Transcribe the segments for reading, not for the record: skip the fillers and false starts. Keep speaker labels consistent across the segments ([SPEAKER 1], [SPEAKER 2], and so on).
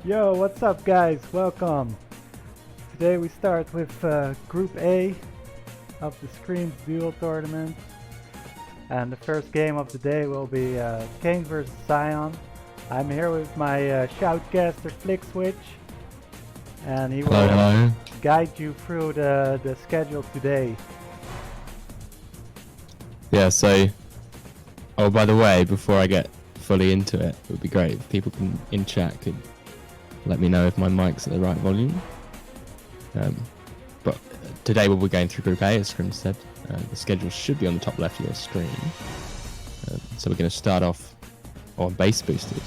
[SPEAKER 1] Yo, what's up guys? Welcome. Today we start with Group A of the ScrMz duel tournament. And the first game of the day will be Kane versus Zion. I'm here with my shoutcaster Flikswich. And he will guide you through the schedule today.
[SPEAKER 2] Yeah, so... Oh, by the way, before I get fully into it, it would be great if people in chat could let me know if my mic's at the right volume. But today we'll be going through Group A, as ScrMz said. The schedule should be on the top left of your screen. So we're going to start off on base boosted.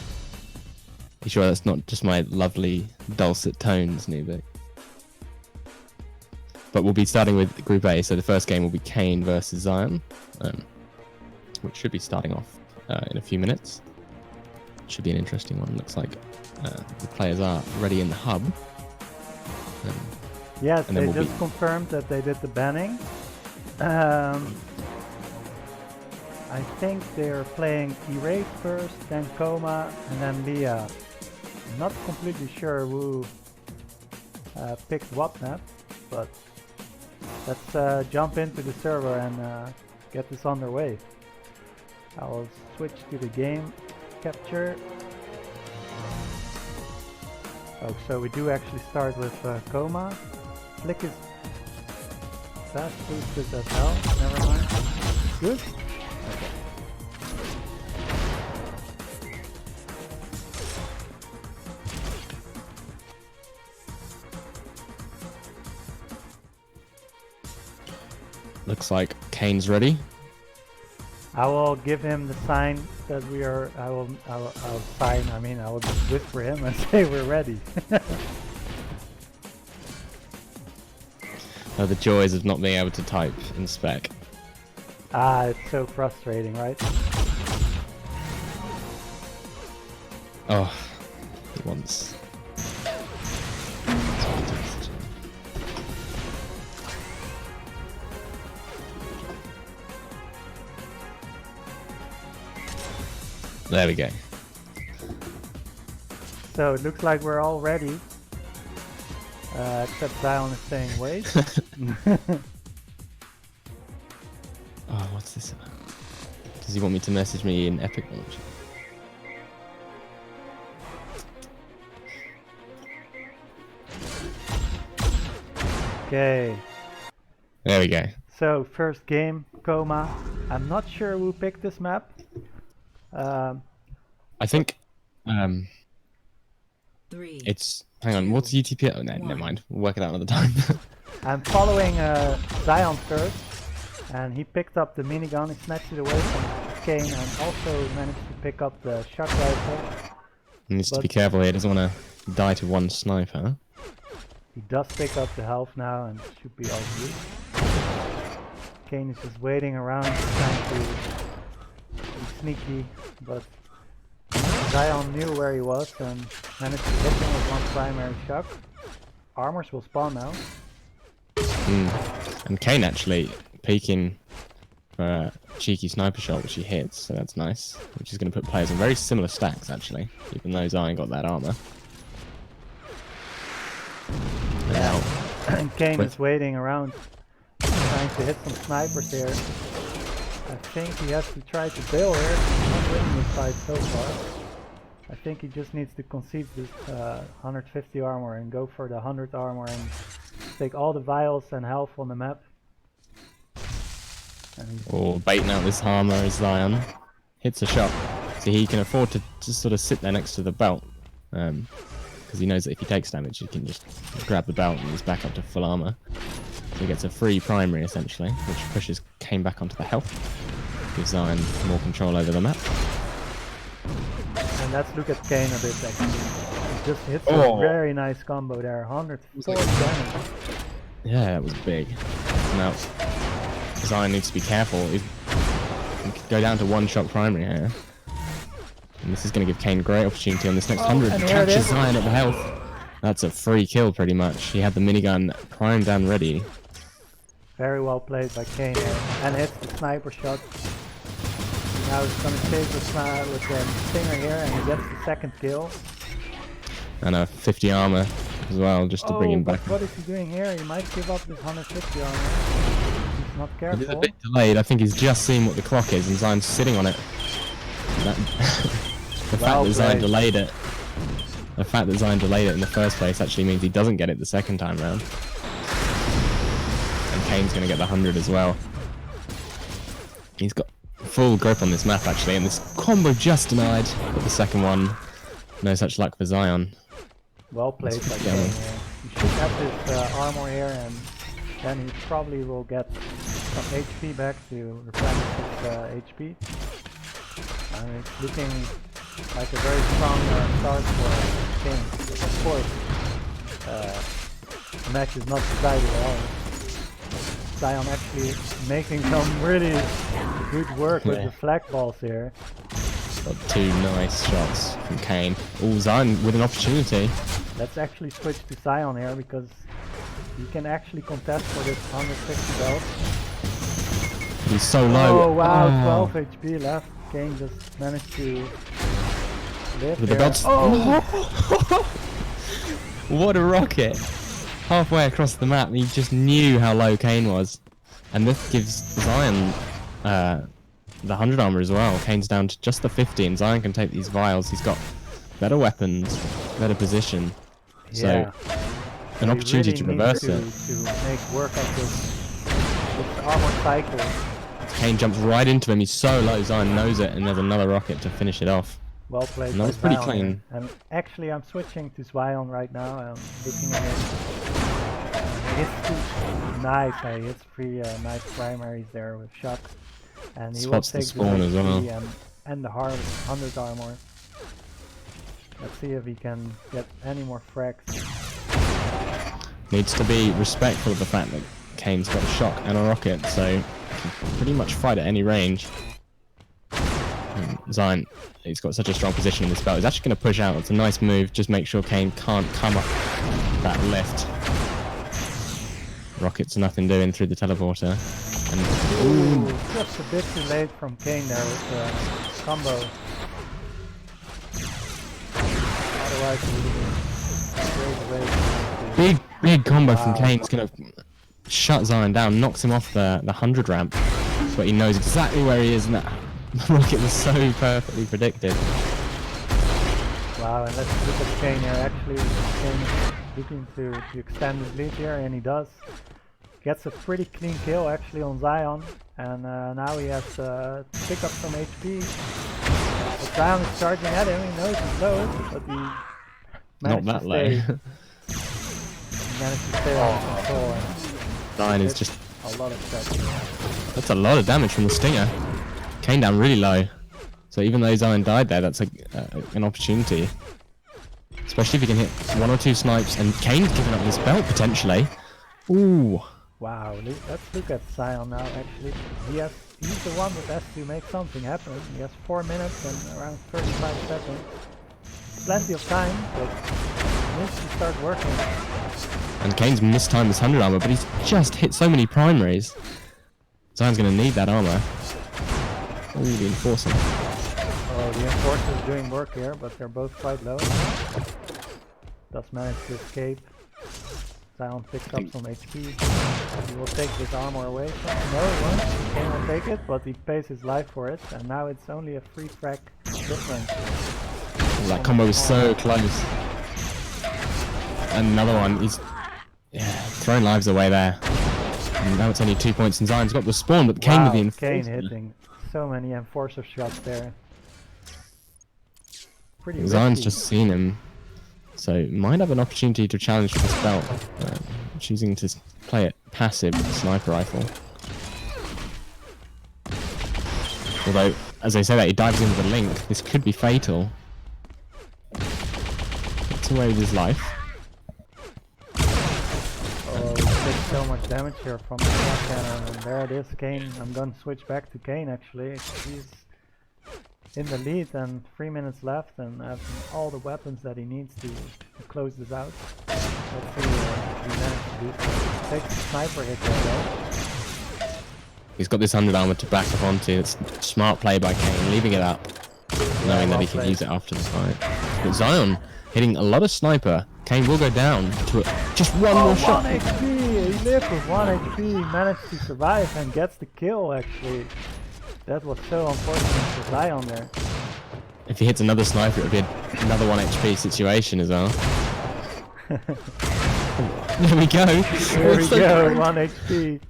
[SPEAKER 2] You sure that's not just my lovely dulcet tones, Nubik? But we'll be starting with Group A, so the first game will be Kane versus Zion, which should be starting off in a few minutes. Should be an interesting one. Looks like the players are ready in the hub.
[SPEAKER 1] Yes, they just confirmed that they did the banning. I think they're playing Erase first, then Coma, and then Leah. I'm not completely sure who picked what map, but let's jump into the server and get this underway. I'll switch to the game capture. Oh, so we do actually start with Coma. Flick is fast boosted as hell. Never mind. Good. Okay.
[SPEAKER 2] Looks like Kane's ready.
[SPEAKER 1] I will give him the sign that we are. I'll sign. I mean, I will just whisper him and say we're ready.
[SPEAKER 2] Oh, the joys of not being able to type in spec.
[SPEAKER 1] Ah, it's so frustrating, right?
[SPEAKER 2] Oh, once. There we go.
[SPEAKER 1] So it looks like we're all ready. Except Zion is saying wait.
[SPEAKER 2] Oh, what's this about? Does he want me to message me in Epic Launch?
[SPEAKER 1] Okay.
[SPEAKER 2] There we go.
[SPEAKER 1] So first game, Coma. I'm not sure who picked this map.
[SPEAKER 2] I think it's... Hang on, what's UTP? Oh, no, never mind. We'll work it out another time.
[SPEAKER 1] I'm following Zion first, and he picked up the minigun. He snatched it away from Kane and also managed to pick up the shock rifle.
[SPEAKER 2] He needs to be careful here. He doesn't want to die to one sniper.
[SPEAKER 1] He does pick up the health now and should be all good. Kane is just waiting around, trying to be sneaky, but Zion knew where he was and managed to hit him with one primary shock. Armors will spawn now.
[SPEAKER 2] And Kane actually peeking for a cheeky sniper shot, which he hits, so that's nice. Which is going to put players in very similar stacks, actually, even though Zion got that armor.
[SPEAKER 1] Yeah. And Kane is waiting around, trying to hit some snipers here. I think he has to try to bail here. He's not winning this fight so far. I think he just needs to concede this 150 armor and go for the 100 armor and take all the vials and health on the map.
[SPEAKER 2] Or baiting out this armor as Zion hits a shot. So he can afford to just sort of sit there next to the belt. Because he knows that if he takes damage, he can just grab the belt and he's back up to full armor. So he gets a free primary essentially, which pushes Kane back onto the health. Gives Zion more control over the map.
[SPEAKER 1] And let's look at Kane a bit actually. He just hits a very nice combo there, 104 damage.
[SPEAKER 2] Yeah, that was big. Now, Zion needs to be careful. He can go down to one shot primary here. And this is going to give Kane great opportunity on this next 100. Catches Zion at the health. That's a free kill pretty much. He had the minigun primed and ready.
[SPEAKER 1] Very well played by Kane here. And hits the sniper shot. Now he's going to chase with the stinger here and he gets the second kill.
[SPEAKER 2] and a 50 armor as well, just to bring him back.
[SPEAKER 1] What is he doing here? He might give up this 150 armor. He's not careful.
[SPEAKER 2] He's a bit delayed. I think he's just seen what the clock is, and Zion's sitting on it. The fact that Zion delayed it. The fact that Zion delayed it in the first place actually means he doesn't get it the second time round. And Kane's going to get the 100 as well. He's got full grip on this map actually, and this combo just denied, but the second one, no such luck for Zion.
[SPEAKER 1] Well played by Kane here. He should have his armor here, and then he probably will get some HP back to replenish his HP. And it's looking like a very strong start for Kane. Of course, the match is not decided at all. Zion actually making some really good work with the flag balls here.
[SPEAKER 2] Got two nice shots from Kane. Oh, Zion with an opportunity.
[SPEAKER 1] Let's actually switch to Zion here, because he can actually contest for this 150 belt.
[SPEAKER 2] He's so low.
[SPEAKER 1] Oh wow, 12 HP left. Kane just managed to live
[SPEAKER 2] with
[SPEAKER 1] here.
[SPEAKER 2] the belts. Oh. What a rocket! Halfway across the map, he just knew how low Kane was. And this gives Zion the 100 armor as well. Kane's down to just the 50, and Zion can take these vials. He's got better weapons, better position. So, an opportunity to reverse it.
[SPEAKER 1] To make work of this armor cycle.
[SPEAKER 2] Kane jumps right into him. He's so low, Zion knows it, and there's another rocket to finish it off.
[SPEAKER 1] Well played.
[SPEAKER 2] And that was pretty clean.
[SPEAKER 1] And actually, I'm switching to Zion right now. I'm looking at it. It's nice. He hits three nice primaries there with shock, and he
[SPEAKER 2] Spots
[SPEAKER 1] will take
[SPEAKER 2] the spawn as well.
[SPEAKER 1] And the 100 armor. Let's see if he can get any more frags.
[SPEAKER 2] Needs to be respectful of the fact that Kane's got a shock and a rocket, so he can pretty much fight at any range. Zion, he's got such a strong position in this belt. He's actually going to push out. It's a nice move. Just make sure Kane can't come up that lift. Rocket's nothing doing through the teleporter. And
[SPEAKER 1] ooh, just a bit too late from Kane there with the combo. Otherwise,
[SPEAKER 2] big combo from Kane. It's going to shut Zion down, knocks him off the 100 ramp. But he knows exactly where he is, and that rocket was so perfectly predicted.
[SPEAKER 1] Wow, and let's look at Kane here. Actually, Kane looking to extend his lead here, and he does. Gets a pretty clean kill actually on Zion, and now he has to pick up some HP. But Zion is charging at him. He knows he's low, but he managed to stay. He managed to stay under control.
[SPEAKER 2] Zion is just
[SPEAKER 1] a lot of shots.
[SPEAKER 2] That's a lot of damage from the stinger. Kane down really low, so even though Zion died there, that's an opportunity. Especially if he can hit one or two snipes, and Kane's giving up his belt potentially. Ooh.
[SPEAKER 1] Wow, let's look at Zion now actually. He's the one that has to make something happen. He has 4 minutes and around 35 seconds. Plenty of time, but he needs to start working.
[SPEAKER 2] And Kane's mistimed his 100 armor, but he's just hit so many primaries. Zion's going to need that armor. Oh, the Enforcer.
[SPEAKER 1] Oh, the Enforcer is doing work here, but they're both quite low. Does manage to escape. Zion picks up some HP. He will take this armor away. No, he won't. Kane will take it, but he pays his life for it. And now it's only a 3 frag difference.
[SPEAKER 2] Oh, that combo was so close. And another one. He's throwing lives away there. And now it's only 2 points, and Zion's got the spawn, but Kane with the Enforcer.
[SPEAKER 1] Kane hitting so many Enforcer shots there. Pretty
[SPEAKER 2] Zion's
[SPEAKER 1] risky.
[SPEAKER 2] just seen him. So might have an opportunity to challenge for this belt, choosing to play it passive with the sniper rifle. Although, as I say that, he dives into the link. This could be fatal. Gets away with his life.
[SPEAKER 1] Oh, he takes so much damage here from the shot cannon, and there it is, Kane. I'm gonna switch back to Kane actually. He's in the lead and 3 minutes left, and has all the weapons that he needs to close this out. Let's see if he managed to do so. Takes the sniper hit there though.
[SPEAKER 2] He's got this 100 armor to back up onto. It's smart play by Kane, leaving it up. knowing that
[SPEAKER 1] well
[SPEAKER 2] he can
[SPEAKER 1] played.
[SPEAKER 2] use it after the fight. But Zion hitting a lot of sniper. Kane will go down to just one more shot.
[SPEAKER 1] 1 HP! He lived with 1 HP, managed to survive and gets the kill actually. That was so unfortunate for Zion there.
[SPEAKER 2] If he hits another sniper, it would be another 1 HP situation as well. There we go.
[SPEAKER 1] There we go, 1 HP.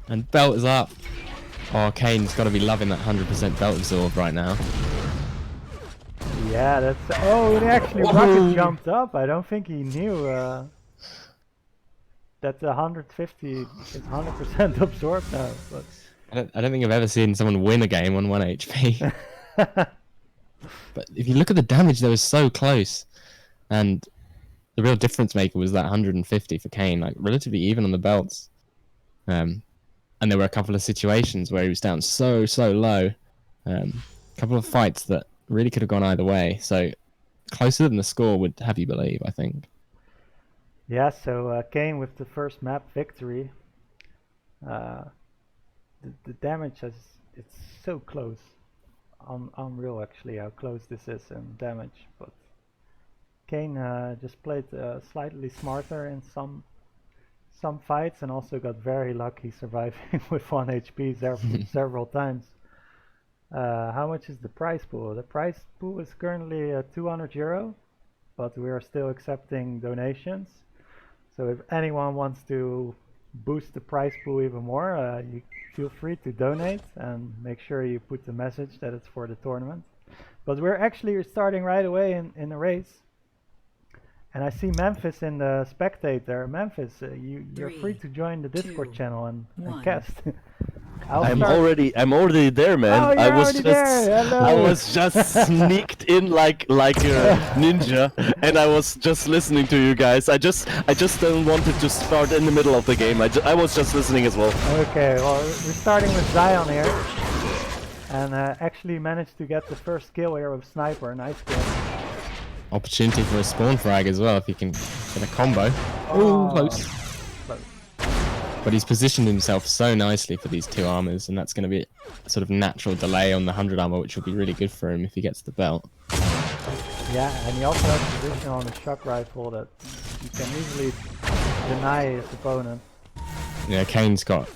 [SPEAKER 2] And belt is up. Oh, Kane's got to be loving that 100% belt absorb right now.
[SPEAKER 1] Yeah, that's... Oh, it actually rocket jumped up. I don't think he knew that the 150 is 100% absorbed now. But
[SPEAKER 2] I don't think I've ever seen someone win a game on 1 HP. But if you look at the damage, they were so close. And the real difference maker was that 150 for Kane, like relatively even on the belts. And there were a couple of situations where he was down so low. A couple of fights that really could have gone either way. So closer than the score would have you believe, I think.
[SPEAKER 1] yeah, so Kane with the first map victory. The damage it's so close. Unreal actually how close this is in damage. But Kane just played slightly smarter in some fights and also got very lucky surviving with 1 HP several times. How much is the prize pool? The prize pool is currently €200, but we are still accepting donations. So if anyone wants to boost the prize pool even more, you feel free to donate and make sure you put the message that it's for the tournament. But we're actually starting right away in the race. And I see MemphiS in the spectator. MemphiS, you're free to join the Discord channel and cast.
[SPEAKER 3] I'm already there, man.
[SPEAKER 1] Oh, I
[SPEAKER 3] was just sneaked in like a ninja, and I was just listening to you guys. I just don't wanted to start in the middle of the game. I was just listening as well.
[SPEAKER 1] Okay, well we're starting with Zion here, and actually managed to get the first kill here with sniper. Nice kill.
[SPEAKER 2] Opportunity for a spawn frag as well if he can get a combo. Oh, close. But he's positioned himself so nicely for these 2 armors, and that's going to be a sort of natural delay on the 100 armor, which will be really good for him if he gets the belt.
[SPEAKER 1] Yeah, and he also has position on the shock rifle that you can easily deny his opponent.
[SPEAKER 2] Yeah, Kane's got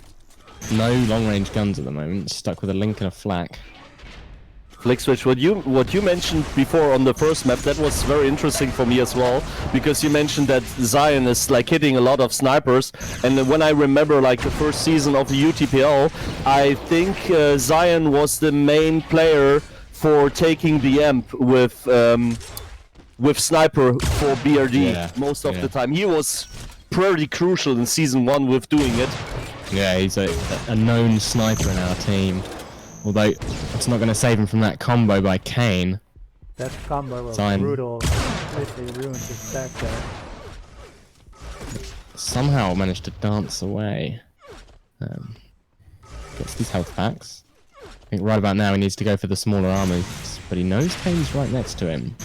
[SPEAKER 2] no long-range guns at the moment, stuck with a link and a flak.
[SPEAKER 3] Flikswich, what you mentioned before on the first map, that was very interesting for me as well, because you mentioned that Zion is like hitting a lot of snipers, and when I remember like the first season of the UTPL, I think Zion was the main player for taking the amp with sniper for BRD most of the time. He was pretty crucial in season 1 with doing it.
[SPEAKER 2] Yeah, he's a known sniper in our team. Although, it's not going to save him from that combo by Kane.
[SPEAKER 1] That combo was brutal. Completely ruined his stack there.
[SPEAKER 2] Somehow managed to dance away. Gets these health packs. I think right about now he needs to go for the smaller armors, but he knows Kane's right next to him.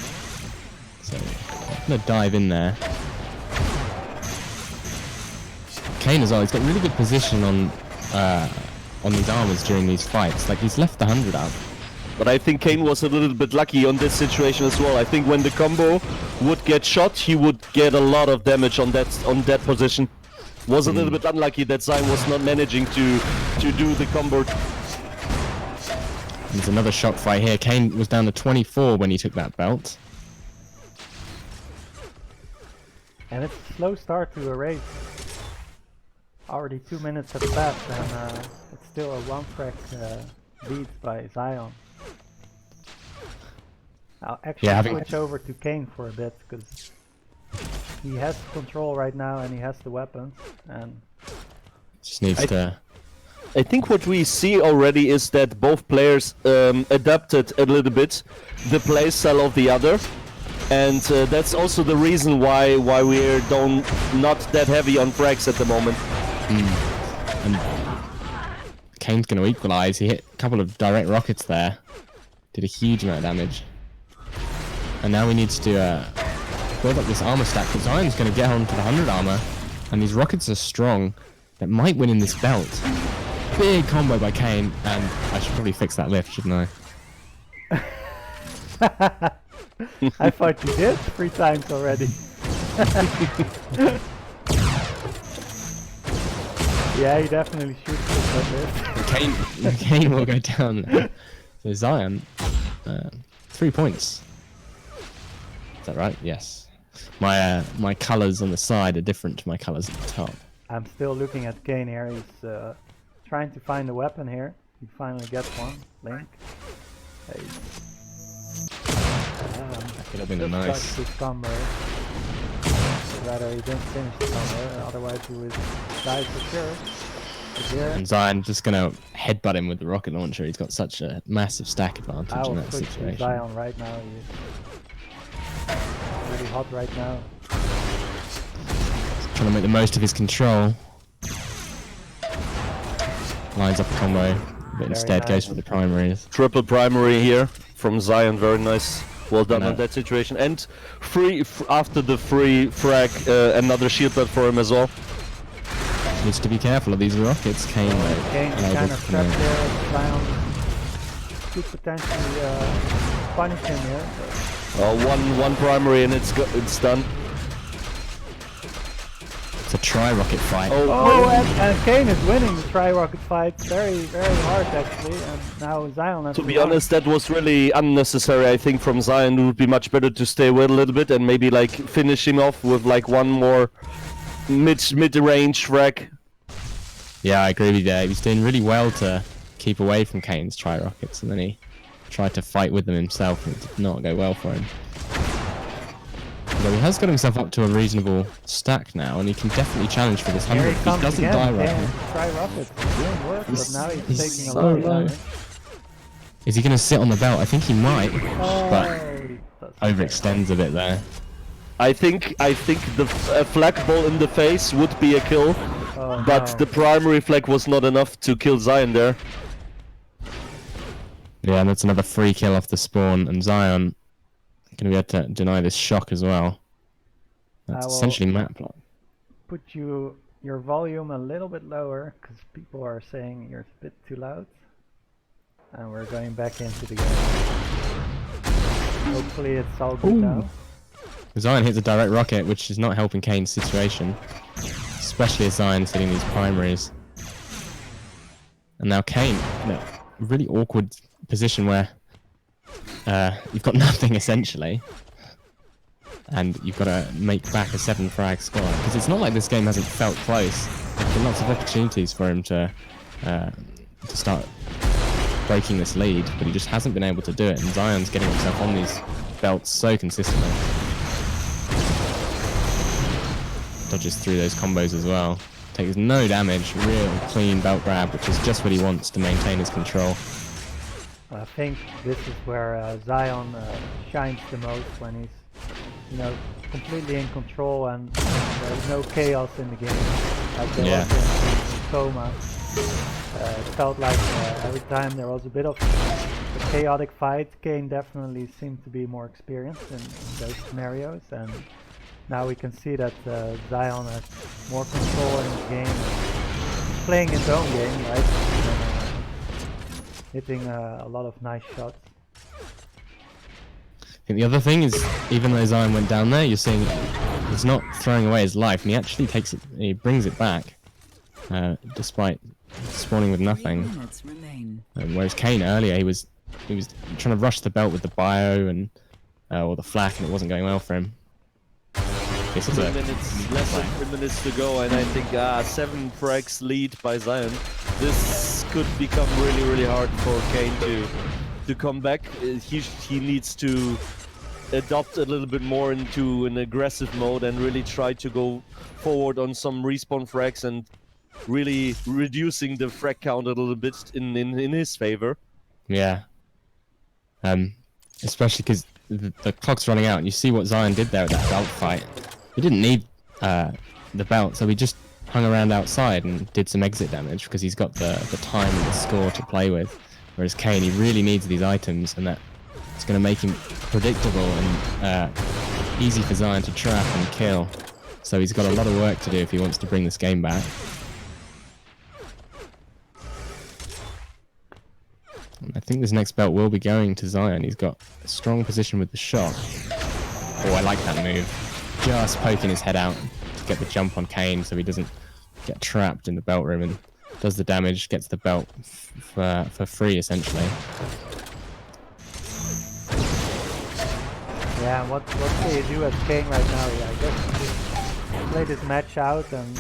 [SPEAKER 2] So, I'm going to dive in there. Kane as well, he's got really good position on these armors during these fights. Like, he's left the 100 up.
[SPEAKER 3] But I think Kane was a little bit lucky on this situation as well. I think when the combo would get shot, he would get a lot of damage on that position. Was a little bit unlucky that Zion was not managing to do the combo.
[SPEAKER 2] There's another shock fight here. Kane was down to 24 when he took that belt.
[SPEAKER 1] And it's a slow start to a race. Already 2 minutes have passed, and it's still a 1 frag lead by Zion. I'll actually switch over to Kane for a bit, because he has control right now and he has the weapons, and
[SPEAKER 2] just needs to...
[SPEAKER 3] I think what we see already is that both players adapted a little bit the playstyle of the other, and that's also the reason why we're not that heavy on frags at the moment.
[SPEAKER 2] And Kane's going to equalise. He hit a couple of direct rockets there. Did a huge amount of damage. And now we need to build up this armor stack, because Zion's going to get onto the 100 armor. And these rockets are strong. That might win in this belt. Big combo by Kane. And I should probably fix that lift, shouldn't I?
[SPEAKER 1] I thought you did 3 times already. Yeah, he definitely shoots this.
[SPEAKER 2] Kane will go down there. So Zion, 3 points. Is that right? Yes. My colours on the side are different to my colours at the top.
[SPEAKER 1] I'm still looking at Kane here. He's trying to find a weapon here. He finally gets one. Link. Hey.
[SPEAKER 2] That could have been a nice.
[SPEAKER 1] This combo. Rather, he didn't finish the combo. Otherwise, he would die for sure.
[SPEAKER 2] And Zion just gonna headbutt him with the rocket launcher. He's got such a massive stack advantage
[SPEAKER 1] I
[SPEAKER 2] in
[SPEAKER 1] will
[SPEAKER 2] that
[SPEAKER 1] switch to
[SPEAKER 2] situation.
[SPEAKER 1] Zion right now. He's really hot right now.
[SPEAKER 2] Trying to make the most of his control. Lines up a combo, but instead goes for the primaries.
[SPEAKER 3] Triple primary here from Zion, very nice. Well done on that situation. And after the free frag, another shield belt for him as well.
[SPEAKER 2] Needs to be careful of these rockets. Kane
[SPEAKER 1] kind of trapped there. Zion could potentially punish him here.
[SPEAKER 3] One primary and it's done.
[SPEAKER 2] It's a tri-rocket fight.
[SPEAKER 1] And Kane is winning the tri-rocket fight very, very hard actually. And now Zion has
[SPEAKER 3] to be honest, that was really unnecessary. I think from Zion it would be much better to stay away a little bit and maybe like finish him off with like one more mid-range frag.
[SPEAKER 2] Yeah, I agree with you. He was doing really well to keep away from Kane's tri-rockets, and then he tried to fight with them himself, and it did not go well for him. But he has got himself up to a reasonable stack now, and he can definitely challenge for this 100. He doesn't die right now.
[SPEAKER 1] Tri-rockets doing work, but now he's taking a
[SPEAKER 2] so
[SPEAKER 1] lot of
[SPEAKER 2] low.
[SPEAKER 1] damage.
[SPEAKER 2] Is he going to sit on the belt? I think he might, but overextends a bit there.
[SPEAKER 3] I think the flag ball in the face would be a kill, but the primary flag was not enough to kill Zion there.
[SPEAKER 2] Yeah, and that's another free kill off the spawn, and Zion going to be able to deny this shock as well. That's essentially map block.
[SPEAKER 1] Put your volume a little bit lower, because people are saying you're a bit too loud. And we're going back into the game. Hopefully it's all good now.
[SPEAKER 2] Zion hits a direct rocket, which is not helping Kane's situation. Especially as Zion's hitting these primaries. And now Kane, in a really awkward position where you've got nothing essentially. And you've got to make back a 7 frag score. Because it's not like this game hasn't felt close. There's been lots of opportunities for him to start breaking this lead, but he just hasn't been able to do it. And Zion's getting himself on these belts so consistently. Dodges through those combos as well. Takes no damage, real clean belt grab, which is just what he wants to maintain his control.
[SPEAKER 1] I think this is where Zion shines the most, when he's, completely in control and there's no chaos in the game. Like there was in Coma. It felt like every time there was a bit of a chaotic fight, Kane definitely seemed to be more experienced in those scenarios, and now we can see that Zion has more control in the game, playing his own game, right? And, hitting a lot of nice shots.
[SPEAKER 2] I think the other thing is, even though Zion went down there, you're seeing he's not throwing away his life, and he actually takes it, he brings it back, despite spawning with nothing. Whereas Kane earlier, he was trying to rush the belt with the bio and or the flak, and it wasn't going well for him.
[SPEAKER 3] Less than 3 minutes to go, and I think 7 frags lead by Zion. This could become really, really hard for Kane to come back. He needs to adopt a little bit more into an aggressive mode and really try to go forward on some respawn frags and really reducing the frag count a little bit in his favor.
[SPEAKER 2] Yeah. Especially because the clock's running out, and you see what Zion did there with that belt fight. He didn't need the belt, so he just hung around outside and did some exit damage because he's got the time and the score to play with. Whereas Kane, he really needs these items, and it's going to make him predictable and easy for Zion to trap and kill. So he's got a lot of work to do if he wants to bring this game back. And I think this next belt will be going to Zion. He's got a strong position with the shot. Oh, I like that move. Just poking his head out to get the jump on Kane so he doesn't get trapped in the belt room and does the damage, gets the belt for free, essentially.
[SPEAKER 1] Yeah, what can you do as Kane right now? Yeah, I guess he played his match out and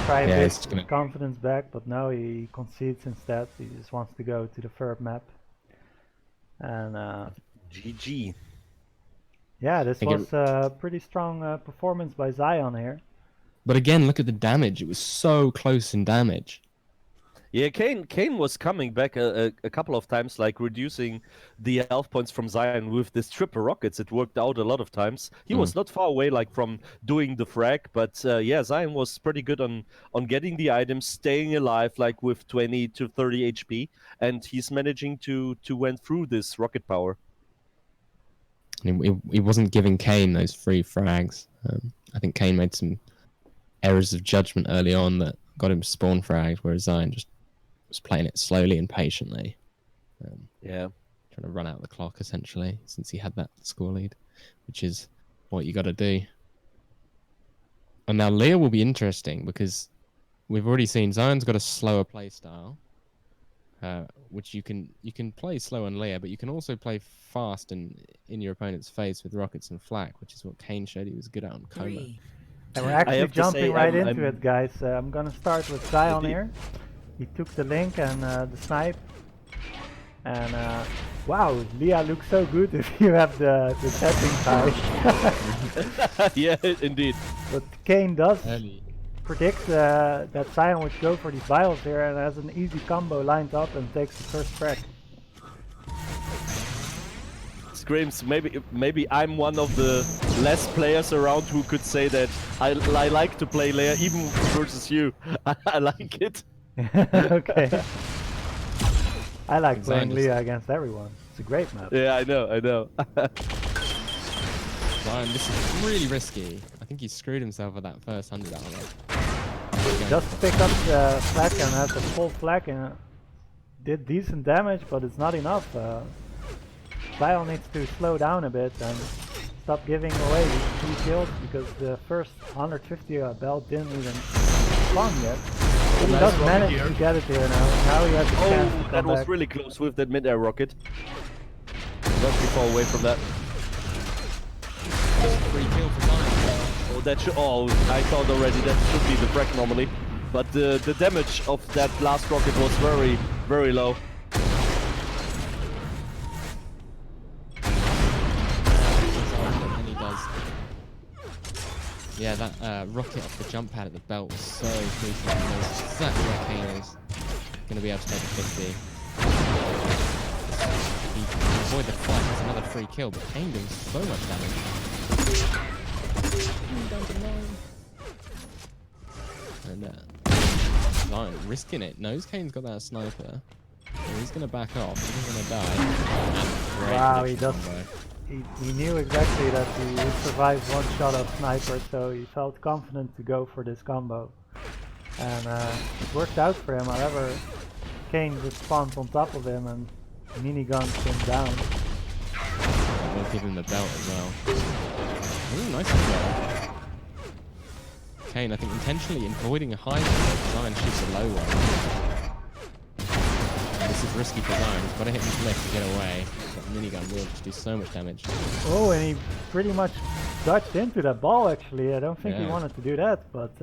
[SPEAKER 1] try a bit confidence back, but now he concedes instead. He just wants to go to the third map. And
[SPEAKER 3] GG.
[SPEAKER 1] Yeah, this was a pretty strong performance by Zion here.
[SPEAKER 2] But again, look at the damage. It was so close in damage.
[SPEAKER 3] Yeah, Kane was coming back a couple of times, like reducing the health points from Zion with this triple rockets. It worked out a lot of times. He was not far away, like from doing the frag, but yeah, Zion was pretty good on getting the items, staying alive, like with 20 to 30 HP, and he's managing to went through this rocket power.
[SPEAKER 2] He wasn't giving Kane those free frags. I think Kane made some errors of judgment early on that got him spawn fragged, whereas Zion just was playing it slowly and patiently.
[SPEAKER 3] Yeah.
[SPEAKER 2] Trying to run out the clock, essentially, since he had that score lead, which is what you got to do. And now Leah will be interesting, because we've already seen Zion's got a slower play style, which you can play slow on Leah, but you can also play fast and in your opponent's face with rockets and flak, which is what Kane showed he was good at on Coma.
[SPEAKER 1] And we're actually jumping right into it, guys. I'm gonna start with Zion here. He took the link and the snipe. And wow, Leah looks so good if you have the settings high.
[SPEAKER 3] Yeah, indeed.
[SPEAKER 1] But Kane does predict that Zion would go for these vials here and has an easy combo lined up and takes the first frag.
[SPEAKER 3] ScrMz, maybe I'm one of the less players around who could say that I like to play Leia even versus you. I like it.
[SPEAKER 1] Okay. I like playing Leah against everyone. It's a great map.
[SPEAKER 3] Yeah, I know.
[SPEAKER 2] Zion, this is really risky. I think he screwed himself with that first 100 armor.
[SPEAKER 1] Just pick up the flak and has a full flak and did decent damage, but it's not enough. Zion needs to slow down a bit and stop giving away these 2 kills, because the first 150 belt didn't even spawn yet. But he does manage to get it here now. Now he has a chance to come
[SPEAKER 3] that was
[SPEAKER 1] back.
[SPEAKER 3] really close with that mid-air rocket. Not too far away from that.
[SPEAKER 2] Free kill for Zion.
[SPEAKER 3] Oh, that should. Oh, I thought already that should be the frag normally, but the damage of that last rocket was very, very low.
[SPEAKER 2] Yeah, that rocket off the jump pad at the belt was so crucial. That's exactly where Kane is going to be able to take a 50. He can avoid the fight. That's another free kill, but Kane does so much damage. And Zion risking it. Knows Kane's got that sniper. So he's going to back off. He's going to die.
[SPEAKER 1] Wow, he does. He knew exactly that he would survive one shot of sniper, so he felt confident to go for this combo. And it worked out for him. However, Kane just spawned on top of him and miniguns him down.
[SPEAKER 2] They'll give him the belt as well. Ooh, nice belt. Kane, I think, intentionally avoiding a high shot. Zion shoots a low one. This is risky for Zion. He's got to hit his left to get away. That minigun will just do so much damage.
[SPEAKER 1] Oh, and he pretty much dodged into that ball actually. I don't think he wanted to do that, but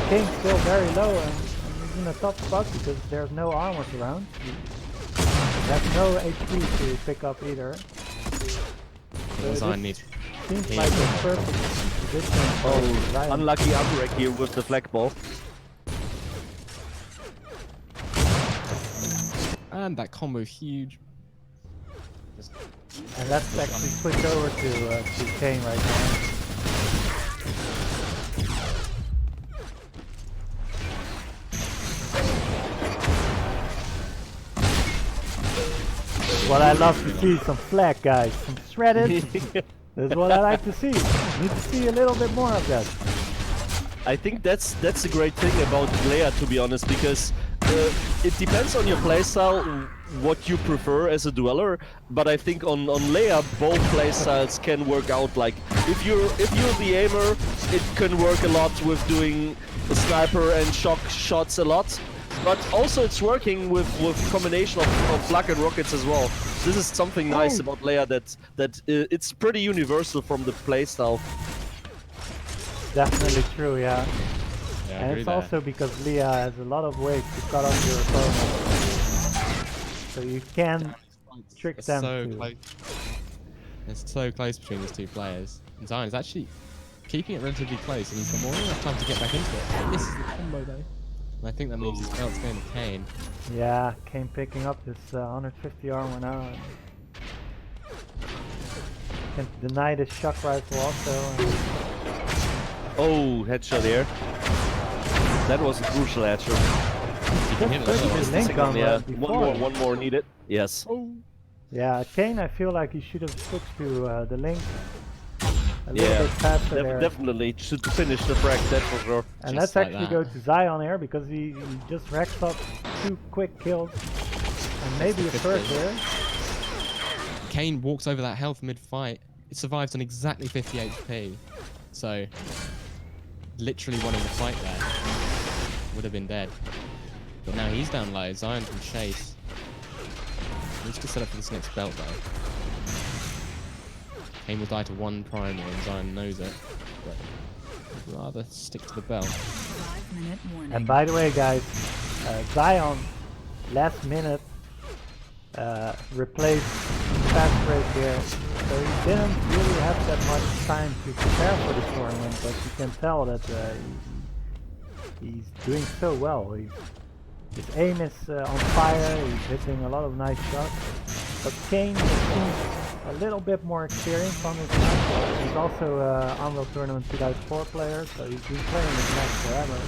[SPEAKER 1] Kane's still very low and he's in a tough spot because there's no armors around. He has no HP to pick up either. So
[SPEAKER 2] Zion needs.
[SPEAKER 1] Seems like the perfect position for Zion.
[SPEAKER 3] Unlucky upbreak here with the flag ball.
[SPEAKER 2] And that combo is huge.
[SPEAKER 1] And let's actually switch over to Kane right now. What I love to see, some flak, guys, some shredded. That's what I like to see. Need to see a little bit more of that.
[SPEAKER 3] I think that's a great thing about Leia, to be honest, because it depends on your playstyle, what you prefer as a dueler. But I think on Leia, both playstyles can work out. Like if you're the aimer, it can work a lot with doing the sniper and shock shots a lot. But also it's working with combination of flak and rockets as well. This is something nice about Leia that it's pretty universal from the playstyle.
[SPEAKER 1] Definitely true, yeah.
[SPEAKER 2] Yeah, I
[SPEAKER 1] And
[SPEAKER 2] agree
[SPEAKER 1] it's
[SPEAKER 2] there.
[SPEAKER 1] also because Leia has a lot of ways to cut off your opponent. So you can trick
[SPEAKER 2] It's
[SPEAKER 1] them
[SPEAKER 2] so
[SPEAKER 1] to...
[SPEAKER 2] close. It's so close between these two players. And Zion is actually keeping it relatively close, and he's got more than enough time to get back into it. He misses the combo though. And I think that means his belt's going to Kane.
[SPEAKER 1] Yeah, Kane picking up this 150 armor now. And can deny this shock rifle also.
[SPEAKER 3] Oh, headshot here. That was a crucial headshot.
[SPEAKER 2] He can hit it
[SPEAKER 1] Good
[SPEAKER 2] as well.
[SPEAKER 1] link on
[SPEAKER 3] Yeah,
[SPEAKER 1] before.
[SPEAKER 3] one more needed. Yes.
[SPEAKER 1] Yeah, Kane, I feel like he should have switched to the link a little bit faster there.
[SPEAKER 3] Definitely to finish the frag, that's for sure.
[SPEAKER 1] And
[SPEAKER 2] Just
[SPEAKER 1] let's
[SPEAKER 2] like
[SPEAKER 1] actually
[SPEAKER 2] that.
[SPEAKER 1] go to Zion here because he just racks up 2 quick kills and maybe a first here.
[SPEAKER 2] Kane walks over that health mid-fight. It survives on exactly 50 HP. So, literally winning the fight there. Would have been dead. But now he's down low. Zion can chase. Needs to set up for this next belt though. Kane will die to 1 primary and Zion knows it. But I'd rather stick to the belt.
[SPEAKER 4] 5-minute warning.
[SPEAKER 1] And by the way, guys, Zion last minute replaced fast break here, so he didn't really have that much time to prepare for the tournament. But you can tell that he's doing so well. His aim is on fire. He's hitting a lot of nice shots. But Kane seems a little bit more experienced on his match. He's also Unreal Tournament 2004 player, so he's been playing this match forever.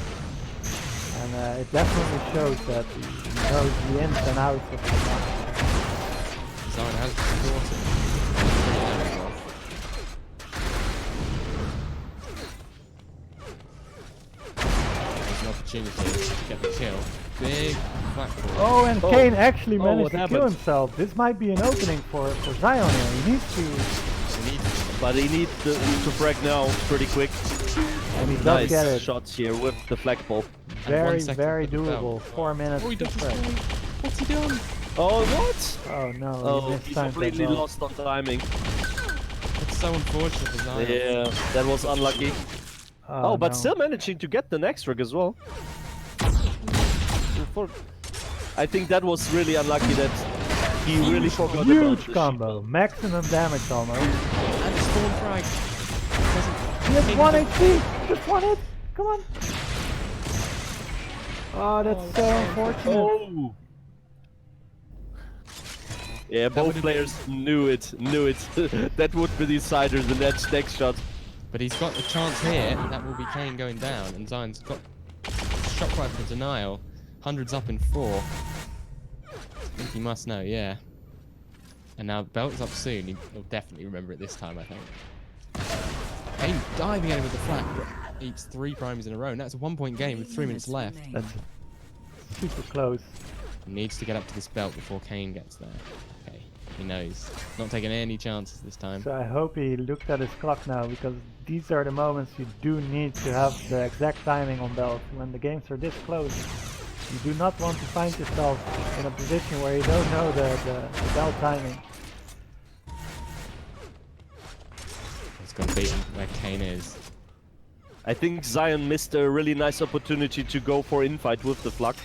[SPEAKER 1] And it definitely shows that he knows the ins and outs of the match.
[SPEAKER 2] Zion has caught it. There's an opportunity to get the kill. Big flak ball.
[SPEAKER 1] Oh, and Kane actually
[SPEAKER 3] Oh,
[SPEAKER 1] managed
[SPEAKER 3] what
[SPEAKER 1] to
[SPEAKER 3] happened?
[SPEAKER 1] kill himself. This might be an opening for Zion here. He needs to,
[SPEAKER 3] But he needs to frag now pretty quick.
[SPEAKER 1] and he does
[SPEAKER 3] Nice
[SPEAKER 1] get it.
[SPEAKER 3] shots here with the flagpole.
[SPEAKER 1] Very,
[SPEAKER 2] 1 second
[SPEAKER 1] very
[SPEAKER 2] for the belt.
[SPEAKER 1] doable. 4 minutes
[SPEAKER 2] Oh, he
[SPEAKER 1] to
[SPEAKER 2] does
[SPEAKER 1] press.
[SPEAKER 2] What's he done?
[SPEAKER 3] Oh, what?
[SPEAKER 1] Oh no,
[SPEAKER 3] Oh,
[SPEAKER 1] he missed
[SPEAKER 3] he
[SPEAKER 1] time
[SPEAKER 3] completely
[SPEAKER 1] that well.
[SPEAKER 3] lost on timing.
[SPEAKER 2] It's so unfortunate for Zion.
[SPEAKER 3] Yeah, that was unlucky. Oh, but
[SPEAKER 1] no.
[SPEAKER 3] still managing to get the next rig as well. I think that was really unlucky that he really forgot about
[SPEAKER 1] Huge
[SPEAKER 3] the
[SPEAKER 1] combo, maximum damage almost.
[SPEAKER 2] And spawn frag.
[SPEAKER 1] He has 1 HP! Just 1 hit! Come on! Oh, that's so unfortunate.
[SPEAKER 3] Oh! Yeah, both
[SPEAKER 2] would've
[SPEAKER 3] players knew it. That would be decided the next shot.
[SPEAKER 2] But he's got a chance here. That will be Kane going down. And Zion's got shock rifle denial. 100's up in 4. I think he must know, yeah. And now belt's up soon. He'll definitely remember it this time, I think. Kane diving at him with the flak, but eats 3 primaries in a row. And that's a 1-point game with 3 minutes left.
[SPEAKER 1] That's super close.
[SPEAKER 2] Needs to get up to this belt before Kane gets there. Okay, he knows. Not taking any chances this time.
[SPEAKER 1] So I hope he looked at his clock now, because these are the moments you do need to have the exact timing on belt. When the games are this close, you do not want to find yourself in a position where you don't know the belt timing.
[SPEAKER 2] It's going to beat him where Kane is.
[SPEAKER 3] I think Zion missed a really nice opportunity to go for infight with the flak.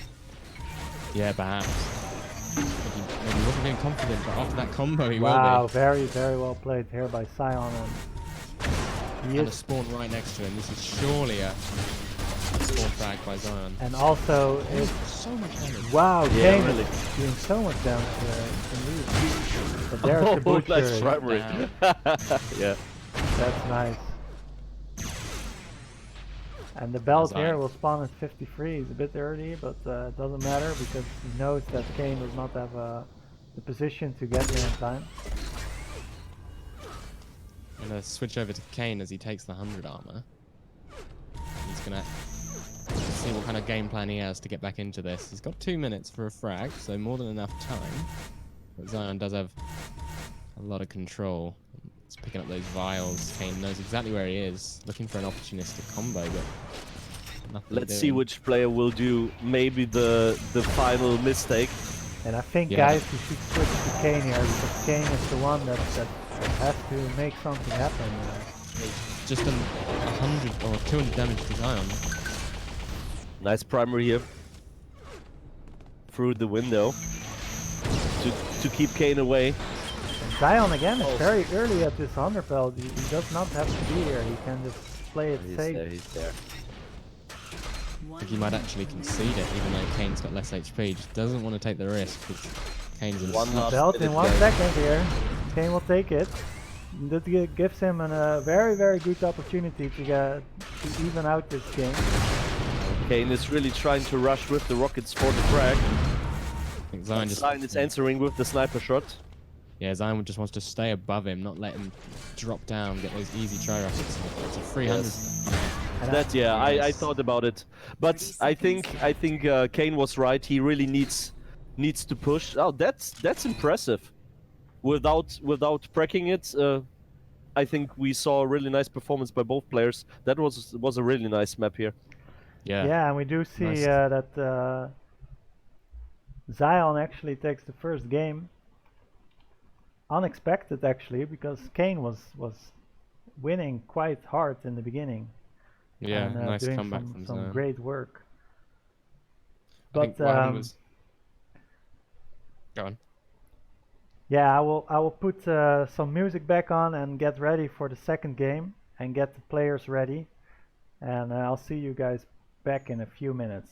[SPEAKER 2] Yeah, perhaps. Maybe he wasn't feeling confident, but after that combo, he
[SPEAKER 1] Wow,
[SPEAKER 2] will be.
[SPEAKER 1] very, very well played here by Sion. And he
[SPEAKER 2] And a
[SPEAKER 1] is,
[SPEAKER 2] spawn right next to him. This is surely a spawn frag by Zion.
[SPEAKER 1] and also it's
[SPEAKER 2] So much damage.
[SPEAKER 1] wow,
[SPEAKER 3] Yeah,
[SPEAKER 1] Kane
[SPEAKER 3] really.
[SPEAKER 1] is doing so much damage indeed. But there's the
[SPEAKER 3] Oh,
[SPEAKER 1] butcher.
[SPEAKER 3] nice primary.
[SPEAKER 2] Down.
[SPEAKER 3] Yeah.
[SPEAKER 1] That's nice. And the belt
[SPEAKER 2] Zion.
[SPEAKER 1] here will spawn at 53. It's a bit early, but it doesn't matter because he knows that Kane does not have the position to get here in time.
[SPEAKER 2] I'm gonna switch over to Kane as he takes the 100 armor. He's gonna see see what kind of game plan he has to get back into this. He's got 2 minutes for a frag, so more than enough time. But Zion does have a lot of control. He's picking up those vials. Kane knows exactly where he is, looking for an opportunistic combo, but nothing
[SPEAKER 3] Let's
[SPEAKER 2] doing.
[SPEAKER 3] see which player will do maybe the final mistake.
[SPEAKER 1] And I think,
[SPEAKER 2] Yeah.
[SPEAKER 1] guys, we should switch to Kane here, because Kane is the one that has to make something happen.
[SPEAKER 2] Just 100 or 200 damage to Zion.
[SPEAKER 3] Nice primary here. Through the window. To keep Kane away.
[SPEAKER 1] And Zion again is very early at this underbelt. He does not have to be here. He can just play it safe.
[SPEAKER 3] He's there.
[SPEAKER 2] I think he might actually concede it, even though Kane's got less HP. He just doesn't want to take the risk, because Kane's in
[SPEAKER 3] One last
[SPEAKER 1] Belt in
[SPEAKER 3] minute
[SPEAKER 1] 1
[SPEAKER 3] left.
[SPEAKER 1] second here. Kane will take it. That gives him a very, very good opportunity to even out this game.
[SPEAKER 3] Kane is really trying to rush with the rockets for the frag.
[SPEAKER 2] I think Zion just...
[SPEAKER 3] Zion is answering with the sniper shot.
[SPEAKER 2] Yeah, Zion just wants to stay above him, not let him drop down, get those easy try rockets. It's a 300.
[SPEAKER 1] And
[SPEAKER 3] That I
[SPEAKER 2] Yes.
[SPEAKER 3] thought about it, but I think Kane was right. He really needs to push. Oh, that's impressive. Without breaking it, I think we saw a really nice performance by both players. That was a really nice map here.
[SPEAKER 1] Yeah, and we do see
[SPEAKER 2] Nice.
[SPEAKER 1] that Zion actually takes the first game. Unexpected, actually, because Kane was winning quite hard in the beginning.
[SPEAKER 2] Yeah,
[SPEAKER 1] And
[SPEAKER 2] nice
[SPEAKER 1] doing
[SPEAKER 2] comeback from
[SPEAKER 1] some
[SPEAKER 2] Zion.
[SPEAKER 1] great work.
[SPEAKER 2] I think
[SPEAKER 1] But
[SPEAKER 2] while he was... Go on.
[SPEAKER 1] yeah, I will put some music back on and get ready for the second game and get the players ready. And I'll see you guys back in a few minutes.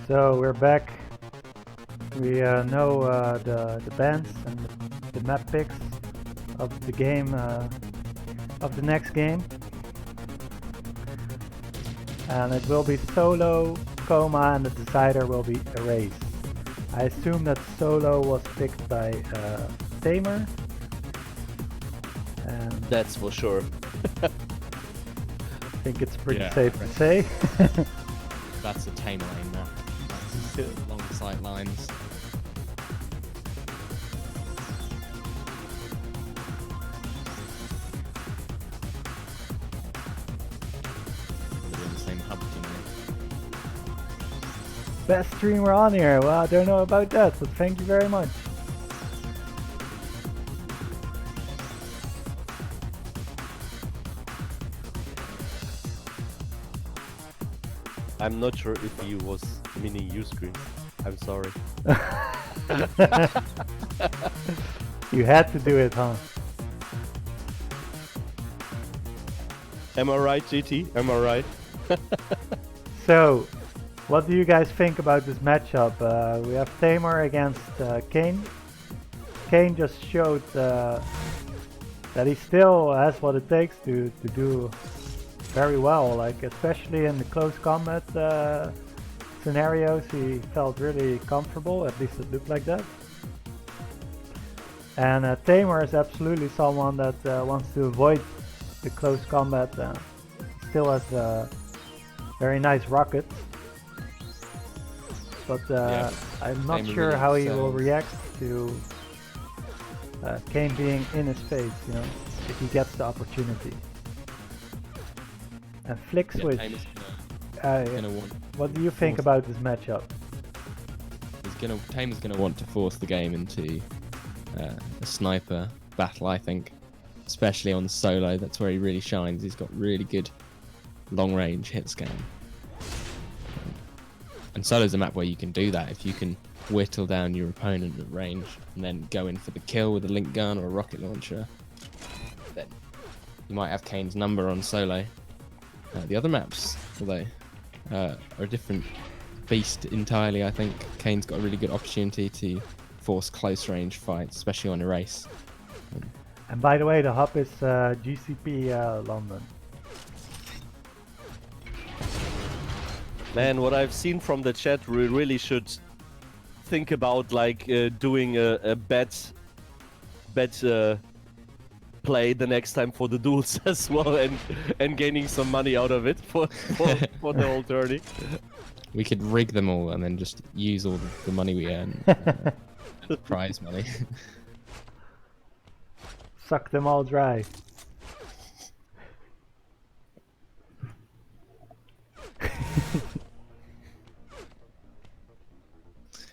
[SPEAKER 1] So we're back. We know the bands and the map picks of the game, of the next game. And it will be solo, coma, and the decider will be erased. I assume that solo was picked by TameR. And
[SPEAKER 3] That's for sure.
[SPEAKER 1] I think it's pretty
[SPEAKER 2] Yeah,
[SPEAKER 1] safe to say.
[SPEAKER 2] That's a tame lane map. That's long sight lines. They're in the same hub, you know.
[SPEAKER 1] Best streamer on here. Well, I don't know about that, but thank you very much.
[SPEAKER 3] I'm not sure if he was meaning you, screen. I'm sorry.
[SPEAKER 1] You had to do it, huh?
[SPEAKER 3] Am I right, GT? Am I right?
[SPEAKER 1] So, what do you guys think about this matchup? We have TameR against Kane. Kane just showed that he still has what it takes to do very well, like especially in the close combat scenarios. He felt really comfortable, at least it looked like that. And TameR is absolutely someone that wants to avoid the close combat. Still has very nice rockets, but
[SPEAKER 2] Yeah.
[SPEAKER 1] I'm not
[SPEAKER 2] TameR
[SPEAKER 1] sure
[SPEAKER 2] really
[SPEAKER 1] how he will
[SPEAKER 2] excels.
[SPEAKER 1] react to Kane being in his face, you know, if he gets the opportunity. And Flikswich,
[SPEAKER 2] TameR's gonna want.
[SPEAKER 1] what do you think
[SPEAKER 2] force-
[SPEAKER 1] about this matchup?
[SPEAKER 2] TameR's gonna want to force the game into a sniper battle, I think. Especially on solo, that's where he really shines. He's got really good long range hit scan. And solo's a map where you can do that if you can whittle down your opponent at range and then go in for the kill with a link gun or a rocket launcher. Then you might have Kane's number on solo. The other maps, although, are a different beast entirely, I think. Kane's got a really good opportunity to force close range fights, especially on erase.
[SPEAKER 1] And by the way, the hub is GCP London.
[SPEAKER 3] Man, what I've seen from the chat, we really should think about like doing a bet play the next time for the duels as well, and gaining some money out of it for the whole tourney.
[SPEAKER 2] We could rig them all and then just use all the money we earn. Prize money.
[SPEAKER 1] Suck them all dry.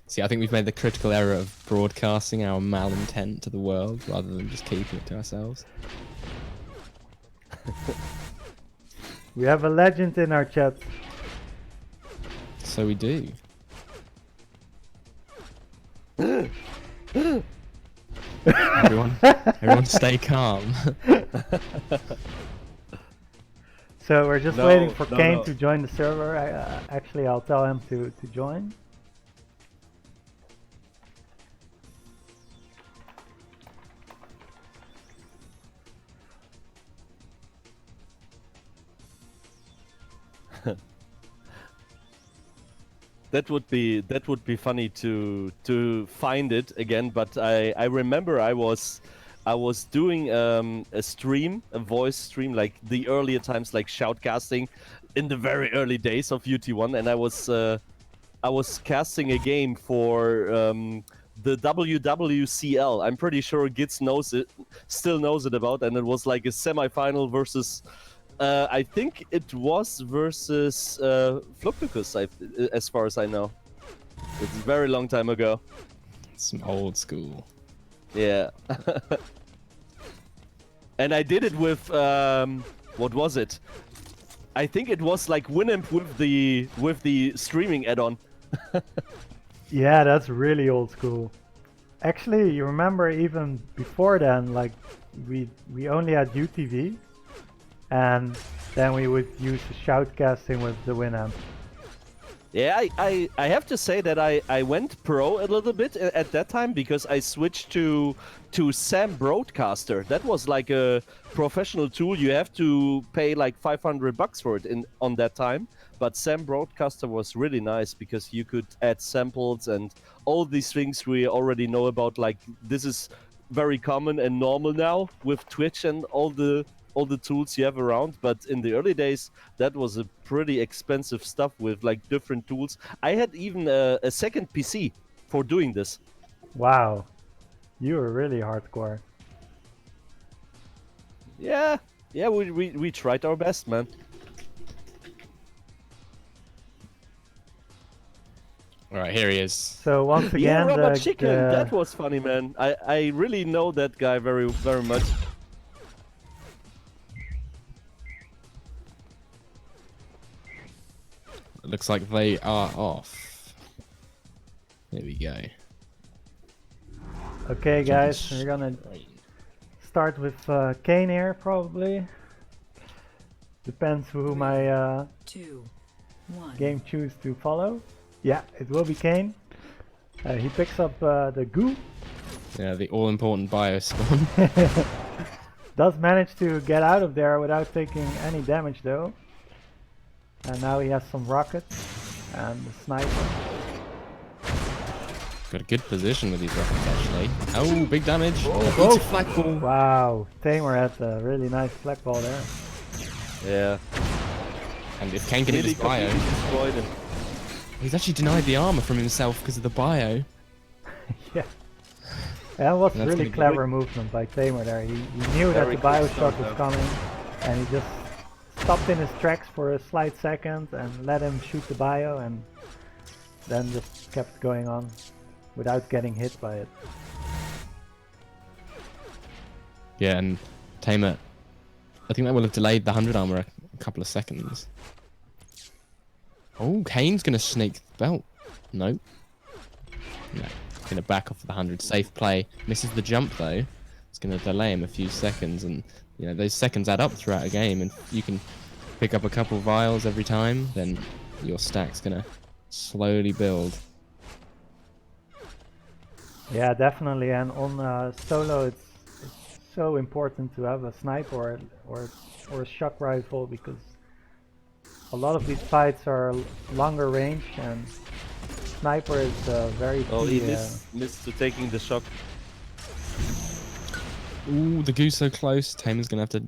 [SPEAKER 2] See, I think we've made the critical error of broadcasting our malintent to the world rather than just keeping it to ourselves.
[SPEAKER 1] We have a legend in our chat.
[SPEAKER 2] So we do. Everyone stay calm.
[SPEAKER 1] So we're just
[SPEAKER 3] No,
[SPEAKER 1] waiting for
[SPEAKER 3] no,
[SPEAKER 1] Kane
[SPEAKER 3] no.
[SPEAKER 1] to join the server. Actually, I'll tell him to join.
[SPEAKER 3] That would be funny to find it again, but I remember I was doing a stream, a voice stream, like the earlier times, like shoutcasting in the very early days of UT1, and I was casting a game for the WWCL. I'm pretty sure Gitz still knows it about, and it was like a semi-final versus. I think it was versus Flucticus, as far as I know. It's a very long time ago.
[SPEAKER 2] Some old school.
[SPEAKER 3] Yeah. And I did it with what was it? I think it was like Winamp with the streaming add-on.
[SPEAKER 1] Yeah, that's really old school. Actually, you remember even before then, like we only had UTV, and then we would use the shoutcasting with the Winamp.
[SPEAKER 3] Yeah, I have to say that I went pro a little bit at that time because I switched to Sam Broadcaster. That was like a professional tool. You have to pay like $500 for it on that time. But Sam Broadcaster was really nice because you could add samples and all these things we already know about. Like this is very common and normal now with Twitch and all the tools you have around. But in the early days, that was a pretty expensive stuff with like different tools. I had even a second PC for doing this.
[SPEAKER 1] Wow, you were really hardcore.
[SPEAKER 3] Yeah, we tried our best, man.
[SPEAKER 2] All right, here he is.
[SPEAKER 1] So once
[SPEAKER 3] Yeah,
[SPEAKER 1] again,
[SPEAKER 3] Robot Chicken, that was funny, man. I really know that guy very much.
[SPEAKER 2] It looks like they are off. There we go.
[SPEAKER 1] Okay, guys, we're gonna start with Kane here, probably. Depends who my
[SPEAKER 4] 2, 1.
[SPEAKER 1] game choose to follow. Yeah, it will be Kane. He picks up the goo.
[SPEAKER 2] Yeah, the all-important bio spawn.
[SPEAKER 1] Does manage to get out of there without taking any damage though. And now he has some rockets and the sniper.
[SPEAKER 2] Got a good position with these rockets actually. Oh, big damage.
[SPEAKER 1] Oh.
[SPEAKER 2] Eats a flagpole.
[SPEAKER 1] Wow, TameR had a really nice flag ball there.
[SPEAKER 3] Yeah.
[SPEAKER 2] And if Kane can hit
[SPEAKER 3] Really
[SPEAKER 2] this bio,
[SPEAKER 3] completely destroyed him.
[SPEAKER 2] he's actually denied the armor from himself because of the bio.
[SPEAKER 1] Yeah. That was
[SPEAKER 2] That's
[SPEAKER 1] really
[SPEAKER 2] gonna be
[SPEAKER 1] clever movement by TameR there. He knew that
[SPEAKER 3] Very
[SPEAKER 1] the
[SPEAKER 3] quick
[SPEAKER 1] bio
[SPEAKER 3] start,
[SPEAKER 1] shot was
[SPEAKER 3] though.
[SPEAKER 1] coming and he just stopped in his tracks for a slight second and let him shoot the bio and then just kept going on without getting hit by it.
[SPEAKER 2] Yeah, and TameR, I think that will have delayed the 100 armor a couple of seconds. Oh, Kane's gonna snake the belt. No. No. Gonna back off the 100. Safe play. Misses the jump though. It's gonna delay him a few seconds, and you know those seconds add up throughout a game. And if you can pick up a couple vials every time, then your stack's gonna slowly build.
[SPEAKER 1] Yeah, definitely. And on solo, it's so important to have a sniper or a shock rifle because a lot of these fights are longer range and sniper is very
[SPEAKER 3] Oh,
[SPEAKER 1] key.
[SPEAKER 3] he missed to taking the shock.
[SPEAKER 2] Ooh, the goose so close. TameR's gonna have to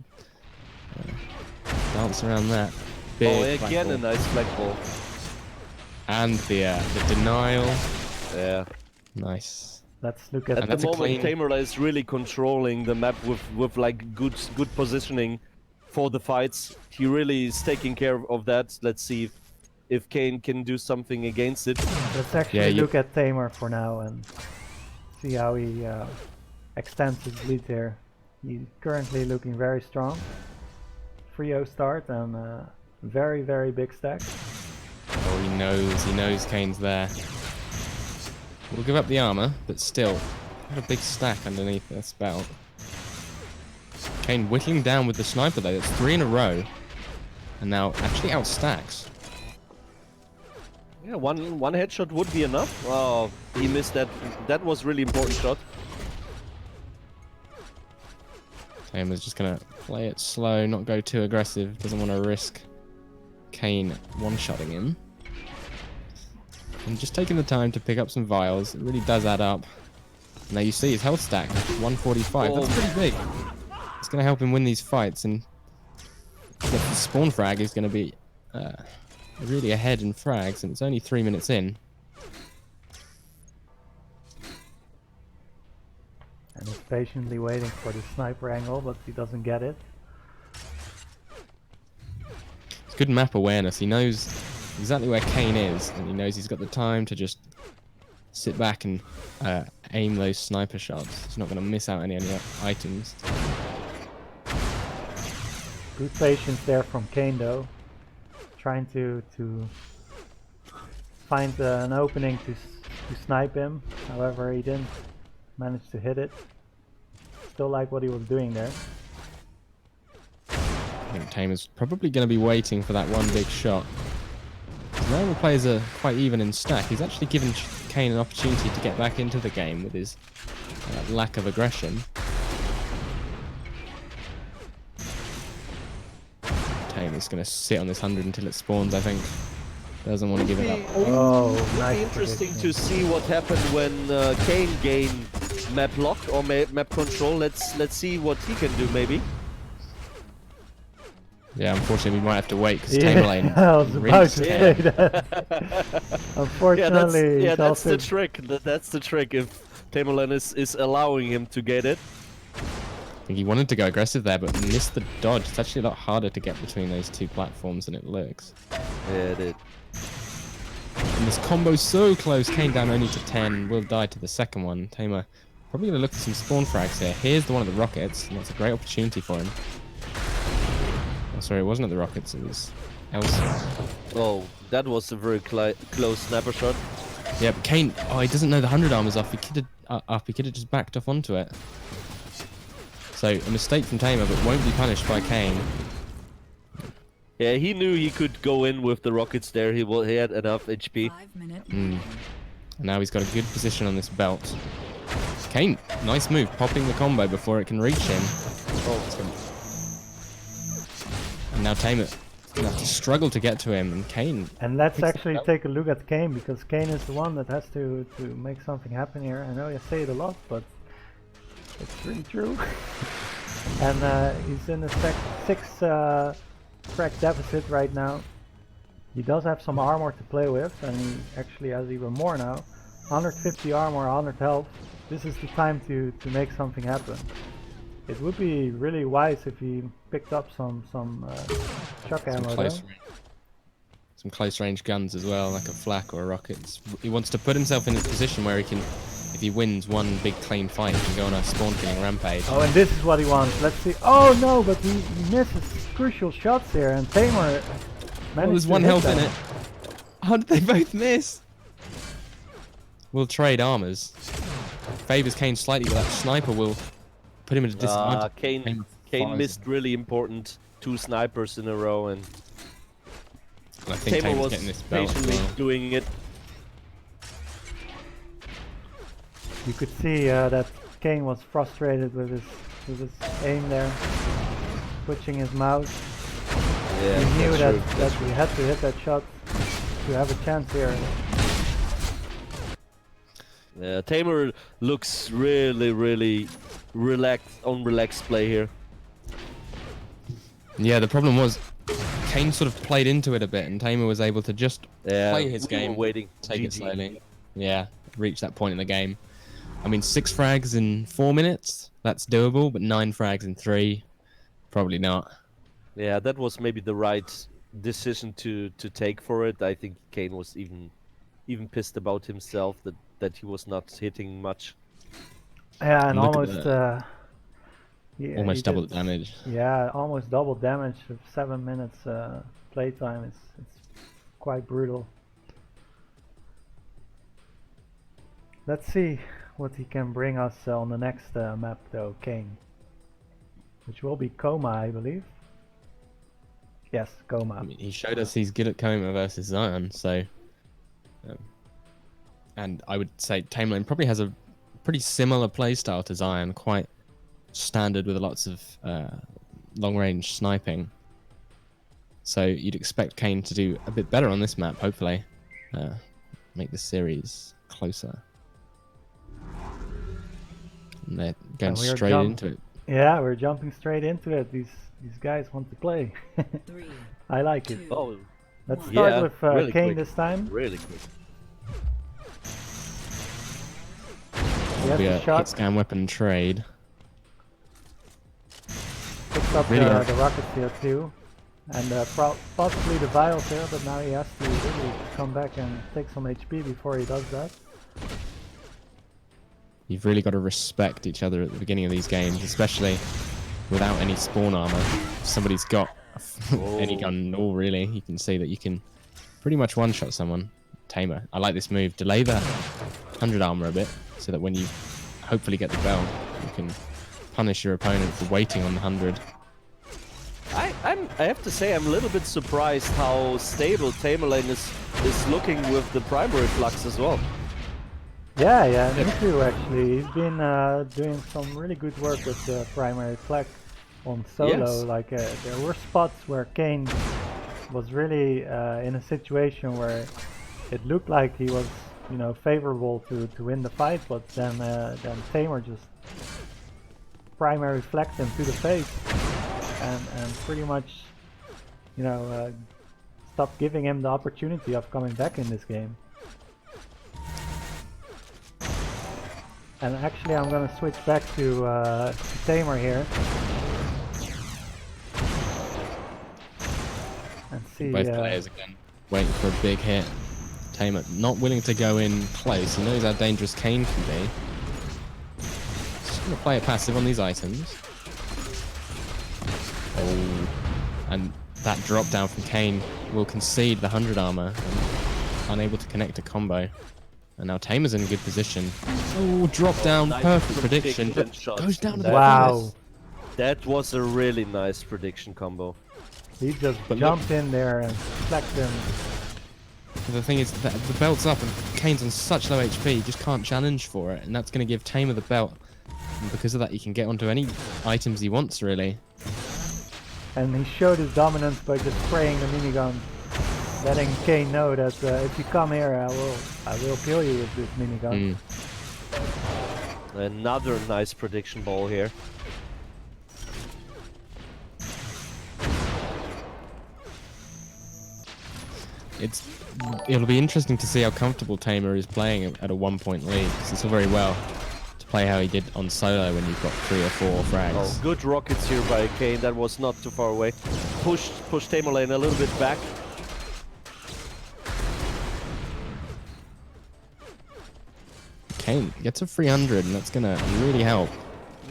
[SPEAKER 2] dance around that. Big
[SPEAKER 3] Oh, again a
[SPEAKER 2] flagpole.
[SPEAKER 3] nice flag ball.
[SPEAKER 2] And the denial.
[SPEAKER 3] Yeah.
[SPEAKER 1] uh,
[SPEAKER 2] Nice.
[SPEAKER 1] let's look at
[SPEAKER 3] At
[SPEAKER 2] that's
[SPEAKER 3] the
[SPEAKER 2] a
[SPEAKER 3] moment,
[SPEAKER 2] clean-
[SPEAKER 3] TameR is really controlling the map with like good positioning for the fights. He really is taking care of that. Let's see if Kane can do something against it.
[SPEAKER 1] let's actually
[SPEAKER 2] Yeah, you-
[SPEAKER 1] look at TameR for now and see how he extends his lead here. He's currently looking very strong. 3-0 start and very big stack.
[SPEAKER 2] Oh, he knows Kane's there. We'll give up the armor, but still, got a big stack underneath this belt. Kane whittling down with the sniper though, that's 3 in a row. And now actually outstacks.
[SPEAKER 3] Yeah, one headshot would be enough. Oh, he missed that. That was really important shot.
[SPEAKER 2] TameR's just gonna play it slow, not go too aggressive, doesn't want to risk Kane one-shotting him. And just taking the time to pick up some vials, it really does add up. Now you see his health stack, 145, that's pretty big. It's gonna help him win these fights, and the spawn frag is gonna be really ahead in frags, and it's only 3 minutes in.
[SPEAKER 1] And he's patiently waiting for the sniper angle, but he doesn't get it.
[SPEAKER 2] It's good map awareness. He knows exactly where Kane is, and he knows he's got the time to just sit back and aim those sniper shots. He's not going to miss out any items.
[SPEAKER 1] Good patience there from Kane though. Trying to find an opening to snipe him. However, he didn't manage to hit it. Still like what he was doing there.
[SPEAKER 2] I think TameR's probably going to be waiting for that one big shot. Now the players are quite even in stack. He's actually given Kane an opportunity to get back into the game with his lack of aggression. Tamer's going to sit on this 100 until it spawns, I think. Doesn't want to give it up.
[SPEAKER 1] Oh,
[SPEAKER 3] Would be
[SPEAKER 1] nice
[SPEAKER 3] interesting
[SPEAKER 1] prediction.
[SPEAKER 3] to see what happened when Kane gained map lock or map control. Let's see what he can do, maybe.
[SPEAKER 2] Yeah, unfortunately we might have to wait because
[SPEAKER 1] Yeah,
[SPEAKER 2] Tamer Lane
[SPEAKER 1] I was about to
[SPEAKER 2] rinsed
[SPEAKER 1] say
[SPEAKER 2] him.
[SPEAKER 1] that. Unfortunately,
[SPEAKER 3] yeah,
[SPEAKER 1] he's
[SPEAKER 3] that's the
[SPEAKER 1] also-
[SPEAKER 3] trick. That's the trick. If TameR is allowing him to get it.
[SPEAKER 2] I think he wanted to go aggressive there, but missed the dodge. It's actually a lot harder to get between those two platforms than it looks.
[SPEAKER 3] Yeah, it did.
[SPEAKER 2] And this combo's so close. Kane down only to 10. Will die to the second one. Tamer probably going to look for some spawn frags here. Here's the one of the rockets, and that's a great opportunity for him. Oh, sorry, it wasn't at the rockets. It was elsewhere.
[SPEAKER 3] Oh, that was a very close sniper shot.
[SPEAKER 2] Yeah, but Kane, oh, he doesn't know the 100 armor's off. He could have just backed off onto it. So, a mistake from Tamer, but won't be punished by Kane.
[SPEAKER 3] Yeah, he knew he could go in with the rockets there. He had enough HP.
[SPEAKER 4] 5-minute.
[SPEAKER 2] And now he's got a good position on this belt. Kane, nice move, popping the combo before it can reach him. And now Tamer gonna have to struggle to get to him, and Kane.
[SPEAKER 1] And let's
[SPEAKER 2] Fix the
[SPEAKER 1] actually
[SPEAKER 2] belt.
[SPEAKER 1] take a look at Kane, because Kane is the one that has to make something happen here. I know I say it a lot, but it's really true. And he's in a 6 crack deficit right now. He does have some armor to play with, and he actually has even more now. 150 armor, 100 health. This is the time to make something happen. It would be really wise if he picked up some shock ammo though.
[SPEAKER 2] Some close range guns as well, like a flak or a rocket. He wants to put himself in a position where he can, if he wins one big clean fight, he can go on a spawn killing rampage.
[SPEAKER 1] Oh, and this is what he wants. Let's see. Oh no, but he misses crucial shots here, and TameR managed
[SPEAKER 2] Oh, there's
[SPEAKER 1] to
[SPEAKER 2] one
[SPEAKER 1] hit
[SPEAKER 2] health in
[SPEAKER 1] them.
[SPEAKER 2] it. How did they both miss? We'll trade armors. Favors Kane slightly, but that sniper will put him at a disadvantage.
[SPEAKER 3] Kane
[SPEAKER 2] fires
[SPEAKER 3] missed really important 2 snipers in a row, and
[SPEAKER 2] And I think
[SPEAKER 3] TameR
[SPEAKER 2] Tamer's
[SPEAKER 3] was
[SPEAKER 2] getting this belt as
[SPEAKER 3] patiently
[SPEAKER 2] well.
[SPEAKER 3] doing it.
[SPEAKER 1] You could see that Kane was frustrated with his aim there, switching his mouse.
[SPEAKER 3] Yeah,
[SPEAKER 1] He knew
[SPEAKER 3] that's
[SPEAKER 1] that
[SPEAKER 3] true.
[SPEAKER 1] he had to hit that shot to have a chance here.
[SPEAKER 3] Yeah, TameR looks really relaxed play here.
[SPEAKER 2] Yeah, the problem was Kane sort of played into it a bit, and Tamer was able to just
[SPEAKER 3] Yeah,
[SPEAKER 2] play his
[SPEAKER 3] we were
[SPEAKER 2] game,
[SPEAKER 3] waiting.
[SPEAKER 2] take it
[SPEAKER 3] GG.
[SPEAKER 2] slowly. Yeah, reach that point in the game. I mean, 6 frags in 4 minutes, that's doable, but 9 frags in 3, probably not.
[SPEAKER 3] Yeah, that was maybe the right decision to take for it. I think Kane was even pissed about himself that he was not hitting much.
[SPEAKER 1] Yeah, and
[SPEAKER 2] Look at
[SPEAKER 1] almost yeah,
[SPEAKER 2] Almost
[SPEAKER 1] he
[SPEAKER 2] double
[SPEAKER 1] did-
[SPEAKER 2] the damage.
[SPEAKER 1] Yeah, almost double damage with 7 minutes playtime. It's quite brutal. Let's see what he can bring us on the next map though, Kane. Which will be Coma, I believe. Yes, Coma.
[SPEAKER 2] I mean, he showed us he's good at Coma versus Zion, so... and I would say TameR probably has a pretty similar playstyle to Zion, quite standard with lots of long-range sniping. So you'd expect Kane to do a bit better on this map, hopefully. Make the series closer. And they're going
[SPEAKER 1] And we are
[SPEAKER 2] straight into it.
[SPEAKER 1] Yeah, we're jumping straight into it. These guys want to play.
[SPEAKER 4] 3,
[SPEAKER 1] I like it.
[SPEAKER 4] 2,
[SPEAKER 3] Oh,
[SPEAKER 1] Let's
[SPEAKER 4] one.
[SPEAKER 1] start
[SPEAKER 3] Yeah,
[SPEAKER 1] with
[SPEAKER 3] really
[SPEAKER 1] Kane
[SPEAKER 3] quick.
[SPEAKER 1] this time.
[SPEAKER 3] really quick.
[SPEAKER 1] He has
[SPEAKER 2] Be a
[SPEAKER 1] the
[SPEAKER 2] hit
[SPEAKER 1] shot,
[SPEAKER 2] scan weapon trade.
[SPEAKER 1] picks up
[SPEAKER 2] Really
[SPEAKER 1] the rockets here too. And possibly the vials here, but now he has to really come back and take some HP before he does that.
[SPEAKER 2] You've really got to respect each other at the beginning of these games, especially without any spawn armor. If somebody's got any gun at all, really, you can see that you can pretty much one-shot someone. TameR, I like this move. Delay the 100 armor a bit, so that when you hopefully get the belt, you can punish your opponent for waiting on the 100.
[SPEAKER 3] I have to say I'm a little bit surprised how stable TameR lane is looking with the primary flux as well.
[SPEAKER 1] Yeah, me too actually. He's been doing some really good work with the primary flag on solo.
[SPEAKER 3] Yes.
[SPEAKER 1] Like there were spots where Kane was really in a situation where it looked like he was, you know, favorable to win the fight, but then TameR just primary flagged him to the face and pretty much, you know, stopped giving him the opportunity of coming back in this game. And actually I'm gonna switch back to TameR here. And see...
[SPEAKER 2] Both players again, waiting for a big hit. TameR not willing to go in close. He knows how dangerous Kane can be. Just gonna play it passive on these items. Oh, and that drop down from Kane will concede the 100 armor. And unable to connect a combo. And now TameR's in a good position. Oh, drop down,
[SPEAKER 3] Nice
[SPEAKER 2] perfect prediction, but
[SPEAKER 3] shot.
[SPEAKER 2] goes down to the
[SPEAKER 1] Wow.
[SPEAKER 3] That was a really nice prediction combo.
[SPEAKER 1] He just
[SPEAKER 2] But
[SPEAKER 1] jumped in there and flacked him.
[SPEAKER 2] The thing is that the belt's up and Kane's on such low HP, he just can't challenge for it, and that's going to give TameR the belt. And because of that, he can get onto any items he wants, really.
[SPEAKER 1] And he showed his dominance by just spraying the minigun, letting Kane know that if you come here, I will kill you with this minigun.
[SPEAKER 3] Another nice prediction ball here.
[SPEAKER 2] It'll be interesting to see how comfortable TameR is playing at a 1-point lead, because it's all very well to play how he did on solo when you've got 3 or 4 frags.
[SPEAKER 3] Oh, good rockets here by Kane. That was not too far away. Push TameR lane a little bit back.
[SPEAKER 2] Kane gets a 300, and that's gonna really help.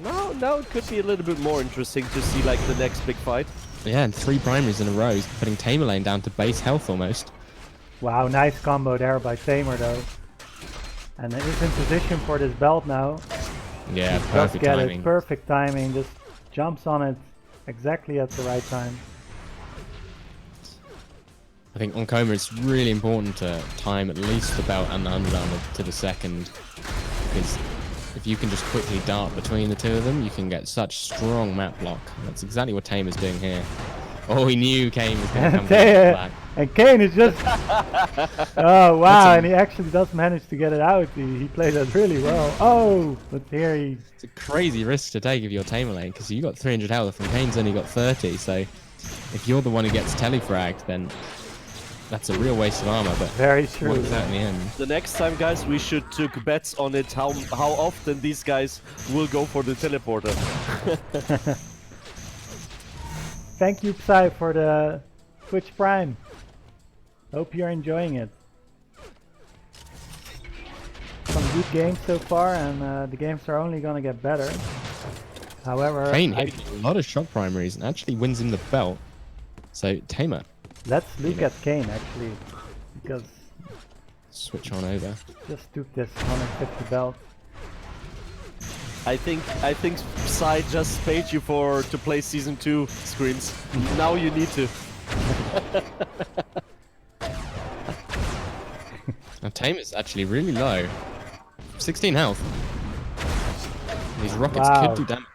[SPEAKER 3] Now it could be a little bit more interesting to see like the next big fight.
[SPEAKER 2] Yeah, and 3 primaries in a row, putting TameR lane down to base health almost.
[SPEAKER 1] Wow, nice combo there by TameR though. And he's in position for this belt now.
[SPEAKER 2] Yeah,
[SPEAKER 1] Just
[SPEAKER 2] perfect
[SPEAKER 1] get
[SPEAKER 2] timing.
[SPEAKER 1] it, perfect timing, just jumps on it exactly at the right time.
[SPEAKER 2] I think on Coma it's really important to time at least the belt and the 100 armor to the second, because if you can just quickly dart between the two of them, you can get such strong map block. That's exactly what TameR's doing here. Oh, he knew Kane was going to come back.
[SPEAKER 1] And Kane is just... oh wow, and he actually does manage to get it out. He played that really well. Oh, but here he...
[SPEAKER 2] It's a crazy risk to take if you're TameR lane, because you got 300 health and Kane's only got 30, so if you're the one who gets telefragged, then that's a real waste of armor, but
[SPEAKER 1] Very true.
[SPEAKER 2] works out in the end.
[SPEAKER 3] The next time, guys, we should take bets on it, how often these guys will go for the teleporter.
[SPEAKER 1] Thank you, Psy, for the Twitch Prime. Hope you're enjoying it. Some good games so far, and the games are only gonna get better. However,
[SPEAKER 2] Kane hitting a lot of shock primaries and actually wins him the belt. So TameR,
[SPEAKER 1] let's look at Kane actually, because
[SPEAKER 2] switch on over.
[SPEAKER 1] just took this 150 belt.
[SPEAKER 3] I think Psy just paid you to play season 2 ScrMz. Now you need to.
[SPEAKER 2] Now TameR's actually really low. 16 health. These rockets
[SPEAKER 1] Wow.
[SPEAKER 2] could do damage.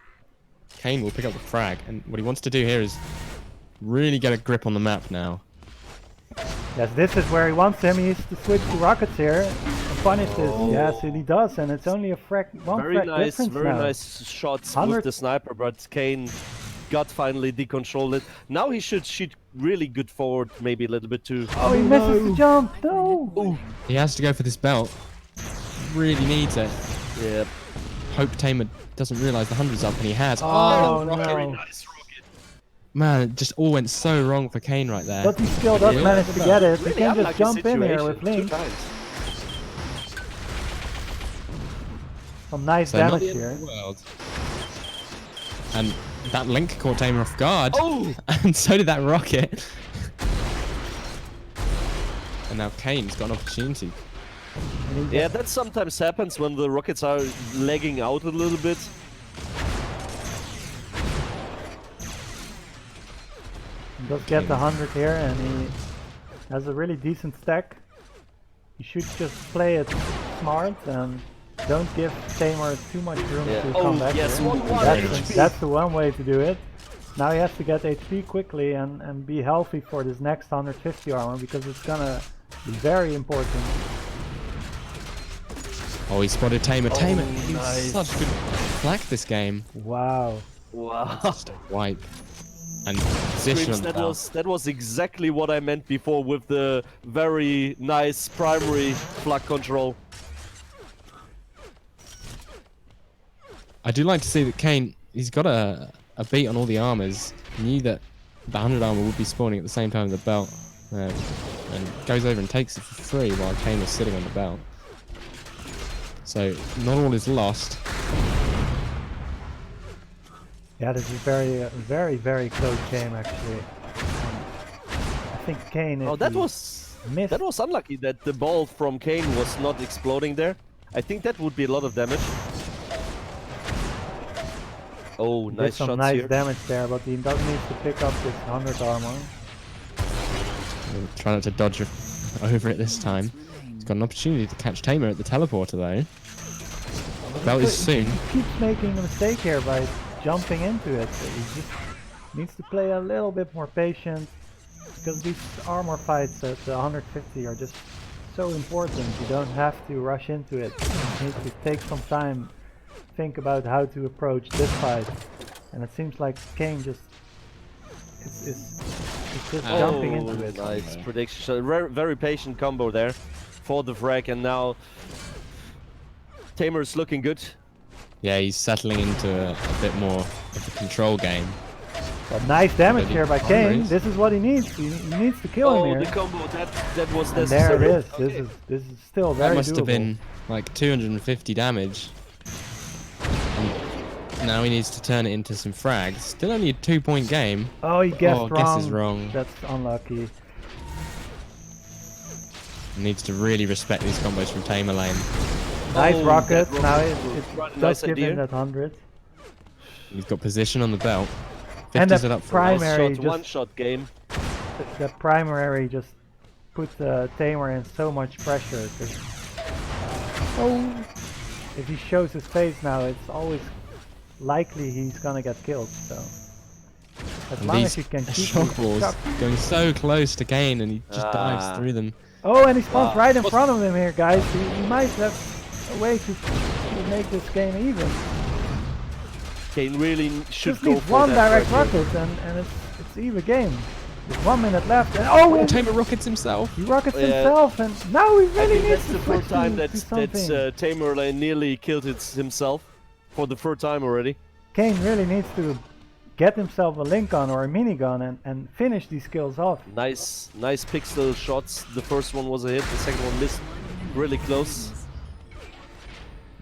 [SPEAKER 2] Kane will pick up the frag, and what he wants to do here is really get a grip on the map now.
[SPEAKER 1] Yes, this is where he wants him. He needs to switch to rockets here and punish this. Yes, and he does, and it's only a one
[SPEAKER 3] Very
[SPEAKER 1] frag
[SPEAKER 3] nice,
[SPEAKER 1] difference
[SPEAKER 3] very
[SPEAKER 1] now.
[SPEAKER 3] nice shots
[SPEAKER 1] 100
[SPEAKER 3] with the sniper, but Kane got finally decontrolled it. Now he should shoot really good forward, maybe a little bit too.
[SPEAKER 1] Oh, he misses the jump. No.
[SPEAKER 3] Ooh.
[SPEAKER 2] He has to go for this belt. Really needs it.
[SPEAKER 3] Yeah.
[SPEAKER 2] Hope TameR doesn't realize the 100's up, and he has.
[SPEAKER 1] Oh,
[SPEAKER 2] rocket.
[SPEAKER 1] no.
[SPEAKER 3] Nice rocket.
[SPEAKER 2] Man, it just all went so wrong for Kane right there.
[SPEAKER 1] But he still does
[SPEAKER 2] Yeah.
[SPEAKER 1] manage to get it. He
[SPEAKER 3] Really
[SPEAKER 1] can just
[SPEAKER 3] unlucky
[SPEAKER 1] jump in here
[SPEAKER 3] situation,
[SPEAKER 1] with
[SPEAKER 3] 2
[SPEAKER 1] Link.
[SPEAKER 3] times.
[SPEAKER 1] Some nice
[SPEAKER 2] So not
[SPEAKER 1] damage
[SPEAKER 2] the end
[SPEAKER 1] here.
[SPEAKER 2] of the world. And that Link caught TameR off guard.
[SPEAKER 3] Oh!
[SPEAKER 2] And so did that rocket. And now Kane's got an opportunity.
[SPEAKER 1] And he
[SPEAKER 3] Yeah, that sometimes happens when the rockets are lagging out a little bit.
[SPEAKER 1] does get the 100 here, and he has a really decent stack. You should just play it smart and don't give TameR too much room to come back
[SPEAKER 3] yes,
[SPEAKER 1] here.
[SPEAKER 3] 1-1 HP.
[SPEAKER 1] That's the one way to do it. Now he has to get HP quickly and be healthy for this next 150 armor, because it's gonna be very important.
[SPEAKER 2] Oh, he spotted TameR. TameR, he's
[SPEAKER 3] nice.
[SPEAKER 2] such good flag this game.
[SPEAKER 1] Wow.
[SPEAKER 3] Wow.
[SPEAKER 2] Just a wipe. And position on the belt.
[SPEAKER 3] That was exactly what I meant before with the very nice primary flag control.
[SPEAKER 2] I do like to see that Kane, he's got a beat on all the armors. He knew that the 100 armor would be spawning at the same time as the belt. And goes over and takes it for free while Kane was sitting on the belt. So, not all is lost.
[SPEAKER 1] Yeah, this is very, very close game actually. I think Kane.
[SPEAKER 3] Oh, that was unlucky that the ball from Kane was not exploding there. I think that would be a lot of damage. Oh, nice
[SPEAKER 1] some
[SPEAKER 3] shots
[SPEAKER 1] nice
[SPEAKER 3] here.
[SPEAKER 1] damage there, but he does need to pick up this 100 armor.
[SPEAKER 2] Try not to dodge over it this time. He's got an opportunity to catch TameR at the teleporter though. Belt is soon.
[SPEAKER 1] He keeps making a mistake here by jumping into it. He just needs to play a little bit more patient, because these armor fights at 150 are just so important. You don't have to rush into it. You need to take some time, think about how to approach this fight. And it seems like Kane just is just jumping into it.
[SPEAKER 3] Nice prediction. So very patient combo there for the frag, and now TameR is looking good.
[SPEAKER 2] Yeah, he's settling into a bit more of a control game.
[SPEAKER 1] But nice damage
[SPEAKER 2] Really
[SPEAKER 1] here by
[SPEAKER 2] hungry.
[SPEAKER 1] Kane. This is what he needs. He needs to kill him
[SPEAKER 3] The
[SPEAKER 1] here.
[SPEAKER 3] combo that was
[SPEAKER 1] And there
[SPEAKER 3] necessary.
[SPEAKER 1] it is.
[SPEAKER 3] Okay.
[SPEAKER 1] This is still very
[SPEAKER 2] That must
[SPEAKER 1] doable.
[SPEAKER 2] have been like 250 damage. And now he needs to turn it into some frags. Still only a 2-point game.
[SPEAKER 1] Oh, he guessed
[SPEAKER 2] Oh,
[SPEAKER 1] wrong.
[SPEAKER 2] guess is wrong.
[SPEAKER 1] That's unlucky.
[SPEAKER 2] He needs to really respect these combos from TameR lane.
[SPEAKER 1] Nice
[SPEAKER 3] Oh,
[SPEAKER 1] rocket.
[SPEAKER 3] that
[SPEAKER 1] Now
[SPEAKER 3] rocket
[SPEAKER 1] it
[SPEAKER 3] was right,
[SPEAKER 1] does
[SPEAKER 3] nice
[SPEAKER 1] give him
[SPEAKER 3] idea.
[SPEAKER 1] that 100.
[SPEAKER 2] He's got position on the belt. 50's
[SPEAKER 1] And
[SPEAKER 2] it
[SPEAKER 1] the
[SPEAKER 2] up for
[SPEAKER 3] Nice
[SPEAKER 1] primary
[SPEAKER 3] shot,
[SPEAKER 1] just
[SPEAKER 3] one-shot game.
[SPEAKER 1] the primary just put TameR in so much pressure. Oh, if he shows his face now, it's always likely he's gonna get killed. So as
[SPEAKER 2] And
[SPEAKER 1] long as
[SPEAKER 2] these
[SPEAKER 1] he can keep
[SPEAKER 2] shock
[SPEAKER 1] these
[SPEAKER 2] balls
[SPEAKER 1] shock-
[SPEAKER 2] going so close to Kane, and he just dives through them.
[SPEAKER 1] Oh, and he spawns
[SPEAKER 3] Wow.
[SPEAKER 1] right in front of him here, guys. He might have a way to make this game even.
[SPEAKER 3] Kane really should
[SPEAKER 1] Just
[SPEAKER 3] go
[SPEAKER 1] needs
[SPEAKER 3] for
[SPEAKER 1] one
[SPEAKER 3] that
[SPEAKER 1] direct
[SPEAKER 3] frag here.
[SPEAKER 1] rocket and it's even game. There's 1 minute left and oh, and
[SPEAKER 2] TameR rockets himself.
[SPEAKER 1] he rockets
[SPEAKER 3] Yeah.
[SPEAKER 1] himself, and now he
[SPEAKER 3] I
[SPEAKER 1] really
[SPEAKER 3] think
[SPEAKER 1] needs
[SPEAKER 3] that's
[SPEAKER 1] to
[SPEAKER 3] the
[SPEAKER 1] switch
[SPEAKER 3] third time
[SPEAKER 1] to something.
[SPEAKER 3] TameR lane nearly killed it himself for the third time already.
[SPEAKER 1] Kane really needs to get himself a link on or a minigun and finish these kills off.
[SPEAKER 3] Nice pixel shots. The first one was a hit, the second one missed really close.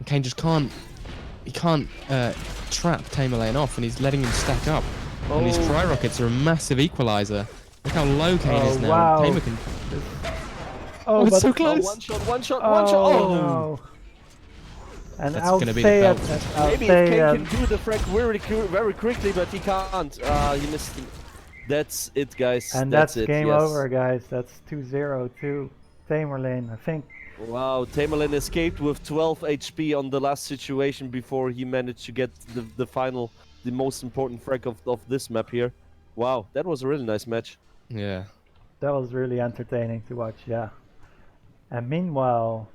[SPEAKER 2] Kane just can't. He can't trap TameR lane off, and he's letting him stack up. And these
[SPEAKER 3] Oh.
[SPEAKER 2] tri rockets are a massive equalizer. Look how low Kane is now.
[SPEAKER 1] wow.
[SPEAKER 2] TameR can.
[SPEAKER 1] Oh,
[SPEAKER 2] it's
[SPEAKER 1] but
[SPEAKER 2] so
[SPEAKER 3] Oh,
[SPEAKER 2] close.
[SPEAKER 3] one shot.
[SPEAKER 1] oh, no. And
[SPEAKER 2] That's
[SPEAKER 1] I'll
[SPEAKER 2] gonna be
[SPEAKER 1] stay
[SPEAKER 2] the
[SPEAKER 1] at,
[SPEAKER 2] belt.
[SPEAKER 1] I'll
[SPEAKER 3] Maybe
[SPEAKER 1] stay
[SPEAKER 3] if Kane
[SPEAKER 1] at,
[SPEAKER 3] can do the frag very quickly, but he can't. He missed. That's it, guys.
[SPEAKER 1] and that's
[SPEAKER 3] it.
[SPEAKER 1] game
[SPEAKER 3] yes.
[SPEAKER 1] over, guys. That's 2-0 to TameR lane, I think.
[SPEAKER 3] Wow, TameR lane escaped with 12 HP on the last situation before he managed to get the final, the most important frag of this map here. Wow, that was a really nice match.
[SPEAKER 2] Yeah.
[SPEAKER 1] That was really entertaining to watch, yeah. And meanwhile,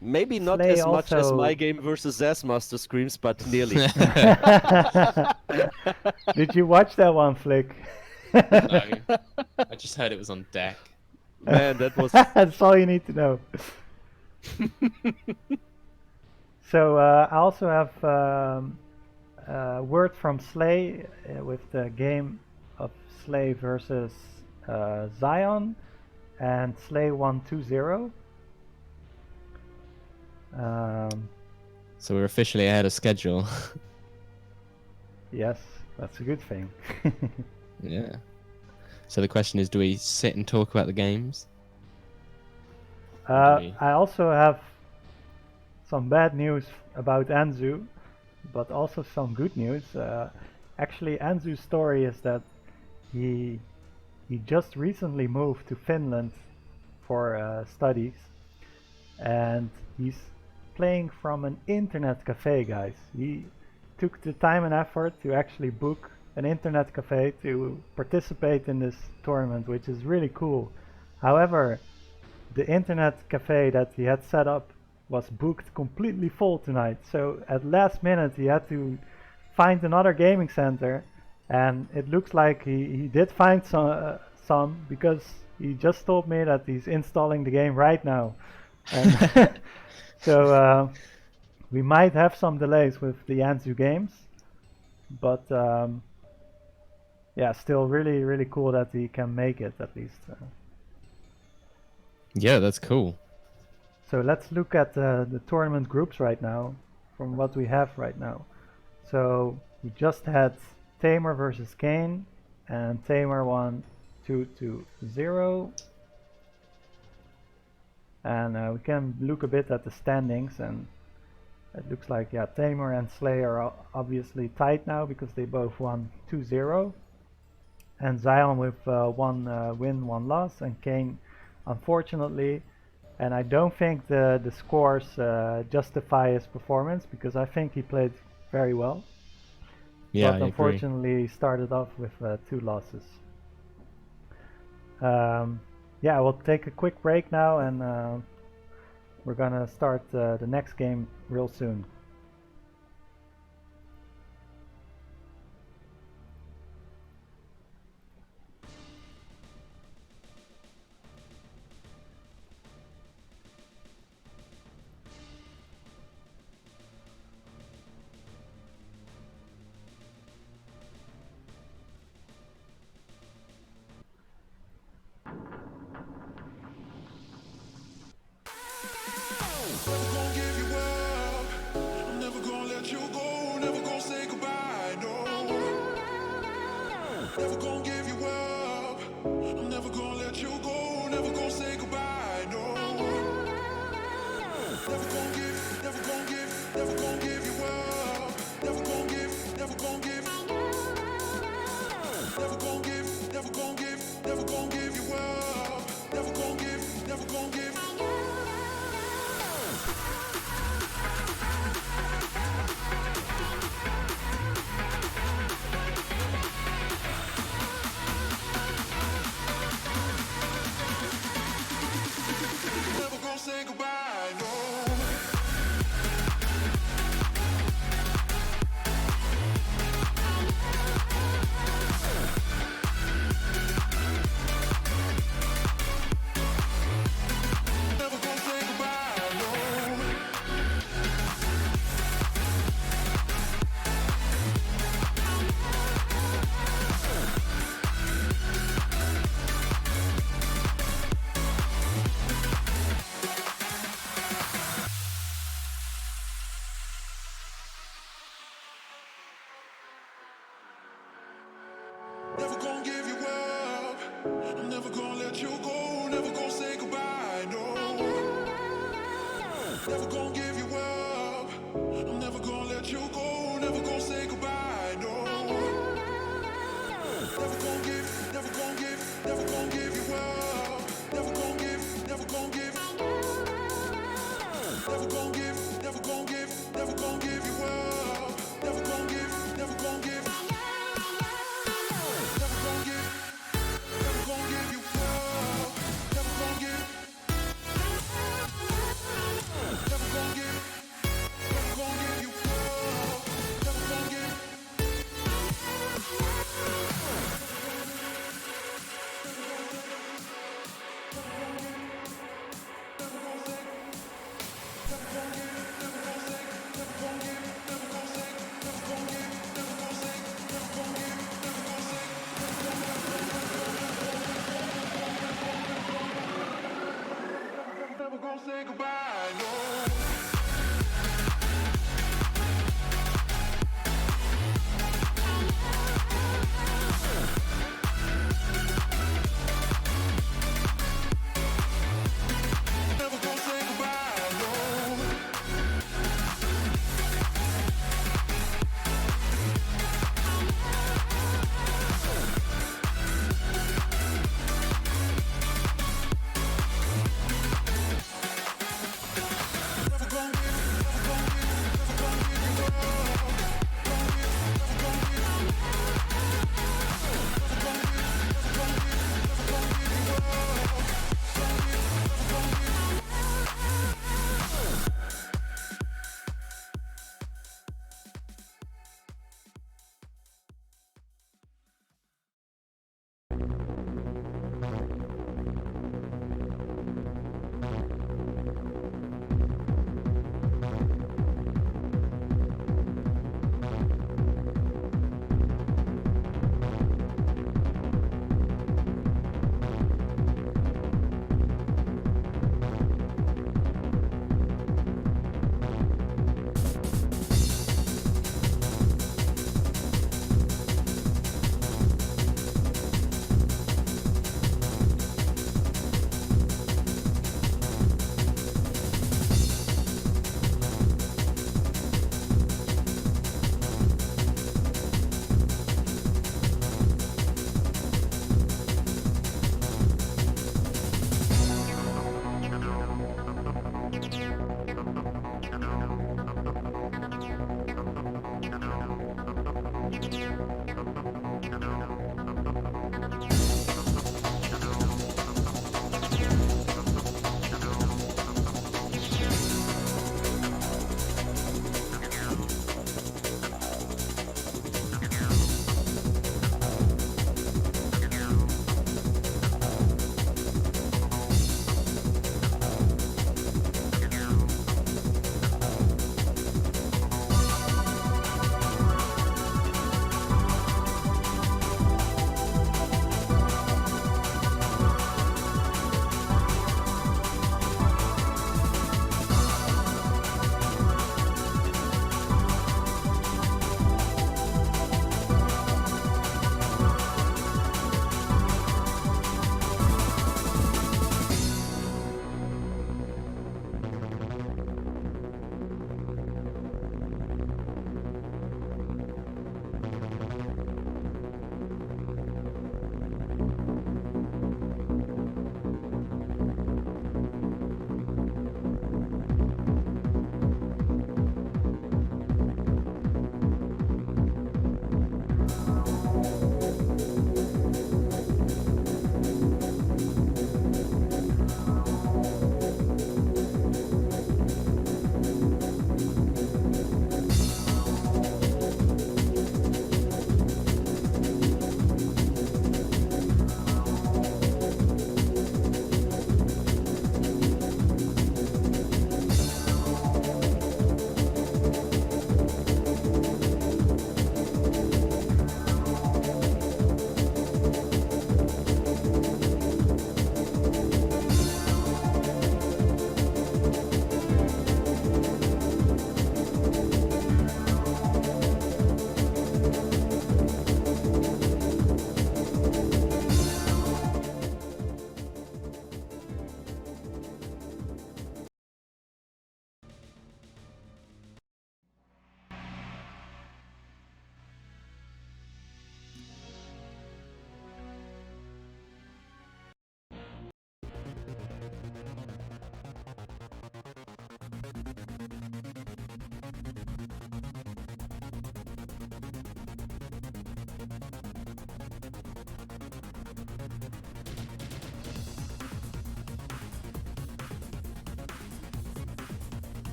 [SPEAKER 3] Maybe not
[SPEAKER 1] Slay
[SPEAKER 3] as much as
[SPEAKER 1] also-
[SPEAKER 3] my game versus Zazmaster ScrMz, but nearly.
[SPEAKER 1] did you watch that one, Flick?
[SPEAKER 2] No. I just heard it was on deck.
[SPEAKER 3] Man, that was...
[SPEAKER 1] That's all you need to know. So I also have word from Slay with the game of Slay versus Zion, and Slay won 2-0.
[SPEAKER 2] So we're officially ahead of schedule.
[SPEAKER 1] Yes, that's a good thing.
[SPEAKER 2] Yeah. So the question is, do we sit and talk about the games?
[SPEAKER 1] I also have some bad news about Anzu, but also some good news. Actually, Anzu's story is that he just recently moved to Finland for studies, and he's playing from an internet cafe, guys. He took the time and effort to actually book an internet cafe to participate in this tournament, which is really cool. However, the internet cafe that he had set up was booked completely full tonight, so at last minute he had to find another gaming center, and it looks like he did find some because he just told me that he's installing the game right now. And so we might have some delays with the Anzu games, but yeah, still really cool that he can make it at least.
[SPEAKER 2] Yeah, that's cool.
[SPEAKER 1] So let's look at the tournament groups right now, from what we have right now. So we just had TameR versus Kane, and TameR won 2-0. And we can look a bit at the standings, and it looks like, yeah, TameR and Slay are obviously tied now because they both won 2-0. And Zion with one win, one loss, and Kane, unfortunately. And I don't think the scores justify his performance, because I think he played very well.
[SPEAKER 2] Yeah,
[SPEAKER 1] But
[SPEAKER 2] I
[SPEAKER 1] unfortunately he started off with 2 losses. Yeah, we'll take a quick break now, and we're gonna start the next game real soon.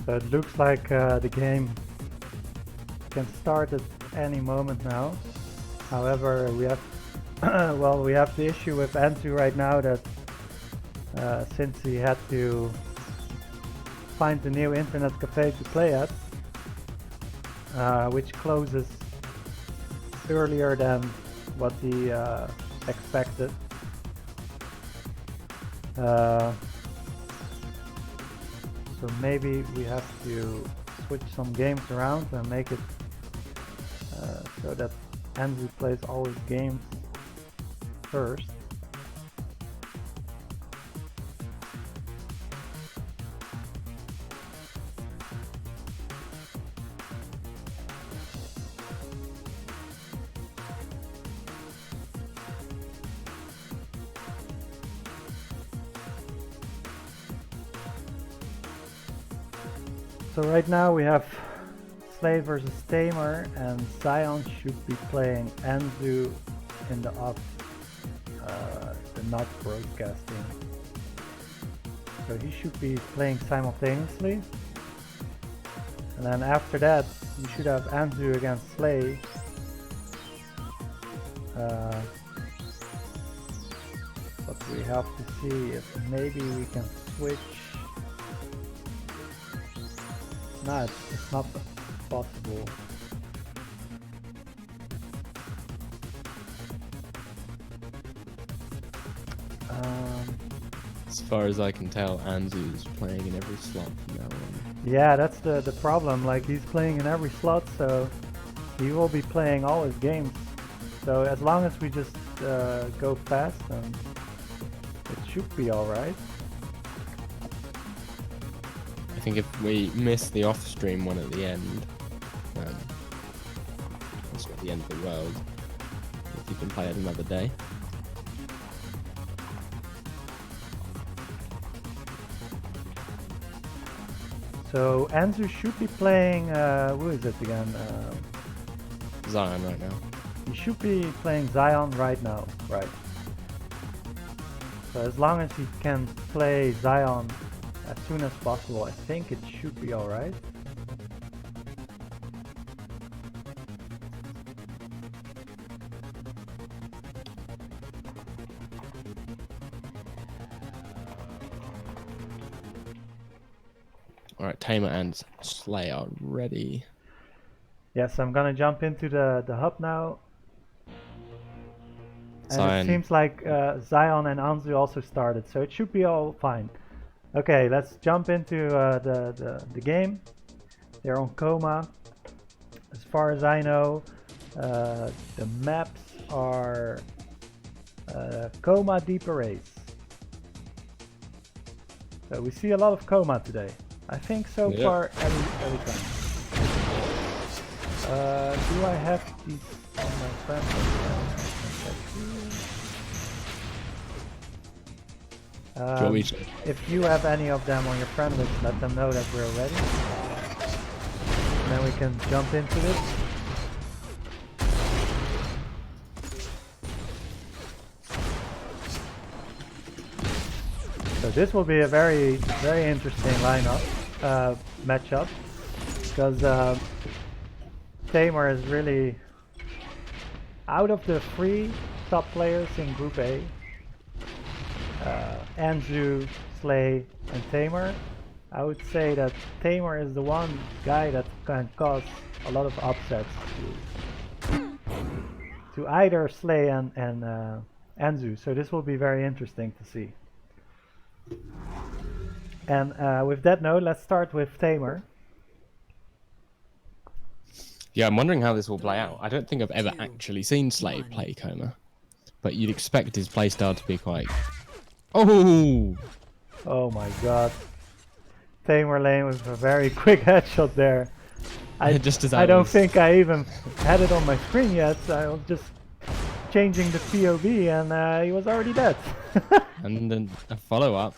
[SPEAKER 1] So it looks like the game can start at any moment now. However, we have well, we have the issue with Anzu right now that since he had to find a new internet cafe to play at, which closes earlier than what he expected. So maybe we have to switch some games around and make it so that Anzu plays all his games first. So right now we have Slade versus TameR, and Zion should be playing Anzu in the off, the not broadcasting. So he should be playing simultaneously. And then after that, you should have Anzu against Slade. But we have to see if maybe we can switch. No, it's not possible.
[SPEAKER 2] As far as I can tell, Anzu is playing in every slot from now on.
[SPEAKER 1] Yeah, that's the problem. Like, he's playing in every slot, so he will be playing all his games. So as long as we just go fast, then it should be alright.
[SPEAKER 2] I think if we miss the off-stream one at the end, it's not the end of the world. If you can play it another day.
[SPEAKER 1] So Anzu should be playing, who is it again?
[SPEAKER 2] Zion right now.
[SPEAKER 1] He should be playing Zion right now, right? So as long as he can play Zion as soon as possible, I think it should be alright.
[SPEAKER 2] Alright, TameR and Slay are ready.
[SPEAKER 1] Yes, I'm gonna jump into the hub now. And
[SPEAKER 2] Zion.
[SPEAKER 1] it seems like Zion and Anzu also started, so it should be all fine. Okay, let's jump into the game. They're on Coma. As far as I know, the maps are Coma Deep Arrays. So we see a lot of Coma today. I think so
[SPEAKER 2] Yeah.
[SPEAKER 1] far every time. Do I have these on my friend list?
[SPEAKER 2] Do you want me to-
[SPEAKER 1] If you have any of them on your friend list, let them know that we're ready. And then we can jump into this. So this will be a very interesting lineup, matchup, because TameR is really, out of the 3 top players in Group A, Anzu, Slay, and TameR, I would say that TameR is the one guy that can cause a lot of upsets to either Slay and Anzu. So this will be very interesting to see. And with that note, let's start with TameR.
[SPEAKER 2] Yeah, I'm wondering how this will play out. I don't think I've ever actually seen Slay play Coma, but you'd expect his playstyle to be quite... Oh!
[SPEAKER 1] Oh my god. TameR lane with a very quick headshot there.
[SPEAKER 2] Just as
[SPEAKER 1] I don't
[SPEAKER 2] was-
[SPEAKER 1] think I even had it on my screen yet. I was just changing the POV and he was already dead.
[SPEAKER 2] And then a follow-up.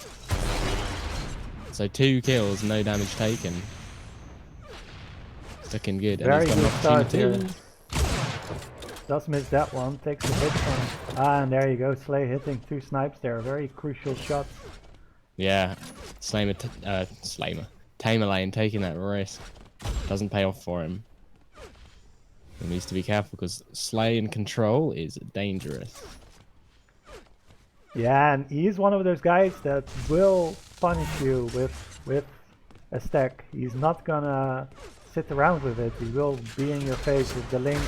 [SPEAKER 2] So 2 kills, no damage taken. It's looking good. And
[SPEAKER 1] Very
[SPEAKER 2] he's got
[SPEAKER 1] good
[SPEAKER 2] an
[SPEAKER 1] start
[SPEAKER 2] opportunity.
[SPEAKER 1] here. Does miss that one, takes a hit from... and there you go, Slay hitting 2 snipes there, very crucial shots.
[SPEAKER 2] Yeah, TameR lane taking that risk. Doesn't pay off for him. He needs to be careful because Slay in control is dangerous.
[SPEAKER 1] Yeah, and he's one of those guys that will punish you with a stack. He's not gonna sit around with it, he will be in your face with the link.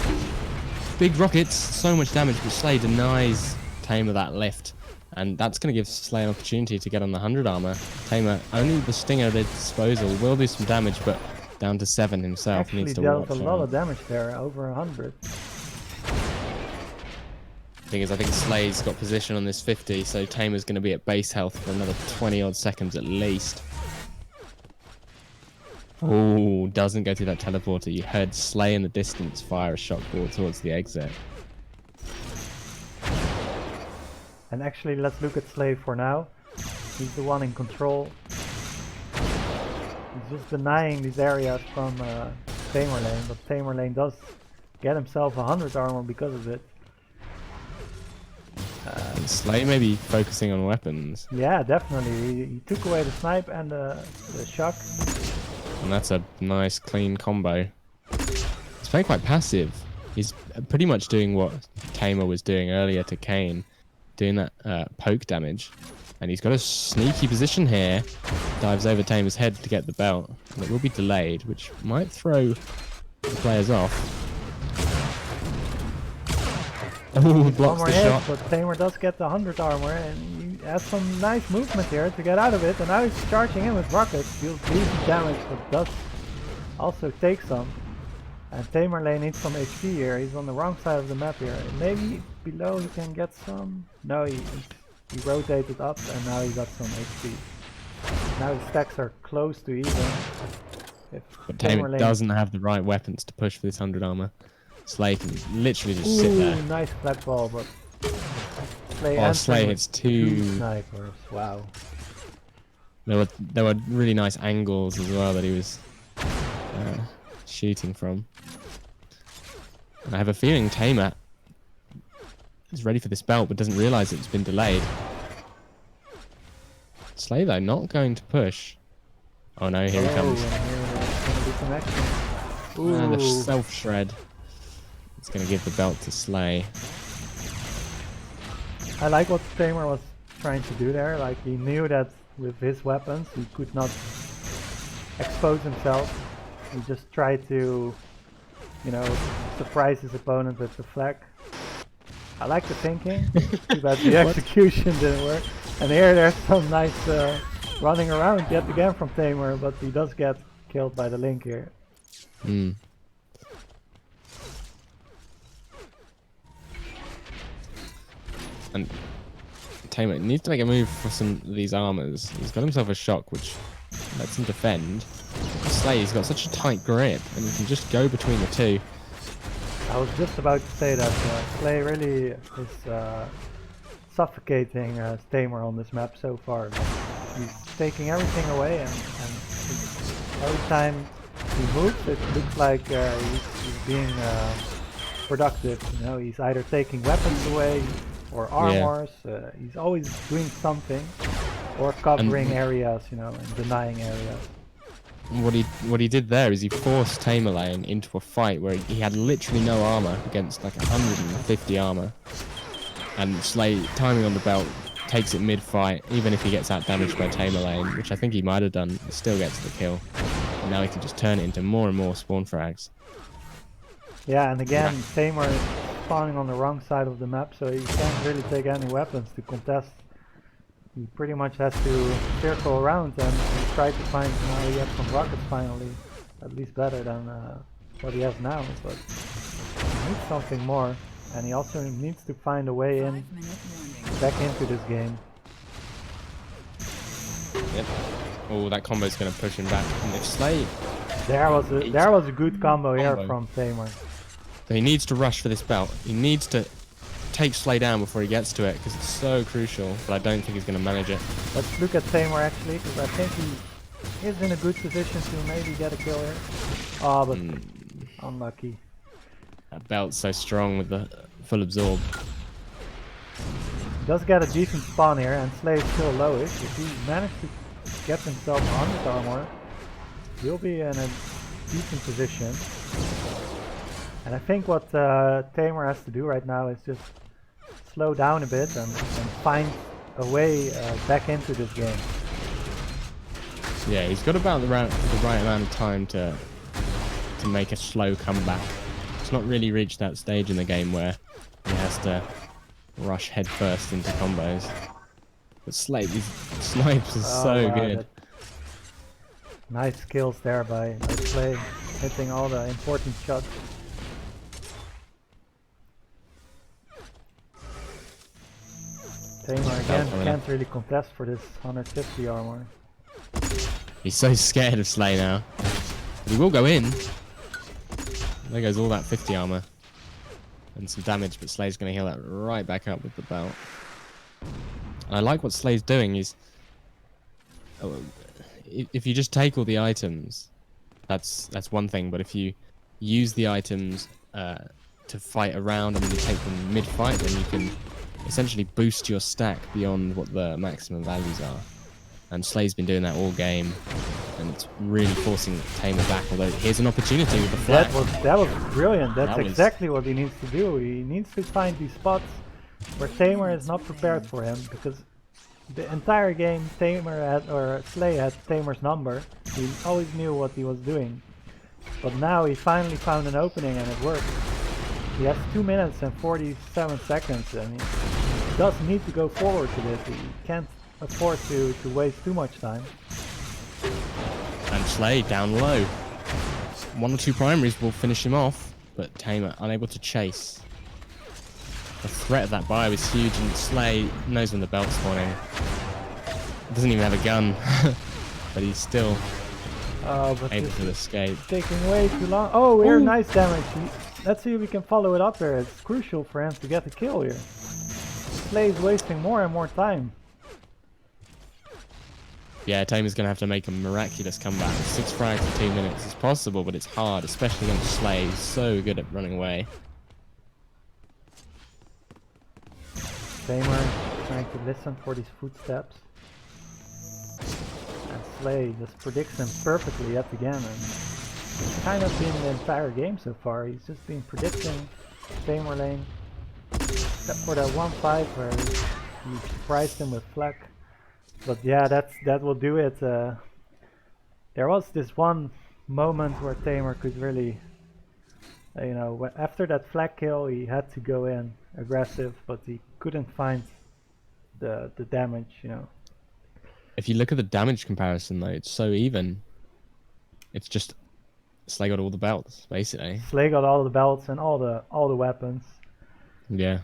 [SPEAKER 2] Big rockets, so much damage, but Slay denies TameR that lift. And that's going to give Slay an opportunity to get on the 100 armor. TameR, only the Stinger at his disposal, will do some damage, but down to 7 himself.
[SPEAKER 1] Actually
[SPEAKER 2] Needs to
[SPEAKER 1] dealt a
[SPEAKER 2] watch
[SPEAKER 1] lot
[SPEAKER 2] out.
[SPEAKER 1] of damage there, over 100.
[SPEAKER 2] Thing is, I think Slay's got position on this 50, so TameR's going to be at base health for another 20 odd seconds at least. Oh, doesn't go through that teleporter. You heard Slay in the distance fire a shock ball towards the exit.
[SPEAKER 1] And actually, let's look at Slay for now. He's the one in control. He's just denying these areas from TameR lane, but TameR lane does get himself 100 armor because of it.
[SPEAKER 2] And Slay may be focusing on weapons.
[SPEAKER 1] Yeah, definitely. He took away the snipe and the shock.
[SPEAKER 2] And that's a nice, clean combo. He's playing quite passive. He's pretty much doing what TameR was doing earlier to Kane. Doing that poke damage. And he's got a sneaky position here. Dives over TameR's head to get the belt. And it will be delayed, which might throw the players off. Oh,
[SPEAKER 1] One
[SPEAKER 2] blocks
[SPEAKER 1] more
[SPEAKER 2] the
[SPEAKER 1] hit,
[SPEAKER 2] shot.
[SPEAKER 1] but TameR does get the 100 armor, and he has some nice movement here to get out of it. And now he's charging in with rockets, deals decent damage, but does also take some. And TameR lane needs some HP here. He's on the wrong side of the map here. Maybe below he can get some. No, he rotated up, and now he got some HP. Now the stacks are close to even. If
[SPEAKER 2] But
[SPEAKER 1] TameR
[SPEAKER 2] TameR
[SPEAKER 1] lane...
[SPEAKER 2] doesn't have the right weapons to push for this 100 armor. Slay can literally just sit
[SPEAKER 1] Ooh,
[SPEAKER 2] there.
[SPEAKER 1] nice flat ball, but Slay
[SPEAKER 2] Oh,
[SPEAKER 1] answering
[SPEAKER 2] Slay
[SPEAKER 1] with
[SPEAKER 2] hits 2.
[SPEAKER 1] snipers. Wow.
[SPEAKER 2] There were really nice angles as well that he was shooting from. And I have a feeling TameR is ready for this belt but doesn't realise it's been delayed. Slay though, not going to push. Oh no, here he comes.
[SPEAKER 1] And here there's gonna be some action.
[SPEAKER 2] And the
[SPEAKER 1] Ooh.
[SPEAKER 2] self-shred. It's going to give the belt to Slay.
[SPEAKER 1] I like what TameR was trying to do there. Like, he knew that with his weapons he could not expose himself. He just tried to, you know, surprise his opponent with the flag. I like the thinking, but the execution didn't work. And here there's some nice running around yet again from TameR, but he does get killed by the Link here.
[SPEAKER 2] Hmm. And TameR needs to make a move for some of these armors. He's got himself a shock, which lets him defend. Slay's got such a tight grip, and he can just go between the two.
[SPEAKER 1] I was just about to say that Slay really is suffocating TameR on this map so far. He's taking everything away, and every time he moves, it looks like he's being productive. You know, he's either taking weapons away or armors. He's always doing something, or covering areas, you know, and denying areas.
[SPEAKER 2] What he did there is he forced TameR Lane into a fight where he had literally no armor against like 150 armor, and Slay, timing on the belt, takes it mid-fight. Even if he gets out damaged by TameR Lane, which I think he might have done, he still gets the kill. And now he can just turn it into more and more spawn frags.
[SPEAKER 1] Yeah, and again, TameR is spawning on the wrong side of the map, so he can't really take any weapons to contest. He pretty much has to circle around and try to find, now he has some rockets finally, at least better than what he has now, but he needs something more, and he also needs to find a way in, back into this game.
[SPEAKER 2] Yep. Oh, that combo's going to push him back. And if Slay...
[SPEAKER 1] There was a good combo here from TameR.
[SPEAKER 2] So he needs to rush for this belt. He needs to take Slay down before he gets to it, because it's so crucial, but I don't think he's going to manage it.
[SPEAKER 1] Let's look at TameR actually, because I think he is in a good position to maybe get a kill here. Oh, but unlucky.
[SPEAKER 2] That belt's so strong with the full absorb.
[SPEAKER 1] He does get a decent spawn here, and Slay is still lowish. If he managed to get himself 100 armor, he'll be in a decent position. And I think what TameR has to do right now is just slow down a bit and find a way back into this game.
[SPEAKER 2] Yeah, he's got about the right amount of time to make a slow comeback. He's not really reached that stage in the game where he has to rush headfirst into combos. But these snipes is so good.
[SPEAKER 1] Nice kills there by Slay, hitting all the important shots. TameR again can't really contest for this 150 armor.
[SPEAKER 2] He's so scared of Slay now. But he will go in. There goes all that 50 armor. And some damage, but Slay's going to heal that right back up with the belt. And I like what Slay's doing is... if you just take all the items, that's one thing, but if you use the items to fight around and then you take them mid-fight, then you can essentially boost your stack beyond what the maximum values are. And Slay's been doing that all game, and it's really forcing TameR back, although here's an opportunity with the flag.
[SPEAKER 1] That was brilliant. That's exactly what he needs to do. He needs to find these spots where TameR is not prepared for him, because the entire game Slay had TameR's number. He always knew what he was doing. But now he finally found an opening and it worked. He has 2 minutes and 47 seconds and he does need to go forward to this. He can't afford to waste too much time.
[SPEAKER 2] And Slay down low. 1 or 2 primaries will finish him off, but TameR unable to chase. The threat of that bio is huge, and Slay knows when the belt's spawning. Doesn't even have a gun, but he's still able to escape.
[SPEAKER 1] Taking way too long. Oh, here, nice damage. Let's see if we can follow it up here. It's crucial for him to get the kill here. Slay's wasting more and more time.
[SPEAKER 2] Yeah, TameR's going to have to make a miraculous comeback. 6 frags in 2 minutes is possible, but it's hard, especially against Slay. He's so good at running away.
[SPEAKER 1] TameR trying to listen for these footsteps. And Slay just predicts them perfectly yet again. And it's kind of been the entire game so far. He's just been predicting TameR lane. Except for that 1-5 where he surprised him with Flak. But yeah, that will do it. There was this one moment where TameR could really, you know, after that Flak kill, he had to go in aggressive, but he couldn't find the damage, you know.
[SPEAKER 2] If you look at the damage comparison, though, it's so even. It's just Slay got all the belts, basically.
[SPEAKER 1] Slay got all the belts and all the weapons.
[SPEAKER 2] Yeah.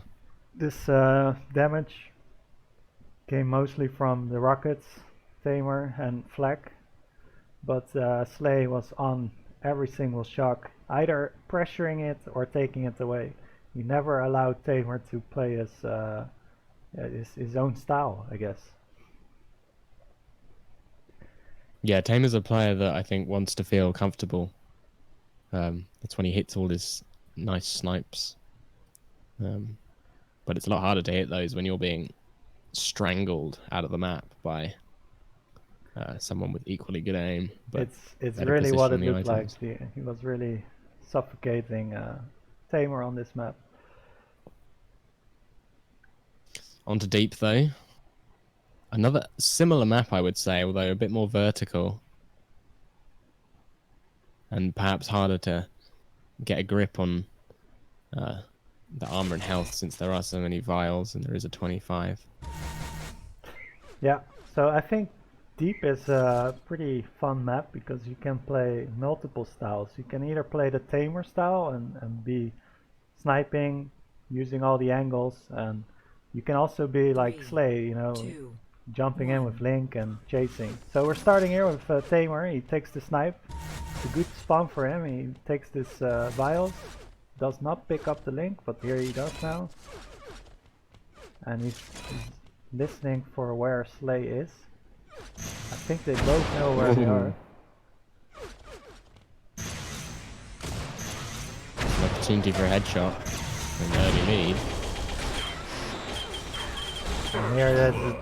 [SPEAKER 1] This damage came mostly from the rockets, TameR and Flak, but Slay was on every single shock, either pressuring it or taking it away. He never allowed TameR to play his own style, I guess.
[SPEAKER 2] Yeah, TameR's a player that I think wants to feel comfortable. That's when he hits all his nice snipes. But it's a lot harder to hit those when you're being strangled out of the map by someone with equally good aim. But
[SPEAKER 1] it's
[SPEAKER 2] better
[SPEAKER 1] really what it
[SPEAKER 2] position
[SPEAKER 1] looked
[SPEAKER 2] the
[SPEAKER 1] like.
[SPEAKER 2] items.
[SPEAKER 1] He was really suffocating TameR on this map.
[SPEAKER 2] Onto deep though. Another similar map, I would say, although a bit more vertical. And perhaps harder to get a grip on the armor and health, since there are so many vials and there is a 25.
[SPEAKER 1] Yeah, so I think deep is a pretty fun map because you can play multiple styles. You can either play the TameR style and be sniping, using all the angles, and you can also be like Slay, you know, jumping in with Link and chasing. So we're starting here with TameR. He takes the snipe. It's a good spawn for him. He takes this vials. Does not pick up the Link, but here he does now. And he's listening for where Slay is. I think they both know where they are.
[SPEAKER 2] An opportunity for a headshot. An early lead.
[SPEAKER 1] And here that's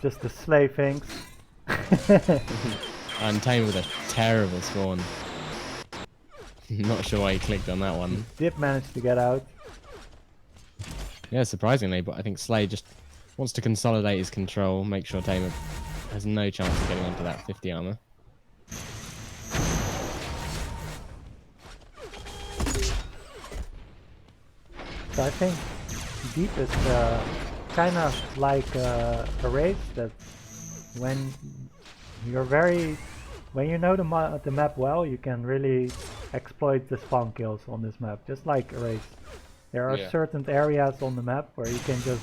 [SPEAKER 1] just the Slay things.
[SPEAKER 2] And TameR with a terrible spawn. Not sure why he clicked on that one.
[SPEAKER 1] Did manage to get out.
[SPEAKER 2] Yeah, surprisingly, but I think Slay just wants to consolidate his control, make sure TameR has no chance of getting onto that 50 armor.
[SPEAKER 1] So I think deep is kind of like a race that when you know the map well, you can really exploit the spawn kills on this map, just like a race. There are certain areas on the map where you can just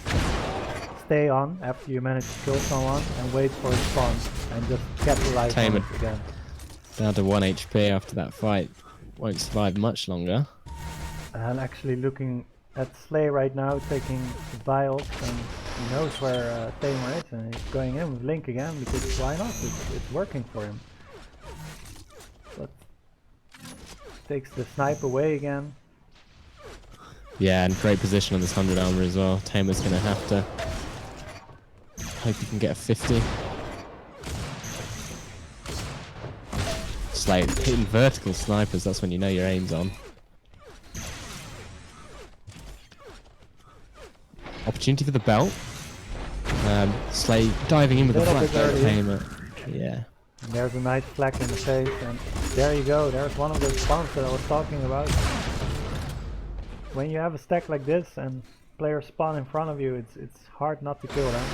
[SPEAKER 1] stay on after you manage to kill someone and wait for a spawn and just capitalize on it again.
[SPEAKER 2] Down to 1 HP after that fight. Won't survive much longer.
[SPEAKER 1] And actually looking at Slay right now, taking the vials, and he knows where TameR is, and he's going in with Link again because why not? It's working for him. But takes the snipe away again.
[SPEAKER 2] Yeah, and great position on this 100 armor as well. TameR's gonna have to hope he can get a 50. Slay hitting vertical snipers, that's when you know your aim's on. Opportunity for the belt. Slay diving in with the flash TameR. Yeah.
[SPEAKER 1] And there's a nice Flak in the face, and there you go, there's one of those spawns that I was talking about. When you have a stack like this and players spawn in front of you, it's hard not to kill them.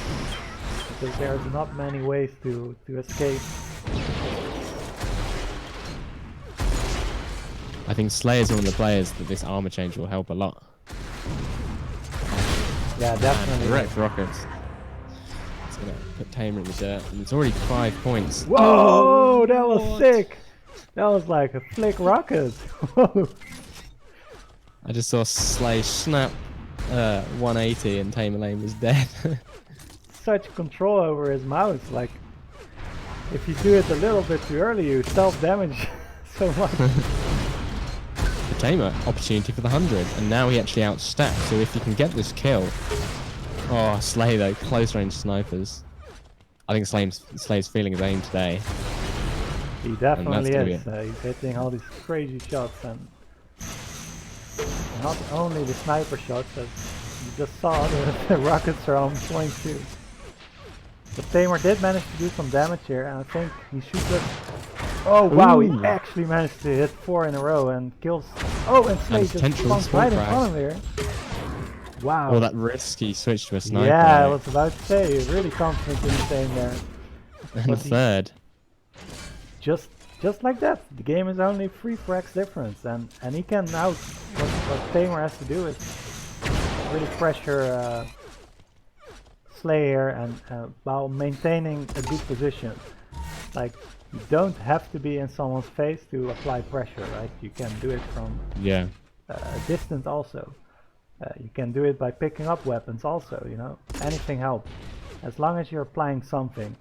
[SPEAKER 1] Because there's not many ways to escape.
[SPEAKER 2] I think Slay is one of the players that this armor change will help a lot.
[SPEAKER 1] Yeah, definitely.
[SPEAKER 2] Direct rockets. It's gonna put TameR in the dirt, and it's already 5 points.
[SPEAKER 1] Whoa, that was sick! That was like a flick rocket.
[SPEAKER 2] I just saw Slay snap 180 and TameR lane was dead.
[SPEAKER 1] Such control over his mouse, like if you do it a little bit too early, you self-damage so much.
[SPEAKER 2] The TameR opportunity for the 100, and now he actually outstacks. So if he can get this kill, oh, Slay though, close range snipers. I think Slay's feeling his aim today.
[SPEAKER 1] He definitely
[SPEAKER 2] gonna
[SPEAKER 1] is. He's hitting all these crazy shots, and not only the sniper shots, as you just saw, the rockets are on point too. But TameR did manage to do some damage here, and I think he should have... Oh wow,
[SPEAKER 2] Ooh.
[SPEAKER 1] he actually managed to hit 4 in a row and kills... Oh, and Slay just
[SPEAKER 2] potential
[SPEAKER 1] bumped
[SPEAKER 2] spawn
[SPEAKER 1] right in
[SPEAKER 2] crash.
[SPEAKER 1] front of here. Wow.
[SPEAKER 2] Oh, that risky switch to a sniper.
[SPEAKER 1] Yeah, I was about to say, really confident in his aim there.
[SPEAKER 2] And
[SPEAKER 1] But
[SPEAKER 2] third.
[SPEAKER 1] Just like that, the game is only 3 frags difference, and he can now, what TameR has to do is really pressure Slay here, and while maintaining a good position. Like, you don't have to be in someone's face to apply pressure, right? You can do it from
[SPEAKER 2] Yeah.
[SPEAKER 1] a distance also. You can do it by picking up weapons also, you know, anything helps, as long as you're applying something.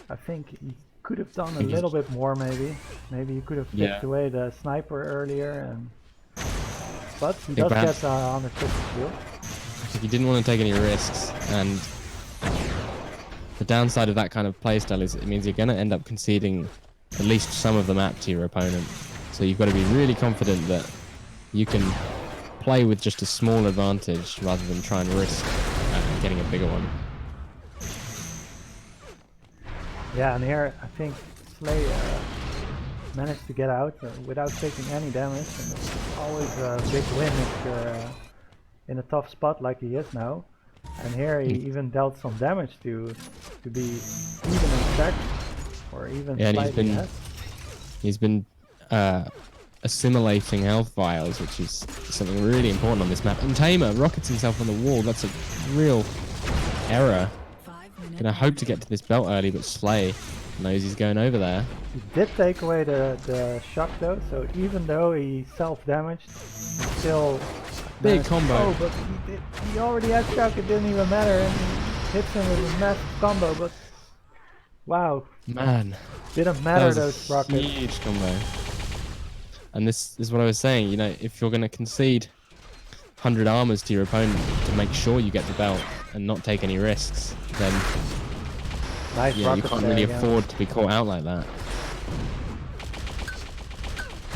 [SPEAKER 1] I think he could have done a little bit more, maybe. Maybe he could have picked away the sniper earlier, but he does get 150 shield.
[SPEAKER 2] I think he didn't want to take any risks, and the downside of that kind of playstyle is it means you're going to end up conceding at least some of the map to your opponent. So you've got to be really confident that you can play with just a small advantage rather than try and risk getting a bigger one.
[SPEAKER 1] Yeah, and here I think Slay managed to get out without taking any damage, and it's always a big win if you're in a tough spot like he is now. And here he even dealt some damage to be even in stack, or even slightly ahead.
[SPEAKER 2] He's been assimilating health vials, which is something really important on this map. And TameR rockets himself on the wall. That's a real error. Gonna hope to get to this belt early, but Slay knows he's going over there.
[SPEAKER 1] He did take away the shock though, so even though he self-damaged, he still
[SPEAKER 2] big combo.
[SPEAKER 1] Oh, but he already had shock, it didn't even matter, and he hits him with a massive combo, but wow.
[SPEAKER 2] Man.
[SPEAKER 1] Didn't matter those rockets.
[SPEAKER 2] Huge combo. And this is what I was saying, you know, if you're gonna concede 100 armors to your opponent to make sure you get the belt and not take any risks, then yeah, you can't really afford to be caught out like that.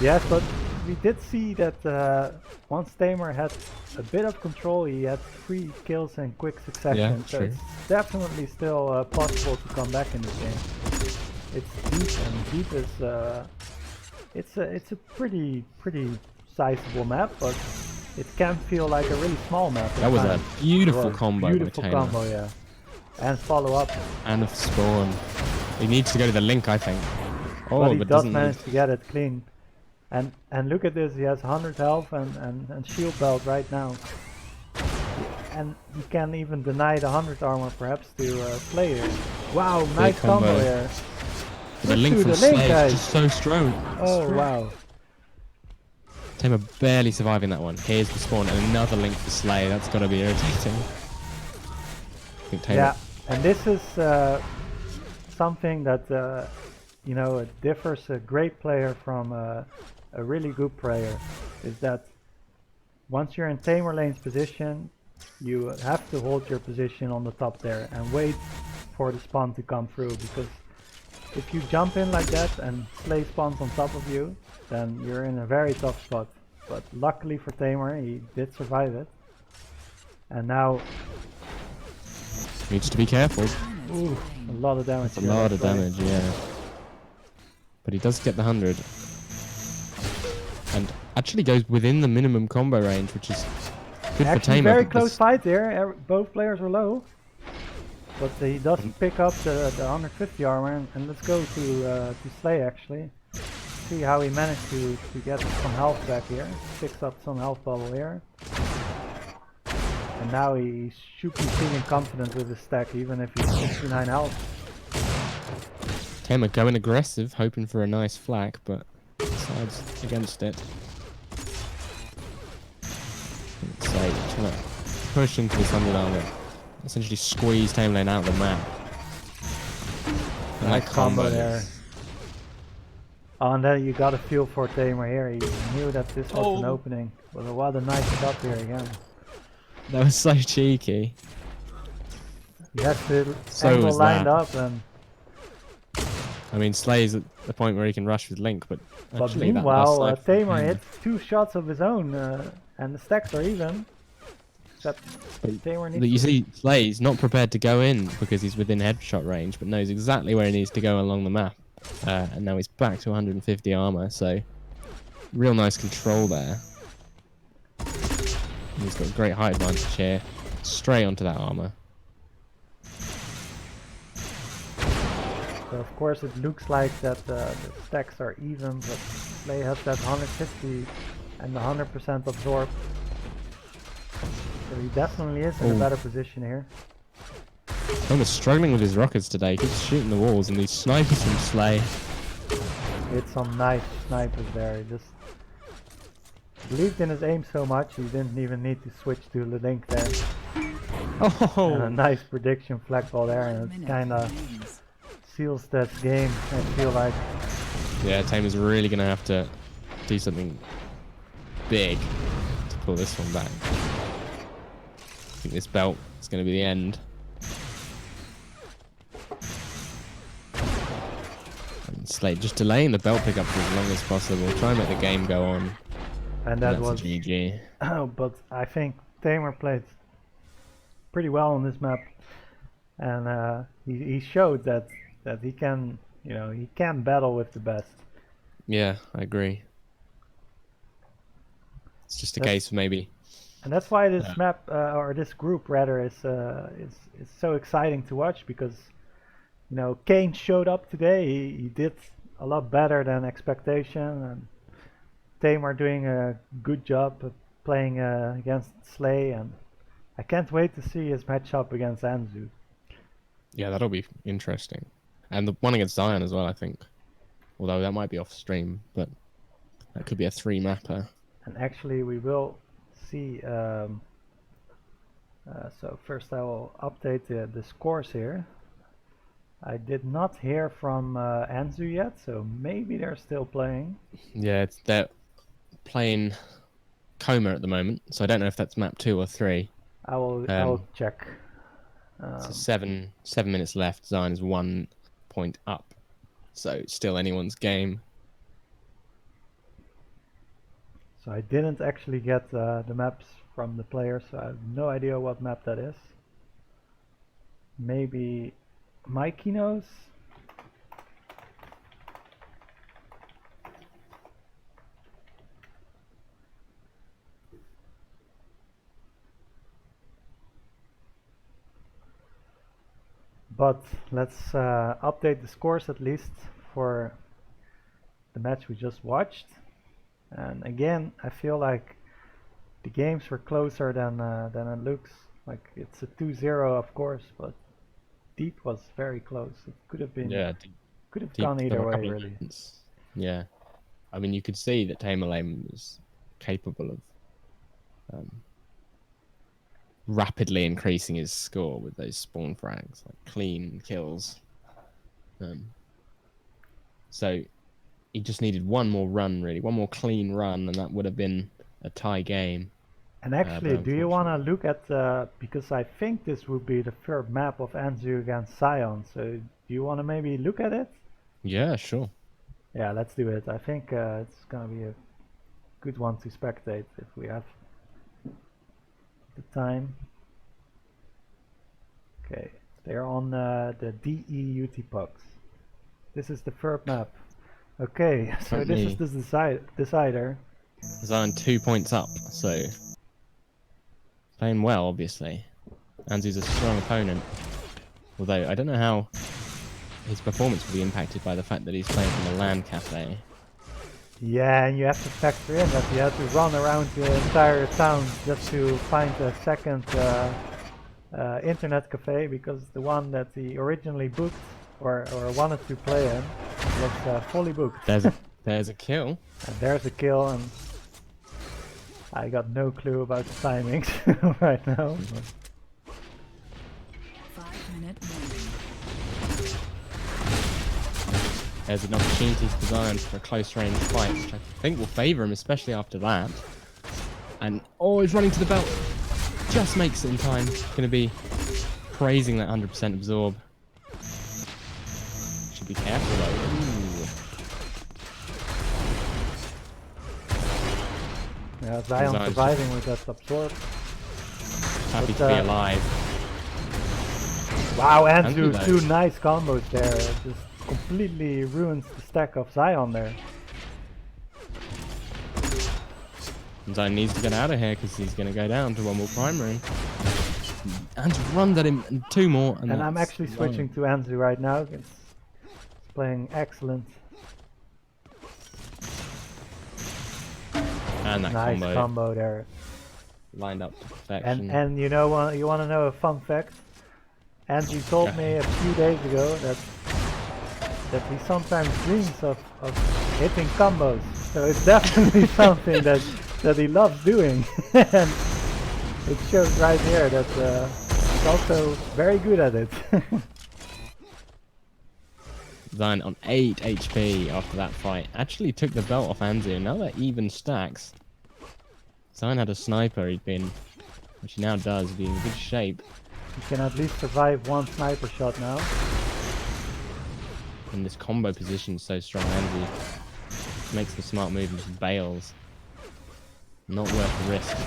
[SPEAKER 1] Yes, but we did see that once TameR had a bit of control, he had 3 kills in quick succession.
[SPEAKER 2] Yeah,
[SPEAKER 1] so
[SPEAKER 2] true.
[SPEAKER 1] it's definitely still possible to come back in this game. It's deep, and deep is it's a pretty sizable map, but it can feel like a really small map.
[SPEAKER 2] That was a beautiful combo.
[SPEAKER 1] Beautiful combo, yeah. And follow up.
[SPEAKER 2] And a spawn. He needs to go to the link, I think. Oh,
[SPEAKER 1] but he
[SPEAKER 2] but
[SPEAKER 1] does
[SPEAKER 2] doesn't
[SPEAKER 1] manage to get it clean. And look at this, he has 100 health and shield belt right now. And he can even deny the 100 armor perhaps to Slay here. Wow, nice combo here.
[SPEAKER 2] The link from Slay is just so strong.
[SPEAKER 1] Oh wow.
[SPEAKER 2] TameR barely surviving that one. Here's the spawn and another link for Slay. That's got to be irritating.
[SPEAKER 1] Yeah, and this is something that you know, it differs a great player from a really good player. Is that once you're in TameR lane's position, you have to hold your position on the top there and wait for the spawn to come through, because if you jump in like that and Slay spawns on top of you, then you're in a very tough spot. But luckily for TameR, he did survive it. And now
[SPEAKER 2] needs to be careful.
[SPEAKER 1] Ooh, a lot of damage.
[SPEAKER 2] That's a lot of damage, yeah. But he does get the 100. And actually goes within the minimum combo range, which is good for TameR.
[SPEAKER 1] Very close fight there. Both players were low. But he does pick up the 150 armor, and let's go to Slay actually. See how he managed to get some health back here. Picks up some health bubble here. And now he should be feeling confident with his stack, even if he's 69 health.
[SPEAKER 2] TameR going aggressive, hoping for a nice flak, but decides against it. Slay trying to push into this 100 armor. Essentially squeeze TameR lane out of the map. And
[SPEAKER 1] Nice
[SPEAKER 2] that
[SPEAKER 1] combo
[SPEAKER 2] combo
[SPEAKER 1] there. Oh, and then you got a feel for TameR here. He knew that this was an opening. But what a nice shot here again.
[SPEAKER 2] That was so cheeky.
[SPEAKER 1] He has the
[SPEAKER 2] So
[SPEAKER 1] angle
[SPEAKER 2] was
[SPEAKER 1] lined
[SPEAKER 2] that.
[SPEAKER 1] up, and
[SPEAKER 2] I mean, Slay's at the point where he can rush with Link, but
[SPEAKER 1] but
[SPEAKER 2] actually that
[SPEAKER 1] meanwhile,
[SPEAKER 2] last snipe
[SPEAKER 1] TameR
[SPEAKER 2] from
[SPEAKER 1] hits 2 shots of his own, and the stacks are even. Except TameR
[SPEAKER 2] But
[SPEAKER 1] needs
[SPEAKER 2] you
[SPEAKER 1] to
[SPEAKER 2] see, Slay's not prepared to go in because he's within headshot range, but knows exactly where he needs to go along the map. And now he's back to 150 armor, so real nice control there. And he's got a great height advantage here, straight onto that armor.
[SPEAKER 1] So of course it looks like that the stacks are even, but Slay has that 150 and the 100% absorb. So he definitely is in a better position here.
[SPEAKER 2] Thomas struggling with his rockets today, he keeps shooting the walls, and these snipers from Slay.
[SPEAKER 1] Hit some nice snipers there. He just believed in his aim so much he didn't even need to switch to the Link there. And a nice prediction flag ball there, and it kinda seals this game, I feel like.
[SPEAKER 2] Yeah, TameR's really gonna have to do something big to pull this one back. I think this belt is gonna be the end. And Slade just delaying the belt pickup for as long as possible, try and make the game go on.
[SPEAKER 1] And that
[SPEAKER 2] That's
[SPEAKER 1] was
[SPEAKER 2] a GG.
[SPEAKER 1] but I think TameR played pretty well on this map, and he showed that he can, you know, he can battle with the best.
[SPEAKER 2] Yeah, I agree. It's just a case of maybe.
[SPEAKER 1] And that's why this map, or this group rather, is so exciting to watch, because, you know, Kane showed up today. He did a lot better than expectation, and TameR doing a good job of playing against Slay, and I can't wait to see his matchup against Anzu.
[SPEAKER 2] Yeah, that'll be interesting. And the one against Zion as well, I think. Although that might be off stream, but that could be a 3-mapper.
[SPEAKER 1] And actually we will see, so first I will update the scores here. I did not hear from Anzu yet, so maybe they're still playing.
[SPEAKER 2] Yeah, they're playing Coma at the moment, so I don't know if that's map 2 or 3.
[SPEAKER 1] I will check.
[SPEAKER 2] So 7 minutes left. Zion is 1 point up, so it's still anyone's game.
[SPEAKER 1] So I didn't actually get the maps from the players, so I have no idea what map that is. Maybe Mikey knows? But let's update the scores at least for the match we just watched. And again, I feel like the games were closer than it looks. Like, it's a 2-0 of course, but Deep was very close. It could have been, could have gone either way really.
[SPEAKER 2] Yeah, I mean, you could see that TameR was capable of rapidly increasing his score with those spawn frags, like clean kills. So he just needed one more run, really, one more clean run, and that would have been a tie game.
[SPEAKER 1] And actually, do you want to look at, because I think this would be the third map of Anzu against Sion, so do you want to maybe look at it?
[SPEAKER 2] Yeah, sure.
[SPEAKER 1] Yeah, let's do it. I think it's going to be a good one to spectate if we have the time. Okay, they're on the DE UT4. This is the third map. Okay, so this is the decider.
[SPEAKER 2] Zion 2 points up, so playing well, obviously. Anzu's a strong opponent. Although I don't know how his performance will be impacted by the fact that he's playing from a LAN cafe.
[SPEAKER 1] Yeah, and you have to factor in that you have to run around the entire town just to find a second internet cafe, because the one that he originally booked or wanted to play in was fully booked.
[SPEAKER 2] There's a kill.
[SPEAKER 1] And there's a kill, and I got no clue about the timings right now.
[SPEAKER 4] 5-minute warning.
[SPEAKER 2] there's an opportunity for Zion for a close range fight, which I think will favour him, especially after that. And oh, he's running to the belt. Just makes it in time. Going to be praising that 100% absorb. Should be careful though. Ooh.
[SPEAKER 1] Yeah, Zion
[SPEAKER 2] Zion's
[SPEAKER 1] surviving with that absorb.
[SPEAKER 2] Happy
[SPEAKER 1] But,
[SPEAKER 2] to be alive.
[SPEAKER 1] Wow,
[SPEAKER 2] Anzu,
[SPEAKER 1] Anzu,
[SPEAKER 2] though.
[SPEAKER 1] 2 nice combos there. It just completely ruins the stack of Zion there.
[SPEAKER 2] And Zion needs to get out of here because he's going to go down to one more primary. And runs at him and 2 more.
[SPEAKER 1] And I'm
[SPEAKER 2] that's
[SPEAKER 1] actually
[SPEAKER 2] Zion.
[SPEAKER 1] switching to Anzu right now. It's playing excellent.
[SPEAKER 2] And that
[SPEAKER 1] Nice
[SPEAKER 2] combo,
[SPEAKER 1] combo there.
[SPEAKER 2] lined up to perfection.
[SPEAKER 1] And you know, you want to know a fun fact? Anzu told me a few days ago that he sometimes dreams of hitting combos. So it's definitely something that he loves doing. And it shows right here that he's also very good at it.
[SPEAKER 2] Zion on 8 HP after that fight. Actually took the belt off Anzu. Now they're even stacks. Zion had a sniper which he now does, be in good shape.
[SPEAKER 1] He can at least survive 1 sniper shot now.
[SPEAKER 2] And this combo position is so strong. Anzu makes the smart move and just bails. Not worth the risk.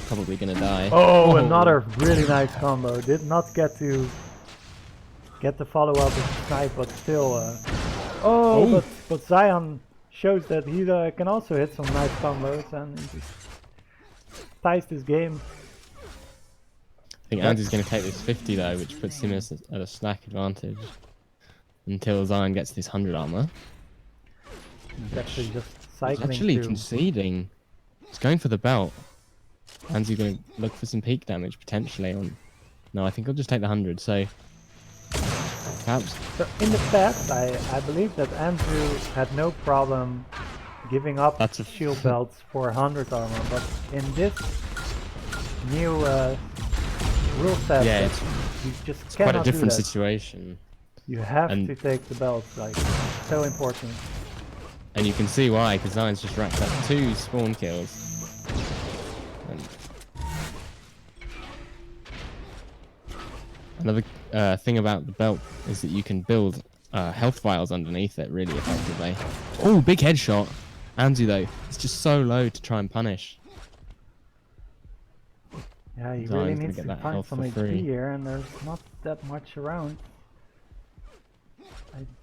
[SPEAKER 2] Probably gonna die.
[SPEAKER 1] Oh, another really nice combo. Did not get to follow up with the snipe, but still. But Zion shows that he can also hit some nice combos and he just ties this game.
[SPEAKER 2] I think Anzu's going to take this 50 though, which puts him at a stack advantage until Zion gets this 100 armor.
[SPEAKER 1] He's actually just
[SPEAKER 2] He's
[SPEAKER 1] cycling
[SPEAKER 2] actually
[SPEAKER 1] through.
[SPEAKER 2] conceding. He's going for the belt. Anzu's going to look for some peak damage potentially on. No, I think I'll just take the 100. So perhaps.
[SPEAKER 1] So in the past, I believe that Anzu had no problem giving up
[SPEAKER 2] That's a
[SPEAKER 1] shield belts for 100 armor, but in this new rule set,
[SPEAKER 2] Yeah,
[SPEAKER 1] you just
[SPEAKER 2] It's
[SPEAKER 1] cannot
[SPEAKER 2] quite a different
[SPEAKER 1] do that.
[SPEAKER 2] situation,
[SPEAKER 1] You have
[SPEAKER 2] and-
[SPEAKER 1] to take the belts, like, it's so important.
[SPEAKER 2] and you can see why, because Zion's just racked up 2 spawn kills. And another thing about the belt is that you can build health vials underneath it really effectively. Oh, big headshot! Anzu though, it's just so low to try and punish.
[SPEAKER 1] Yeah, he
[SPEAKER 2] Zion's
[SPEAKER 1] really
[SPEAKER 2] gonna
[SPEAKER 1] needs
[SPEAKER 2] get
[SPEAKER 1] to
[SPEAKER 2] that
[SPEAKER 1] find
[SPEAKER 2] health
[SPEAKER 1] some
[SPEAKER 2] for
[SPEAKER 1] HP
[SPEAKER 2] free.
[SPEAKER 1] here, and there's not that much around.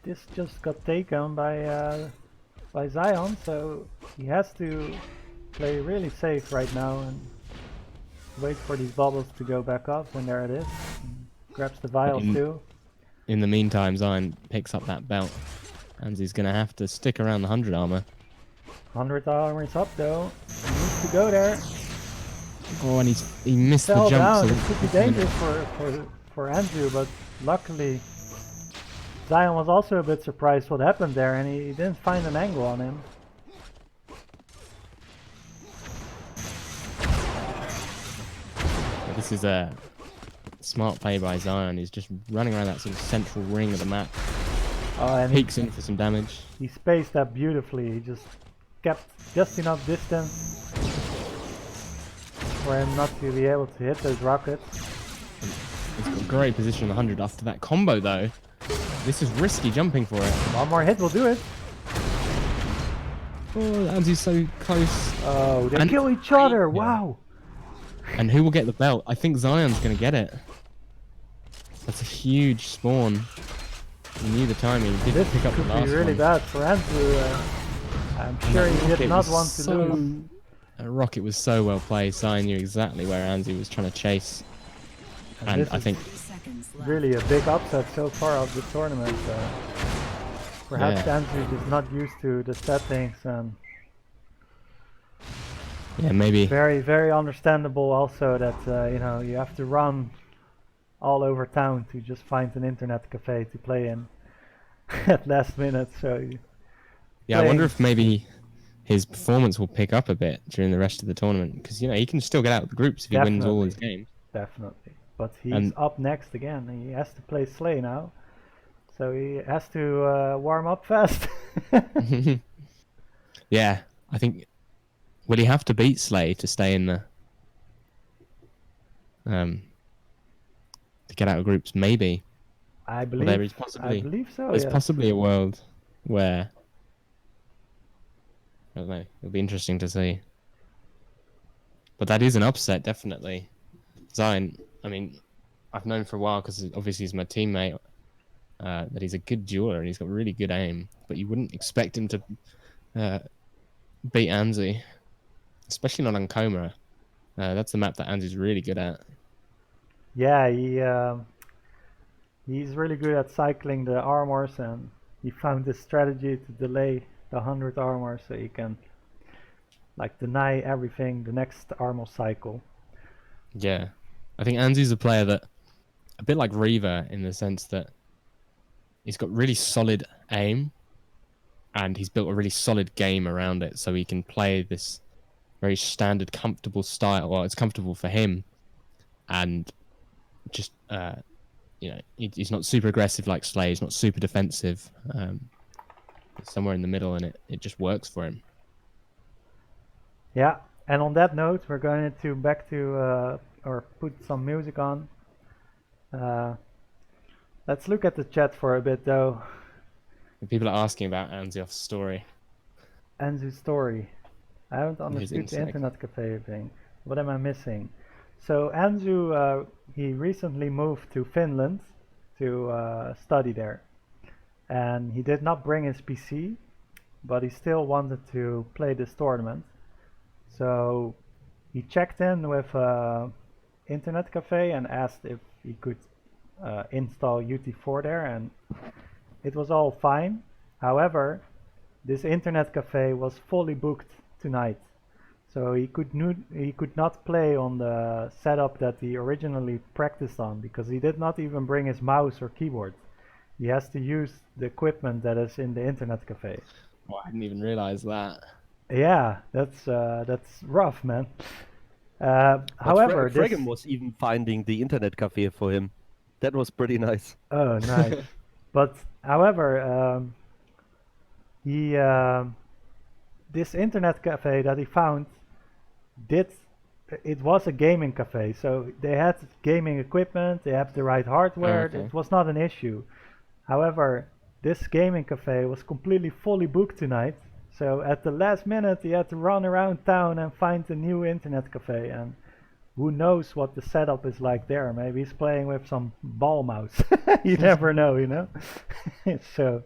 [SPEAKER 1] This just got taken by Zion, so he has to play really safe right now and wait for these bubbles to go back up, and there it is. And grabs the vials too.
[SPEAKER 2] In the meantime, Zion picks up that belt. Anzu's gonna have to stick around the 100 armor.
[SPEAKER 1] 100 armor is up though. He needs to go there.
[SPEAKER 2] Oh, and he missed the
[SPEAKER 1] Fell
[SPEAKER 2] jump.
[SPEAKER 1] down.
[SPEAKER 2] So
[SPEAKER 1] It could be dangerous for Anzu, but luckily Zion was also a bit surprised what happened there, and he didn't find an angle on him.
[SPEAKER 2] This is a smart play by Zion. He's just running around that sort of central ring of the map.
[SPEAKER 1] Oh, and
[SPEAKER 2] Peeks in for some damage.
[SPEAKER 1] he spaced that beautifully. He just kept just enough distance for him not to be able to hit those rockets.
[SPEAKER 2] He's got a great position on the 100 after that combo though. This is risky jumping for it.
[SPEAKER 1] One more hit will do it.
[SPEAKER 2] Oh, Anzu's so close.
[SPEAKER 1] Oh, they
[SPEAKER 2] And-
[SPEAKER 1] kill each other.
[SPEAKER 2] Yeah.
[SPEAKER 1] Wow.
[SPEAKER 2] And who will get the belt? I think Zion's going to get it. That's a huge spawn. He knew the timing. He did
[SPEAKER 1] This
[SPEAKER 2] pick up the
[SPEAKER 1] could
[SPEAKER 2] last
[SPEAKER 1] be really
[SPEAKER 2] one.
[SPEAKER 1] bad for Anzu. I'm sure he did not want to lose.
[SPEAKER 2] That rocket was so well played. Zion knew exactly where Anzu was trying to chase. And
[SPEAKER 1] this
[SPEAKER 2] I
[SPEAKER 1] is
[SPEAKER 2] think
[SPEAKER 4] 30 seconds left.
[SPEAKER 1] really a big upset so far of the tournament. Perhaps
[SPEAKER 2] Yeah.
[SPEAKER 1] Anzu is not used to the settings, and
[SPEAKER 2] yeah, maybe.
[SPEAKER 1] very, very understandable also that you know, you have to run all over town to just find an internet cafe to play in at last minute.
[SPEAKER 2] Yeah, I wonder if maybe his performance will pick up a bit during the rest of the tournament, because you know he can still get out of the groups if he wins all his games.
[SPEAKER 1] Definitely. But he's
[SPEAKER 2] And-
[SPEAKER 1] up next again. He has to play Slay now. so he has to warm up fast.
[SPEAKER 2] Yeah, I think. Will he have to beat Slay to stay in the to get out of groups? Maybe.
[SPEAKER 1] I
[SPEAKER 2] Well, there is
[SPEAKER 1] believe. I
[SPEAKER 2] possibly
[SPEAKER 1] believe so.
[SPEAKER 2] there's
[SPEAKER 1] Yes.
[SPEAKER 2] possibly a world where I don't know. It'll be interesting to see. But that is an upset, definitely. Zion. I mean, I've known for a while because obviously he's my teammate. That he's a good dueler and he's got really good aim. But you wouldn't expect him to beat Anzu, especially not on Coma. That's the map that Anzu's really good at.
[SPEAKER 1] Yeah, he's really good at cycling the armors, and he found this strategy to delay the 100 armor so he can like deny everything the next armor cycle.
[SPEAKER 2] Yeah, I think Anzu's a player that a bit like Reaver in the sense that he's got really solid aim and he's built a really solid game around it, so he can play this very standard, comfortable style. Well, it's comfortable for him, and just he's not super aggressive like Slay. He's not super defensive. It's somewhere in the middle, and it just works for him.
[SPEAKER 1] Yeah, and on that note, we're going to back to or put some music on. Let's look at the chat for a bit though.
[SPEAKER 2] People are asking about Anzioff's story.
[SPEAKER 1] Anzu's story. I haven't understood the internet cafe thing. What am I missing? So Anzu, he recently moved to Finland to study there, and he did not bring his PC, but he still wanted to play this tournament. So he checked in with internet cafe and asked if he could install UT4 there, and it was all fine. However, this internet cafe was fully booked tonight, so he could not play on the setup that he originally practiced on because he did not even bring his mouse or keyboard. He has to use the equipment that is in the internet cafe.
[SPEAKER 2] Oh, I didn't even realize that.
[SPEAKER 1] Yeah, that's rough, man. However,
[SPEAKER 3] Fragem was even finding the internet cafe for him. That was pretty nice.
[SPEAKER 1] Oh, nice. But however, this internet cafe that he found it was a gaming cafe, so they had gaming equipment, they have the right hardware.
[SPEAKER 2] Okay.
[SPEAKER 1] It was not an issue. However, this gaming cafe was completely fully booked tonight, so at the last minute he had to run around town and find a new internet cafe, and who knows what the setup is like there. Maybe he's playing with some ball mouse. You never know, you know. So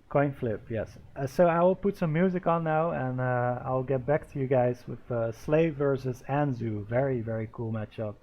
[SPEAKER 1] coin flip, yes. So I will put some music on now, and I'll get back to you guys with Slay versus Anzu. Very, very cool matchup.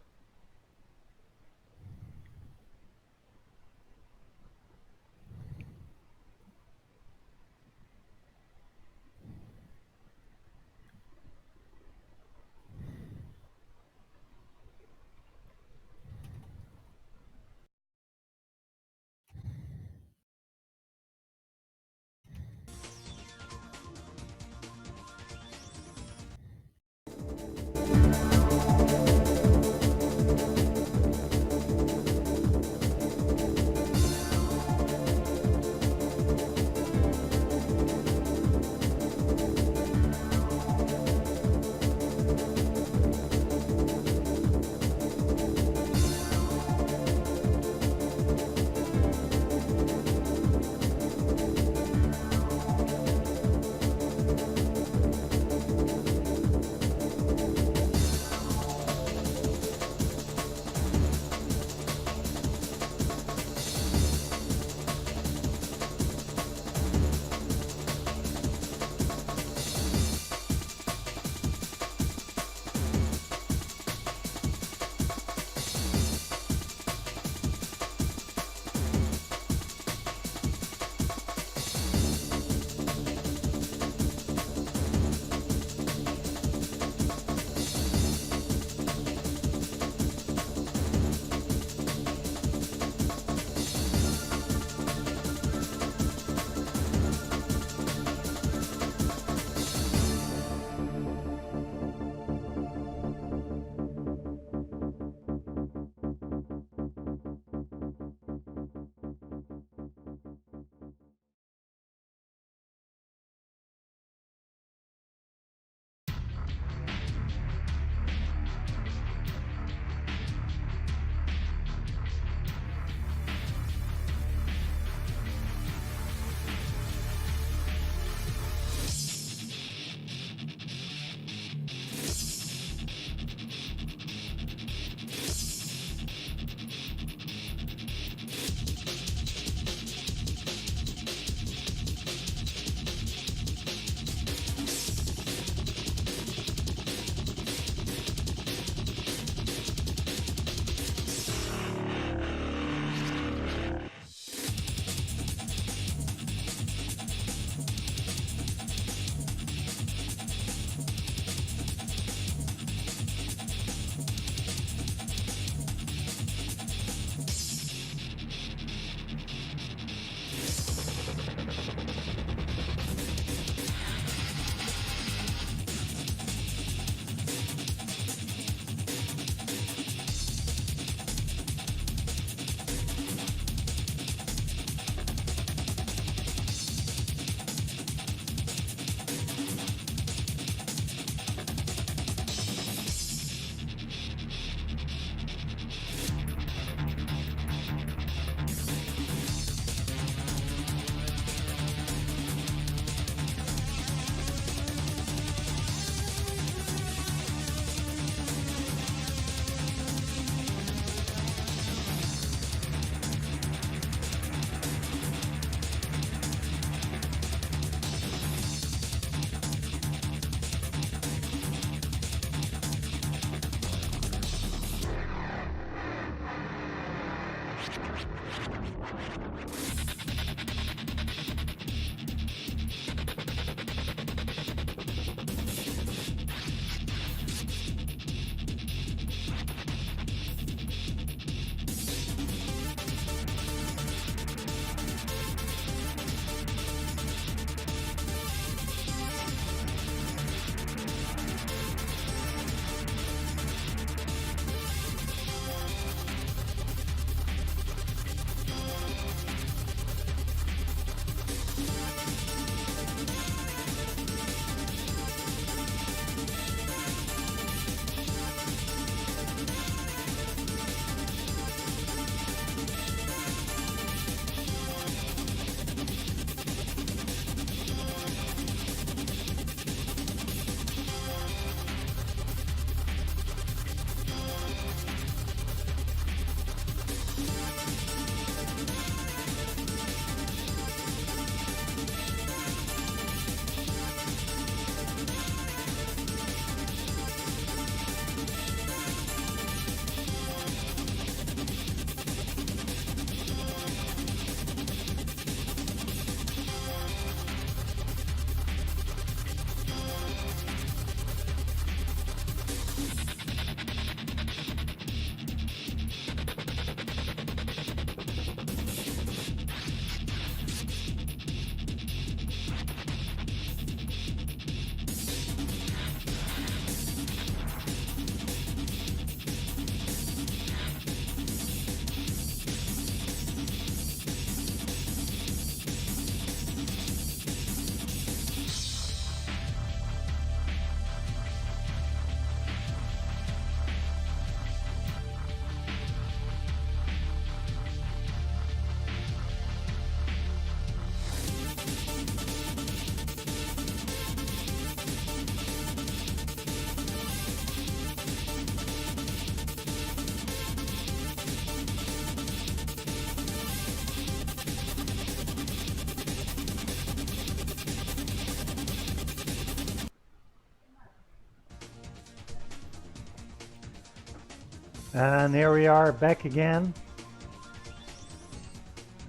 [SPEAKER 1] And here we are back again.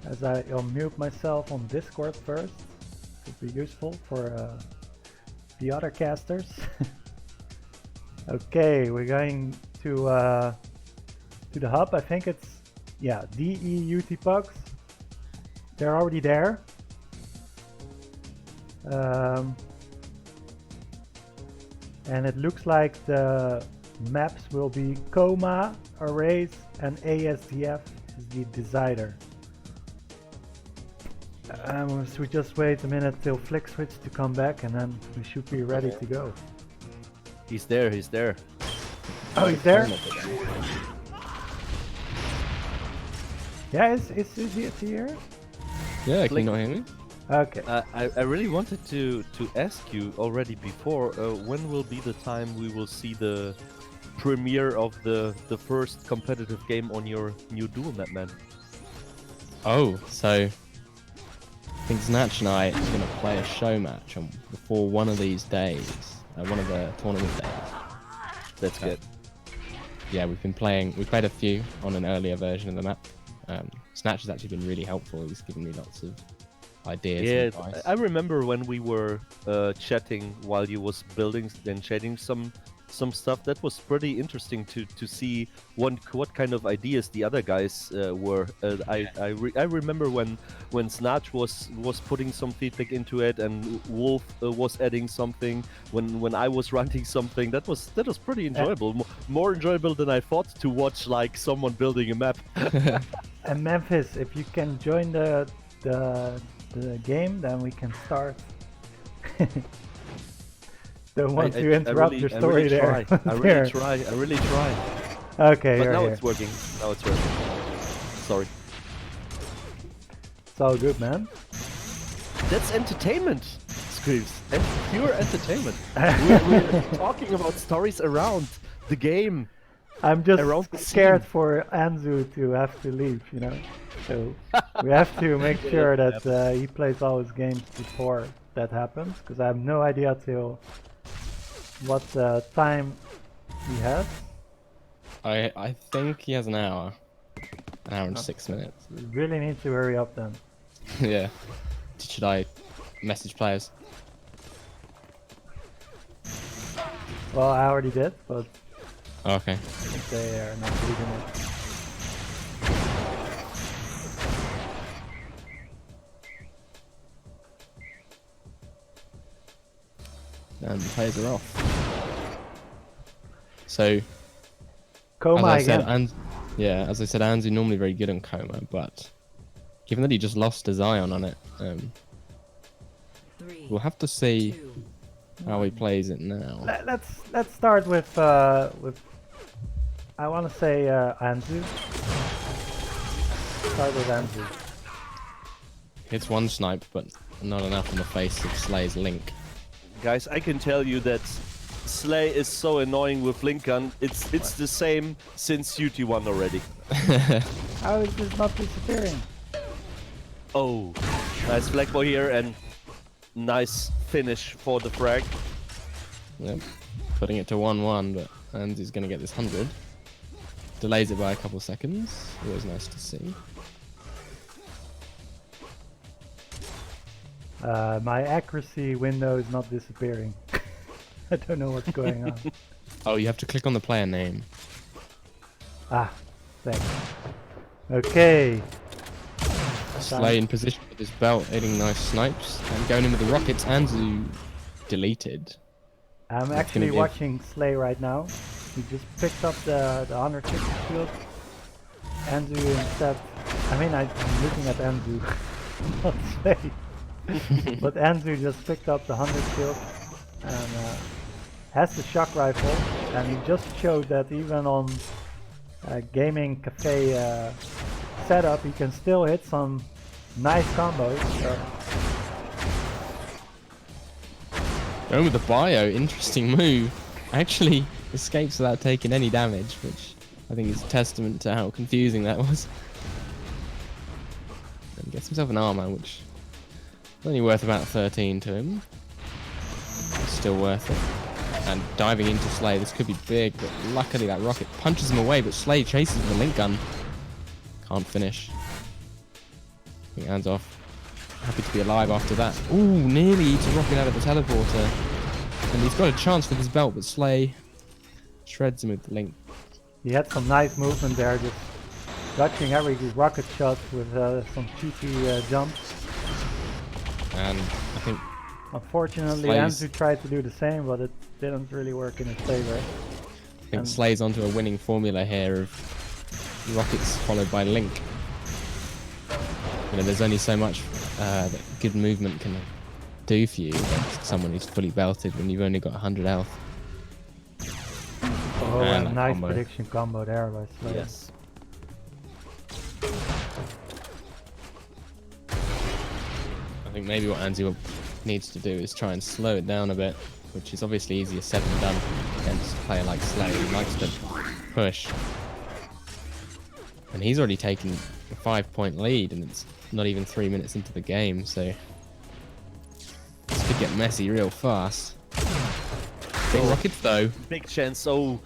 [SPEAKER 1] As I unmute myself on Discord first, could be useful for the other casters. Okay, we're going to the hub. I think it's DE UT4. They're already there. And it looks like the maps will be coma, arrays, and ASDF is the decider. So we just wait a minute till Flikswich to come back, and then we should be ready to go.
[SPEAKER 3] He's there, he's there.
[SPEAKER 1] Oh, he's there? Yeah, is he here?
[SPEAKER 2] Yeah, can you not hear me?
[SPEAKER 1] Okay.
[SPEAKER 3] I really wanted to ask you already before, when will be the time we will see the premiere of the first competitive game on your new duel map, man?
[SPEAKER 2] Oh, so I think Snatch and I are going to play a show match before one of these days, one of the tournament days.
[SPEAKER 3] That's good.
[SPEAKER 2] Yeah, we played a few on an earlier version of the map. Snatch has actually been really helpful. He's given me lots of ideas.
[SPEAKER 3] Yeah,
[SPEAKER 2] and advice.
[SPEAKER 3] I remember when we were chatting while you was building and shading some stuff. That was pretty interesting to see what kind of ideas the other guys were. I remember when Snatch was putting some feedback into it, and Wolf was adding something. When I was writing something, that was pretty enjoyable. More enjoyable than I thought to watch like someone building a map.
[SPEAKER 1] And MemphiS, if you can join the game, then we can start. Don't want to interrupt your story there.
[SPEAKER 3] I really try.
[SPEAKER 1] Okay,
[SPEAKER 3] but now
[SPEAKER 1] here.
[SPEAKER 3] it's working. Now it's working. Sorry.
[SPEAKER 1] It's all good, man.
[SPEAKER 3] That's entertainment, ScrMz. And pure entertainment. we're talking about stories around the game.
[SPEAKER 1] I'm just
[SPEAKER 3] Around the
[SPEAKER 1] scared
[SPEAKER 3] scene.
[SPEAKER 1] for Anzu to have to leave, you know. So we have to make sure that he plays all his games before that happens, because I have no idea till what time he has.
[SPEAKER 2] I think he has an hour. An hour and 6 minutes.
[SPEAKER 1] We really need to hurry up then.
[SPEAKER 2] Yeah. Should I message players?
[SPEAKER 1] Well, I already did, but
[SPEAKER 2] Oh, okay.
[SPEAKER 1] if they are not reading it.
[SPEAKER 2] And the players are off. So,
[SPEAKER 1] Coma
[SPEAKER 2] as I said,
[SPEAKER 1] again.
[SPEAKER 2] as I said, Anzu normally very good on Coma, but given that he just lost to Zion on it,
[SPEAKER 4] 3,
[SPEAKER 2] we'll have to see
[SPEAKER 4] 2,
[SPEAKER 2] how he plays it now.
[SPEAKER 1] Let's start with I want to say Anzu. Start with Anzu.
[SPEAKER 2] Hits one snipe, but not enough on the face of Slay's Link.
[SPEAKER 3] Guys, I can tell you that Slay is so annoying with Link Gun. It's the same since UT1 already.
[SPEAKER 1] How is this not disappearing?
[SPEAKER 3] Oh, nice Blackboy here and nice finish for the frag.
[SPEAKER 2] Yep. Putting it to 1-1, but Anzu's going to get this 100. Delays it by a couple seconds. Always nice to see.
[SPEAKER 1] My accuracy window is not disappearing. I don't know what's going on.
[SPEAKER 2] Oh, you have to click on the player name.
[SPEAKER 1] Ah, thanks. Okay.
[SPEAKER 2] Slay in position with his belt, hitting nice snipes, and going in with the rockets. Anzu deleted.
[SPEAKER 1] I'm
[SPEAKER 2] That's
[SPEAKER 1] actually
[SPEAKER 2] gonna give-
[SPEAKER 1] watching Slay right now. He just picked up the 150 shield. Anzu instead. I mean, I'm looking at Anzu, not Slay. But Anzu just picked up the 100 shield and has the shock rifle. And he just showed that even on gaming cafe setup, he can still hit some nice combos. So
[SPEAKER 2] Going with the bio, interesting move. Actually escapes without taking any damage, which I think is a testament to how confusing that was. And gets himself an armor, which is only worth about 13 to him. Still worth it. And diving into Slay, this could be big, but luckily that rocket punches him away, but Slay chases with a link gun. Can't finish. I think hands off. Happy to be alive after that. Ooh, nearly eats a rocket out of the teleporter. And he's got a chance with his belt, but Slay shreds him with the link.
[SPEAKER 1] he had some nice movement there, just dodging every rocket shot with some cheeky jumps.
[SPEAKER 2] And I think
[SPEAKER 1] Unfortunately,
[SPEAKER 2] Slay's-
[SPEAKER 1] Anzu tried to do the same, but it didn't really work in his favor. And-
[SPEAKER 2] Slay's onto a winning formula here of rockets followed by link. You know, there's only so much that good movement can do for you against someone who's fully belted when you've only got 100 health.
[SPEAKER 1] Oh,
[SPEAKER 2] And
[SPEAKER 1] a
[SPEAKER 2] that
[SPEAKER 1] nice
[SPEAKER 2] combo.
[SPEAKER 1] prediction combo there by Slay.
[SPEAKER 3] Yes.
[SPEAKER 2] I think maybe what Anzu needs to do is try and slow it down a bit, which is obviously easier said than done against a player like Slay who likes to push. And he's already taken a 5-point lead, and it's not even 3 minutes into the game, so this could get messy real fast. Big rockets though.
[SPEAKER 3] Big chance. Oh,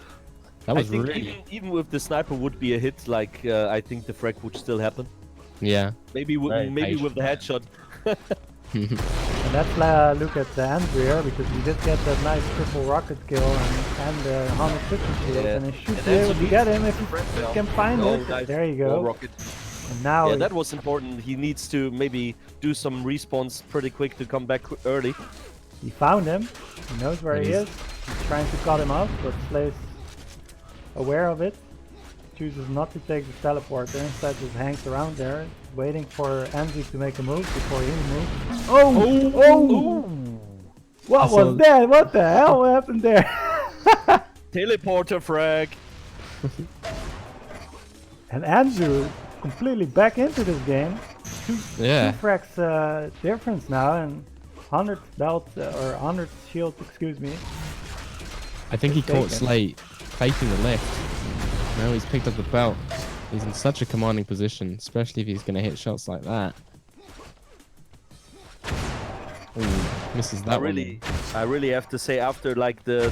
[SPEAKER 2] That
[SPEAKER 3] I
[SPEAKER 2] was
[SPEAKER 3] think
[SPEAKER 2] really
[SPEAKER 3] even with the sniper would be a hit. Like I think the frag would still happen.
[SPEAKER 2] yeah.
[SPEAKER 3] Maybe
[SPEAKER 2] Very
[SPEAKER 3] maybe with the headshot.
[SPEAKER 1] And let's look at the Andrew here, because he did get that nice triple rocket kill and the 150 shield,
[SPEAKER 3] Yeah.
[SPEAKER 1] and he should
[SPEAKER 3] And
[SPEAKER 1] be able
[SPEAKER 3] Andrew
[SPEAKER 1] to get
[SPEAKER 3] needs
[SPEAKER 1] him if he
[SPEAKER 3] friend
[SPEAKER 1] can find
[SPEAKER 3] Oh,
[SPEAKER 1] it.
[SPEAKER 3] nice.
[SPEAKER 1] There you
[SPEAKER 3] Oh,
[SPEAKER 1] go.
[SPEAKER 3] rocket.
[SPEAKER 1] And now
[SPEAKER 3] Yeah, that was important. He needs to maybe do some respawns pretty quick to come back early.
[SPEAKER 1] he found him. He knows where he
[SPEAKER 2] And
[SPEAKER 1] is. He's trying to cut him off, but Slay's aware of it. Chooses not to take the teleporter, instead just hangs around there, waiting for Anzu to make a move before he moves. Oh! Oh! What
[SPEAKER 2] So-
[SPEAKER 1] was that? What the hell happened there?
[SPEAKER 3] Teleporter frag.
[SPEAKER 1] And Anzu completely back into this game.
[SPEAKER 2] Yeah.
[SPEAKER 1] Two frags difference now, and 100 belt or 100 shield, excuse me.
[SPEAKER 2] I think he caught
[SPEAKER 1] Mistaken.
[SPEAKER 2] Slay faking the lift. Now he's picked up the belt. He's in such a commanding position, especially if he's going to hit shots like that. Ooh, misses that one.
[SPEAKER 3] I really have to say, after like the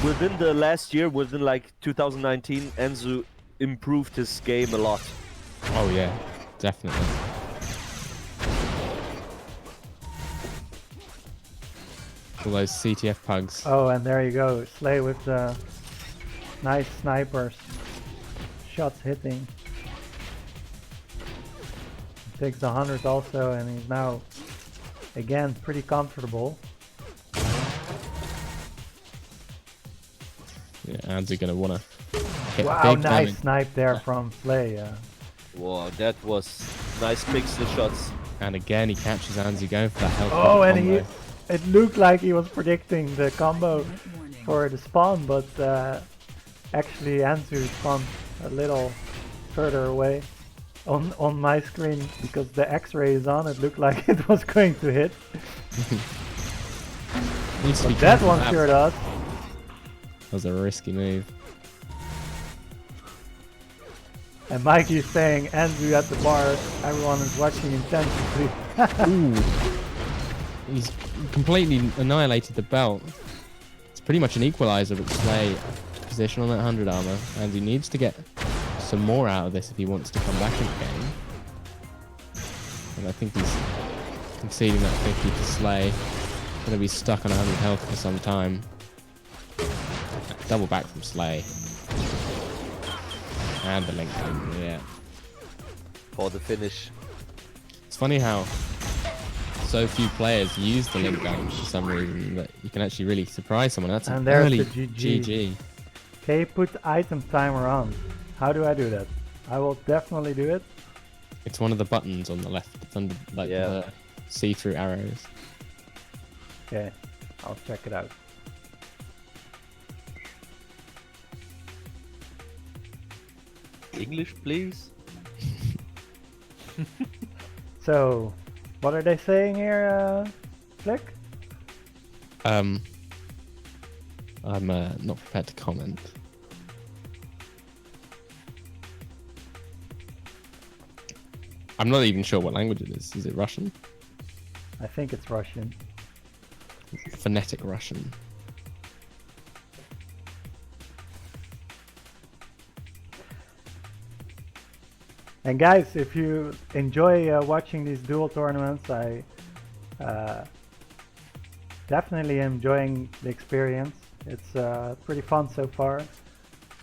[SPEAKER 3] within the last year, within like 2019, Anzu improved his game a lot.
[SPEAKER 2] Oh yeah, definitely. All those CTF pugs.
[SPEAKER 1] Oh, and there you go. Slay with the nice snipers. Shots hitting. He takes the 100 also, and he's now again pretty comfortable.
[SPEAKER 2] Yeah, anzu gonna wanna hit
[SPEAKER 1] Wow,
[SPEAKER 2] big
[SPEAKER 1] nice
[SPEAKER 2] damage.
[SPEAKER 1] snipe there from Slay.
[SPEAKER 3] Wow, that was nice pixel shots.
[SPEAKER 2] And again, he catches anzu going for that health.
[SPEAKER 1] Oh, and
[SPEAKER 2] combo.
[SPEAKER 1] it looked like he was predicting the combo
[SPEAKER 4] Threat warning.
[SPEAKER 1] for the spawn, but actually Anzu spawned a little further away on my screen because the X-ray is on. It looked like it was going to hit.
[SPEAKER 2] Needs to be
[SPEAKER 1] That
[SPEAKER 2] careful
[SPEAKER 1] one
[SPEAKER 2] of
[SPEAKER 1] sure does.
[SPEAKER 2] That was a risky move.
[SPEAKER 1] And Mikey is saying Anzu at the bar. Everyone is watching intensively.
[SPEAKER 2] Ooh. He's completely annihilated the belt. It's pretty much an equalizer, but Slay position on that 100 armor, and he needs to get some more out of this if he wants to come back in the game. And I think he's conceding that 50 to Slay. Gonna be stuck on 100 health for some time. Double back from Slay. And the link, yeah.
[SPEAKER 3] For the finish.
[SPEAKER 2] It's funny how so few players use the link gun for some reason that you can actually really surprise someone. That's
[SPEAKER 1] And
[SPEAKER 2] an
[SPEAKER 1] there's
[SPEAKER 2] early
[SPEAKER 1] the GG.
[SPEAKER 2] GG.
[SPEAKER 1] Okay, put item timer on. How do I do that? I will definitely do it.
[SPEAKER 2] It's one of the buttons on the left. It's under like
[SPEAKER 3] Yeah.
[SPEAKER 2] the see-through arrows.
[SPEAKER 1] Okay, I'll check it out.
[SPEAKER 3] English, please.
[SPEAKER 1] So, what are they saying here, Flick?
[SPEAKER 2] I'm not prepared to comment. I'm not even sure what language it is. Is it Russian?
[SPEAKER 1] I think it's Russian.
[SPEAKER 2] Phonetic Russian.
[SPEAKER 1] And guys, if you enjoy watching these duel tournaments, I definitely am enjoying the experience. It's pretty fun so far.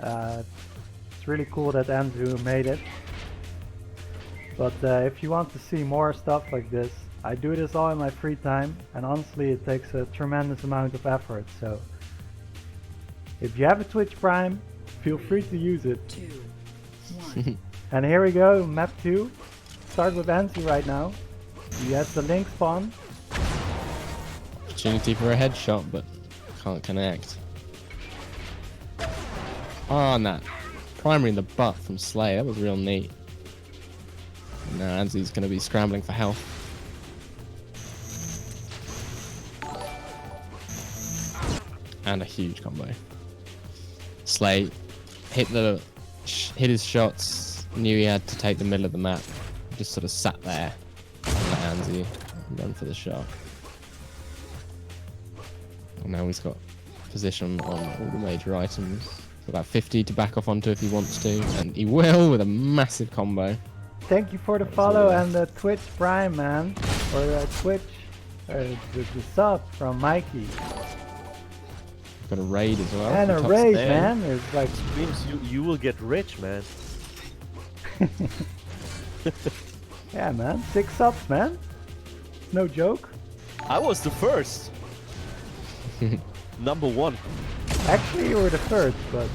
[SPEAKER 1] It's really cool that Anzu made it. But if you want to see more stuff like this, I do this all in my free time, and honestly it takes a tremendous amount of effort. So if you have a Twitch Prime, feel free to use it.
[SPEAKER 4] 2, 1.
[SPEAKER 1] And here we go, map 2. Start with Anzu right now. He has the link spawn.
[SPEAKER 2] Opportunity for a headshot, but can't connect. Oh, and that primary in the butt from Slay. That was real neat. Now Anzu's going to be scrambling for health. And a huge combo. Slay hit his shots, knew he had to take the middle of the map, just sort of sat there and let Anzu run for the shot. And now he's got position on all the major items. So about 50 to back off onto if he wants to, and he will with a massive combo.
[SPEAKER 1] Thank you for the follow and the Twitch Prime, man. Or the Twitch, the sub from Mikey.
[SPEAKER 2] Got a raid as well.
[SPEAKER 1] And a
[SPEAKER 2] Top
[SPEAKER 1] raid,
[SPEAKER 2] stairs.
[SPEAKER 1] man. It's like,
[SPEAKER 3] Means you will get rich, man.
[SPEAKER 1] yeah, man. 6 subs, man. No joke.
[SPEAKER 3] I was the first. Number 1.
[SPEAKER 1] Actually, you were the first, but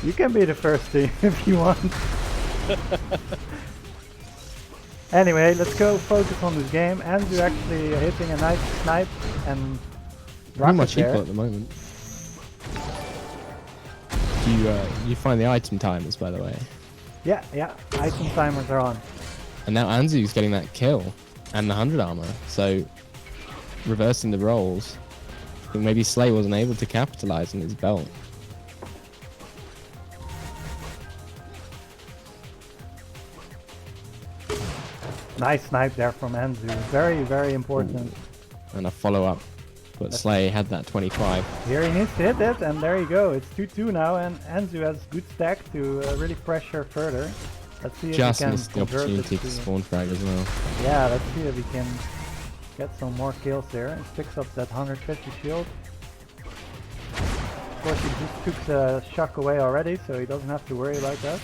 [SPEAKER 1] you can be the first team if you want. Anyway, let's go focus on this game. Anzu actually hitting a nice snipe and
[SPEAKER 2] Pretty
[SPEAKER 1] rocket
[SPEAKER 2] much
[SPEAKER 1] there.
[SPEAKER 2] equal at the moment. You find the item timers, by the way.
[SPEAKER 1] Yeah, item timers are on.
[SPEAKER 2] And now Anzu's getting that kill and the 100 armor, so reversing the roles. I think maybe Slay wasn't able to capitalize on his belt.
[SPEAKER 1] Nice snipe there from Anzu. Very, very important.
[SPEAKER 2] And a follow-up, but Slay had that 25.
[SPEAKER 1] Here he needs to hit it, and there you go. It's 2-2 now, and Anzu has good stack to really pressure further. Let's see if
[SPEAKER 2] Just
[SPEAKER 1] we can
[SPEAKER 2] missed the
[SPEAKER 1] convert it
[SPEAKER 2] opportunity to
[SPEAKER 1] to...
[SPEAKER 2] spawn frag as well.
[SPEAKER 1] Yeah, let's see if we can get some more kills there and picks up that 150 shield. Of course, he just took the shock away already, so he doesn't have to worry about that.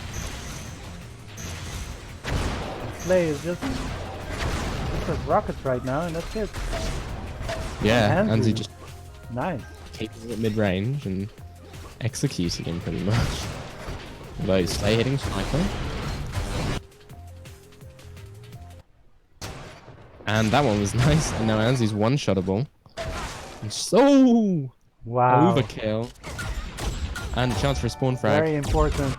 [SPEAKER 1] Slay is just has rockets right now, and that's it.
[SPEAKER 2] Yeah,
[SPEAKER 1] Anzu.
[SPEAKER 2] anzu just
[SPEAKER 1] Nice.
[SPEAKER 2] taking it mid range and executing him pretty much. Although Slay hitting sniper. And that one was nice. And now Anzu's one-shottable. So
[SPEAKER 1] Wow.
[SPEAKER 2] overkill. And chance for a spawn frag.
[SPEAKER 1] Very important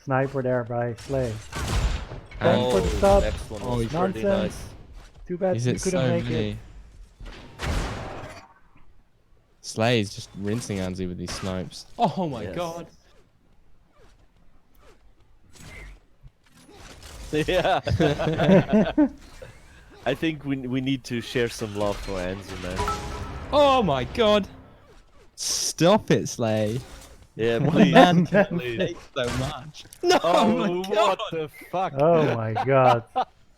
[SPEAKER 1] sniper there by Slay. Thanks for the stop.
[SPEAKER 3] Next one
[SPEAKER 2] Oh,
[SPEAKER 3] was
[SPEAKER 2] he's
[SPEAKER 3] pretty
[SPEAKER 1] Nonsense.
[SPEAKER 3] nice.
[SPEAKER 1] Too bad
[SPEAKER 2] Is
[SPEAKER 1] you
[SPEAKER 2] it
[SPEAKER 1] couldn't
[SPEAKER 2] so
[SPEAKER 1] make
[SPEAKER 2] many?
[SPEAKER 1] it.
[SPEAKER 2] Slay's just rinsing Anzu with these snipes. Oh my
[SPEAKER 3] Yes.
[SPEAKER 2] god.
[SPEAKER 3] Yeah. I think we need to share some love for Anzu, man.
[SPEAKER 2] Oh my god. Stop it, Slay.
[SPEAKER 3] Yeah,
[SPEAKER 2] One
[SPEAKER 3] please.
[SPEAKER 2] man can
[SPEAKER 3] please.
[SPEAKER 2] take so much. No,
[SPEAKER 3] Oh,
[SPEAKER 2] my
[SPEAKER 3] what
[SPEAKER 2] god.
[SPEAKER 3] the fuck?
[SPEAKER 1] Oh my god.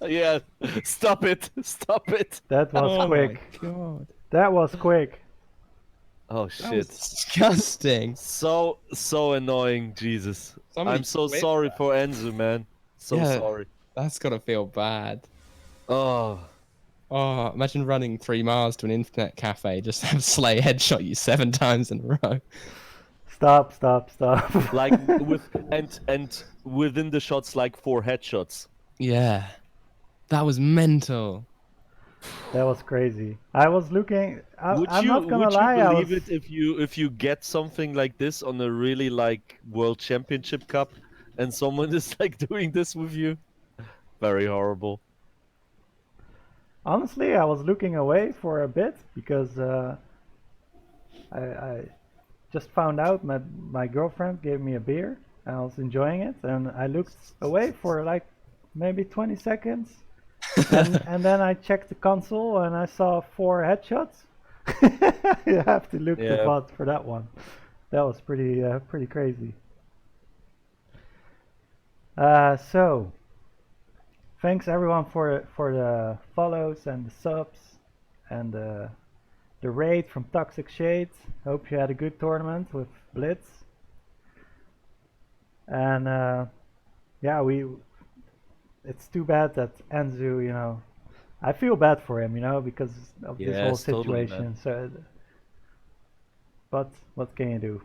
[SPEAKER 3] Yeah, stop it. Stop it.
[SPEAKER 1] That was
[SPEAKER 2] Oh
[SPEAKER 1] quick.
[SPEAKER 2] my god.
[SPEAKER 1] That was quick.
[SPEAKER 3] Oh,
[SPEAKER 2] That was
[SPEAKER 3] shit.
[SPEAKER 2] disgusting.
[SPEAKER 3] So annoying, Jesus.
[SPEAKER 2] Somebody
[SPEAKER 3] I'm so
[SPEAKER 2] quit
[SPEAKER 3] sorry
[SPEAKER 2] that.
[SPEAKER 3] for Anzu, man. So
[SPEAKER 2] Yeah.
[SPEAKER 3] sorry.
[SPEAKER 2] That's gotta feel bad.
[SPEAKER 3] Oh.
[SPEAKER 2] Oh, imagine running 3 miles to an internet cafe just to have Slay headshot you 7 times in a row.
[SPEAKER 1] Stop, stop, stop.
[SPEAKER 3] Like with and within the shots like 4 headshots.
[SPEAKER 2] Yeah. That was mental.
[SPEAKER 1] That was crazy. I was looking. I'm
[SPEAKER 3] Would
[SPEAKER 1] not gonna
[SPEAKER 3] would
[SPEAKER 1] lie.
[SPEAKER 3] you
[SPEAKER 1] I
[SPEAKER 3] believe
[SPEAKER 1] was.
[SPEAKER 3] it if you get something like this on a really like World Championship Cup and someone is like doing this with you? Very horrible.
[SPEAKER 1] Honestly, I was looking away for a bit because I just found out my girlfriend gave me a beer. I was enjoying it, and I looked away for like maybe 20 seconds, and then I checked the console and I saw 4 headshots. You have to look the
[SPEAKER 3] Yeah.
[SPEAKER 1] bot for that one. That was pretty crazy. So. Thanks everyone for the follows and the subs and the raid from Toxic Shades. Hope you had a good tournament with Blitz. And yeah, it's too bad that Anzu, you know, I feel bad for him, you know, because of this whole
[SPEAKER 3] Yes, totally,
[SPEAKER 1] situation.
[SPEAKER 3] man.
[SPEAKER 1] So, but what can you do?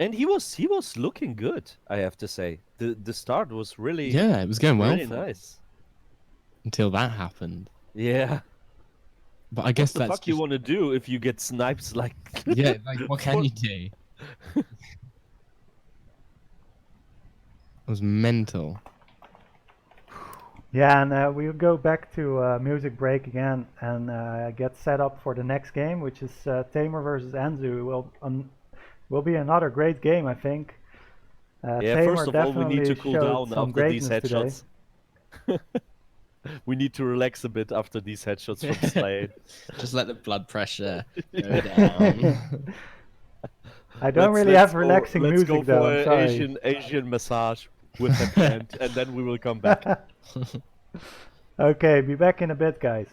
[SPEAKER 3] And he was looking good, I have to say. The start was really
[SPEAKER 2] Yeah, it was going well
[SPEAKER 3] really
[SPEAKER 2] for him
[SPEAKER 3] nice.
[SPEAKER 2] until that happened.
[SPEAKER 3] Yeah.
[SPEAKER 2] But I guess
[SPEAKER 3] What the
[SPEAKER 2] that's
[SPEAKER 3] fuck you want to do if you get snipes like
[SPEAKER 2] yeah, like what can you do? It was mental.
[SPEAKER 1] Yeah, and we'll go back to music break again and get set up for the next game, which is TameR versus Anzu. Will be another great game, I think.
[SPEAKER 3] Yeah,
[SPEAKER 1] TameR
[SPEAKER 3] first of all, we need to
[SPEAKER 1] definitely
[SPEAKER 3] cool
[SPEAKER 1] showed
[SPEAKER 3] down
[SPEAKER 1] some
[SPEAKER 3] after these
[SPEAKER 1] greatness today.
[SPEAKER 3] headshots. We need to relax a bit after these headshots from Slade.
[SPEAKER 2] Just let the blood pressure go down.
[SPEAKER 1] I don't really have relaxing
[SPEAKER 3] let's
[SPEAKER 1] music
[SPEAKER 3] go
[SPEAKER 1] though.
[SPEAKER 3] for
[SPEAKER 1] I'm
[SPEAKER 3] an
[SPEAKER 1] sorry.
[SPEAKER 3] Asian massage with a band, and then we will come back.
[SPEAKER 1] Okay, be back in a bit, guys.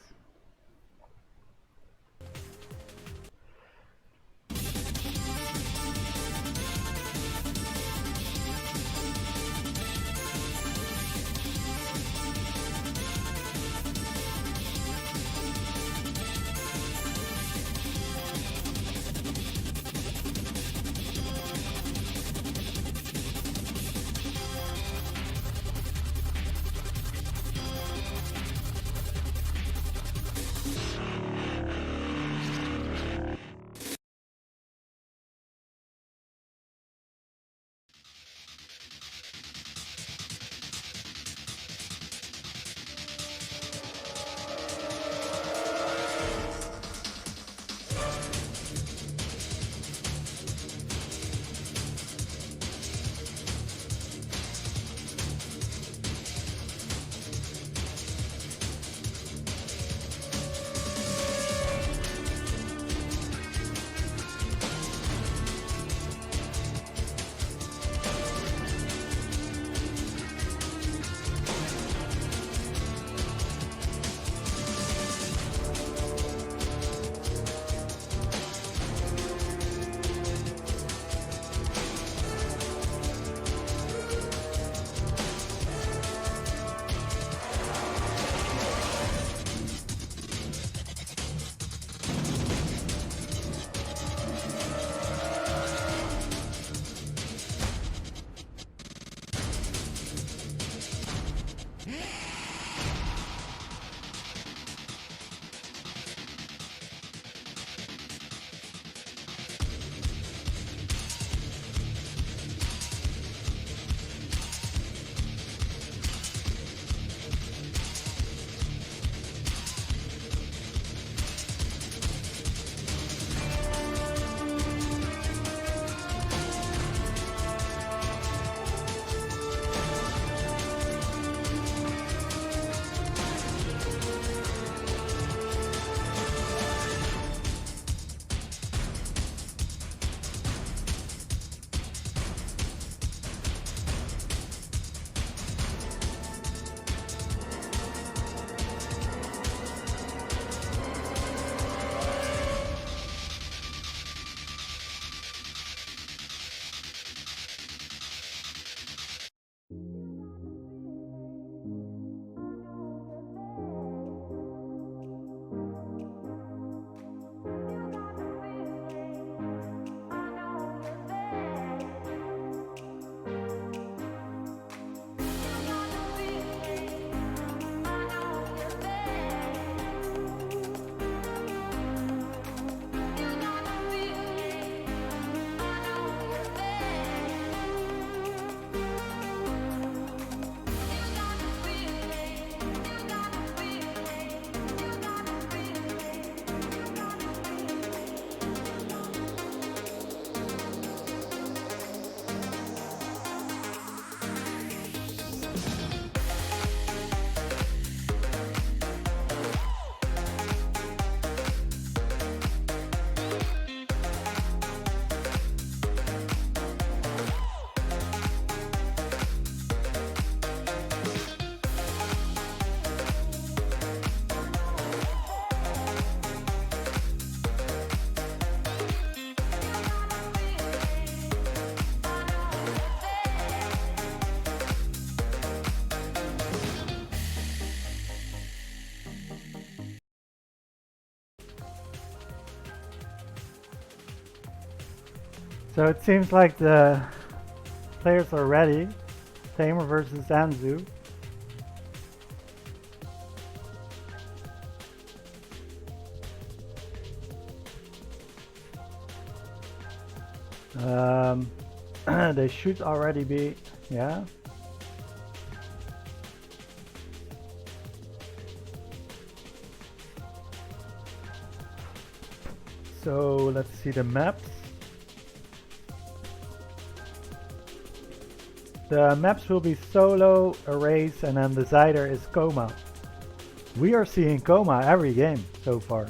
[SPEAKER 1] So it seems like the players are ready. TameR versus Anzu. They should already be, yeah. So let's see the maps. The maps will be solo, erase, and then the Zyder is coma. We are seeing coma every game so far.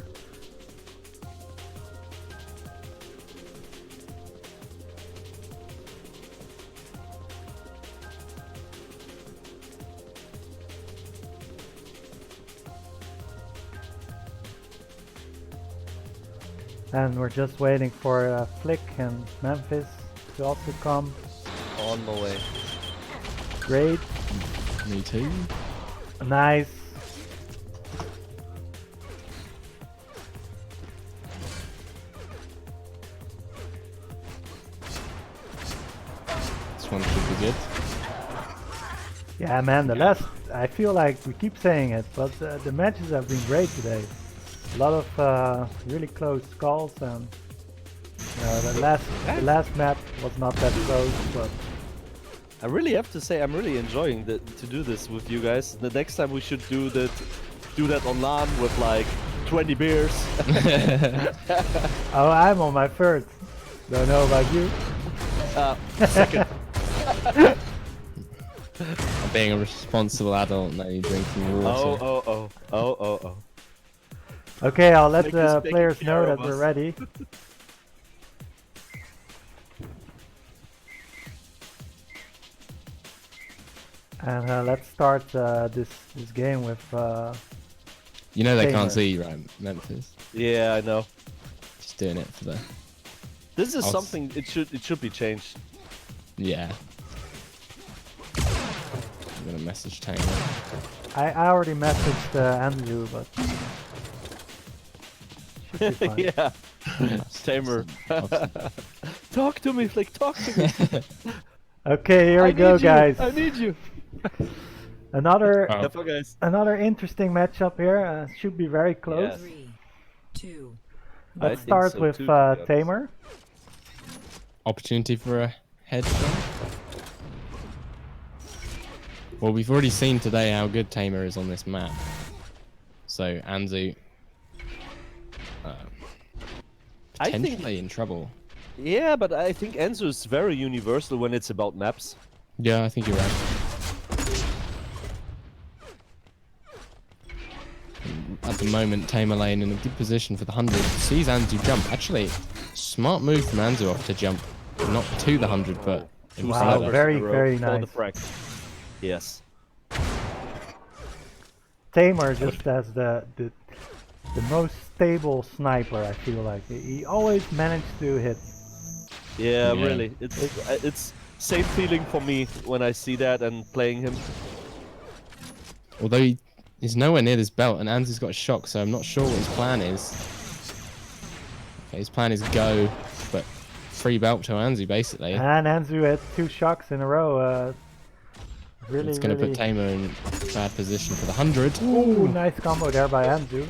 [SPEAKER 1] And we're just waiting for Flick and MemphiS to also come.
[SPEAKER 3] On my way.
[SPEAKER 1] Great.
[SPEAKER 2] Me too.
[SPEAKER 1] Nice.
[SPEAKER 2] This one should be good.
[SPEAKER 1] Yeah, man, I feel like we keep saying it, but the matches have been great today. A lot of really close calls, and the last map was not that close, but
[SPEAKER 3] I really have to say I'm really enjoying to do this with you guys. The next time we should do that on LAN with like 20 beers.
[SPEAKER 1] oh, I'm on my first. Don't know about you.
[SPEAKER 3] Second.
[SPEAKER 2] Being a responsible adult, now you're drinking water.
[SPEAKER 3] Oh.
[SPEAKER 1] Okay, I'll let
[SPEAKER 3] Nick
[SPEAKER 1] the
[SPEAKER 3] is taking
[SPEAKER 1] players
[SPEAKER 3] care
[SPEAKER 1] know
[SPEAKER 3] of
[SPEAKER 1] that we're
[SPEAKER 3] us.
[SPEAKER 1] ready. And let's start this game with.
[SPEAKER 2] You know they
[SPEAKER 1] TameR.
[SPEAKER 2] can't see you, right, MemphiS?
[SPEAKER 3] Yeah, I know.
[SPEAKER 2] Just doing it for the...
[SPEAKER 3] This is
[SPEAKER 2] I'll
[SPEAKER 3] something it should be changed.
[SPEAKER 2] Yeah. I'm gonna message TameR.
[SPEAKER 1] I already messaged Anzu, but should be fine.
[SPEAKER 3] Yeah. TameR. Talk to me, Flick. Talk to me.
[SPEAKER 1] Okay, here we go,
[SPEAKER 3] need you.
[SPEAKER 1] guys.
[SPEAKER 3] I need you.
[SPEAKER 1] Another
[SPEAKER 2] Oh.
[SPEAKER 3] Have fun, guys.
[SPEAKER 1] another interesting matchup here. Should be very close.
[SPEAKER 3] Yes.
[SPEAKER 4] 3, 2,
[SPEAKER 3] I
[SPEAKER 1] Let's
[SPEAKER 3] think
[SPEAKER 1] start
[SPEAKER 3] so
[SPEAKER 1] with
[SPEAKER 3] too, to be honest.
[SPEAKER 1] TameR.
[SPEAKER 2] Opportunity for a headshot. Well, we've already seen today how good TameR is on this map. So Anzu
[SPEAKER 3] I think-
[SPEAKER 2] potentially in trouble.
[SPEAKER 3] Yeah, but I think Enzo is very universal when it's about maps.
[SPEAKER 2] Yeah, I think you're right. At the moment, TameR lane in a good position for the 100. Sees Anzu jump. Actually, smart move from Anzu off to jump. Not to the 100, but it was
[SPEAKER 1] Wow,
[SPEAKER 2] lower.
[SPEAKER 1] very,
[SPEAKER 3] In a row
[SPEAKER 1] very
[SPEAKER 3] for
[SPEAKER 1] nice.
[SPEAKER 3] the frag. Yes.
[SPEAKER 1] TameR just has the most stable sniper. I feel like he always managed to hit.
[SPEAKER 3] Yeah,
[SPEAKER 2] Yeah.
[SPEAKER 3] really. It's same feeling for me when I see that and playing him.
[SPEAKER 2] Although he's nowhere near this belt, and Anzu's got a shock, so I'm not sure what his plan is. Okay, his plan is go, but free belt to Anzu, basically.
[SPEAKER 1] And Anzu had 2 shocks in a row. Really,
[SPEAKER 2] It's going to
[SPEAKER 1] really.
[SPEAKER 2] put TameR in a bad position for the 100.
[SPEAKER 1] Ooh, nice combo there by Anzu.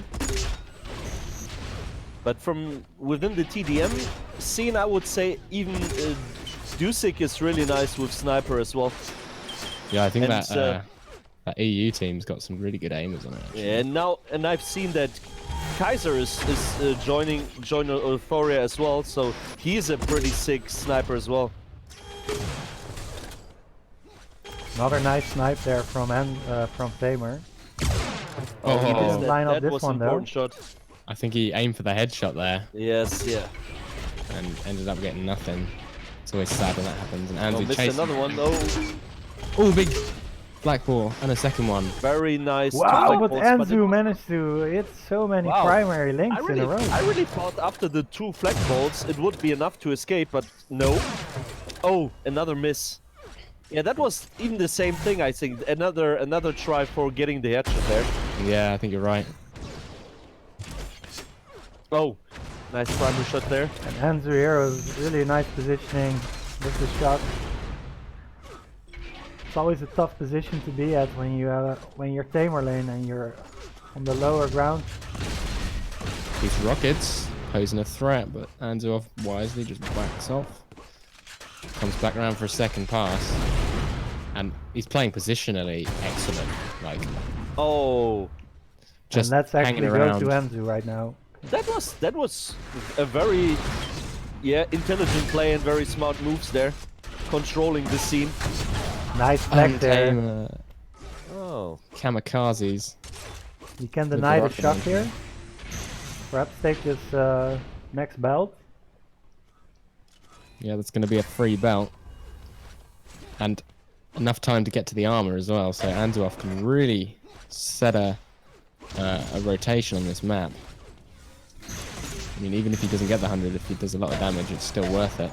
[SPEAKER 3] But from within the TDM scene, I would say even Dusik is really nice with sniper as well.
[SPEAKER 2] Yeah, I think
[SPEAKER 3] And,
[SPEAKER 2] that EU team's got some really good aimers on it. Actually.
[SPEAKER 3] Yeah, and I've seen that Kaiser is joining Euphoria as well, so he's a pretty sick sniper as well.
[SPEAKER 1] Another nice snipe there from TameR.
[SPEAKER 2] Oh,
[SPEAKER 1] he didn't
[SPEAKER 3] that,
[SPEAKER 1] line up
[SPEAKER 3] that
[SPEAKER 1] this
[SPEAKER 3] was
[SPEAKER 1] one,
[SPEAKER 3] an
[SPEAKER 1] though.
[SPEAKER 3] important shot.
[SPEAKER 2] I think he aimed for the headshot there
[SPEAKER 3] Yes, yeah.
[SPEAKER 2] and ended up getting nothing. It's always sad when that happens. And
[SPEAKER 3] Oh,
[SPEAKER 2] Anzu
[SPEAKER 3] missed
[SPEAKER 2] chased.
[SPEAKER 3] another one. Oh,
[SPEAKER 2] Oh, big black ball and a second one.
[SPEAKER 3] very nice.
[SPEAKER 1] Wow,
[SPEAKER 3] Two
[SPEAKER 1] but
[SPEAKER 3] black balls,
[SPEAKER 1] Anzu managed to hit so many
[SPEAKER 3] Wow.
[SPEAKER 1] primary links
[SPEAKER 3] I
[SPEAKER 1] in a row.
[SPEAKER 3] really thought after the 2 flag balls it would be enough to escape, but no. Oh, another miss. Yeah, that was even the same thing. I think another try for getting the headshot there.
[SPEAKER 2] Yeah, I think you're right.
[SPEAKER 3] Oh, Nice primary shot there.
[SPEAKER 1] And Anzu here is really nice positioning with the shot. It's always a tough position to be at when you're TameR lane and you're on the lower ground.
[SPEAKER 2] These rockets posing a threat, but Anzu off wisely just backs off. Comes back around for a second pass. And he's playing positionally excellent. Like,
[SPEAKER 3] Oh,
[SPEAKER 2] just
[SPEAKER 1] and let's
[SPEAKER 2] hanging
[SPEAKER 1] actually go
[SPEAKER 2] around.
[SPEAKER 1] to Anzu right now.
[SPEAKER 3] that was a very intelligent play and very smart moves there, controlling the scene.
[SPEAKER 1] Nice flag there.
[SPEAKER 2] TameR,
[SPEAKER 3] Oh,
[SPEAKER 2] kamikazes.
[SPEAKER 1] You can
[SPEAKER 2] the
[SPEAKER 1] deny the
[SPEAKER 2] rocket
[SPEAKER 1] shot
[SPEAKER 2] launcher.
[SPEAKER 1] here. Perhaps take this next belt.
[SPEAKER 2] Yeah, that's going to be a free belt. And enough time to get to the armor as well, so Anzuov can really set a rotation on this map. I mean, even if he doesn't get the 100, if he does a lot of damage, it's still worth it.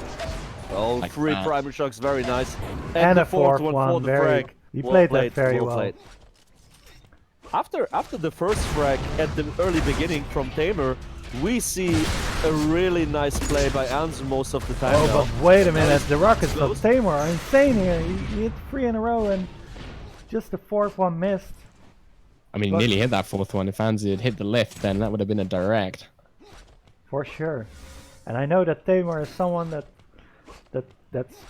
[SPEAKER 3] oh,
[SPEAKER 2] Like
[SPEAKER 3] 3
[SPEAKER 2] that.
[SPEAKER 3] primary shots, very nice.
[SPEAKER 1] And
[SPEAKER 3] the
[SPEAKER 1] a fourth
[SPEAKER 3] one
[SPEAKER 1] one,
[SPEAKER 3] for the
[SPEAKER 1] very.
[SPEAKER 3] frag.
[SPEAKER 1] He
[SPEAKER 3] Well
[SPEAKER 1] played
[SPEAKER 3] played,
[SPEAKER 1] that very well.
[SPEAKER 3] played. After the first frag at the early beginning from TameR, we see a really nice play by Anzu most of the time.
[SPEAKER 1] Oh,
[SPEAKER 3] now.
[SPEAKER 1] but wait a minute, the rockets from
[SPEAKER 3] Close.
[SPEAKER 1] TameR are insane here. He hit 3 in a row and just the fourth one missed.
[SPEAKER 2] I mean, he
[SPEAKER 1] But-
[SPEAKER 2] nearly hit that fourth one. If Anzu had hit the lift, then that would have been a direct.
[SPEAKER 1] For sure. And I know that TameR is someone that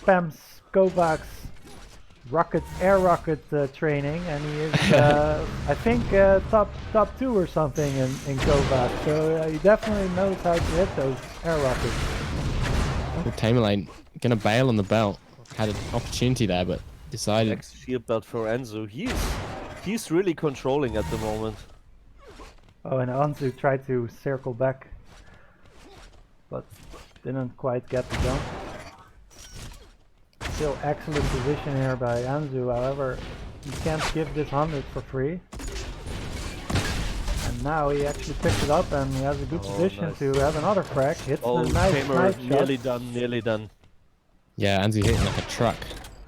[SPEAKER 1] spams Kovacs air rocket training, and he is I think top 2 or something in Kovacs. So he definitely knows how to hit those air rockets.
[SPEAKER 2] With TameR lane gonna bail on the belt. Had an opportunity there, but decided.
[SPEAKER 3] Next shield belt for Anzu. He's really controlling at the moment.
[SPEAKER 1] Oh, and Anzu tried to circle back, but didn't quite get the jump. Still excellent position here by Anzu, however, you can't give this 100 for free. And now he actually picked it up and he has a good position
[SPEAKER 3] nice.
[SPEAKER 1] to have another frag. Hits
[SPEAKER 3] Oh,
[SPEAKER 1] a nice
[SPEAKER 3] TameR
[SPEAKER 1] shot.
[SPEAKER 3] nearly done, nearly done.
[SPEAKER 2] Yeah, Anzu hitting like a truck.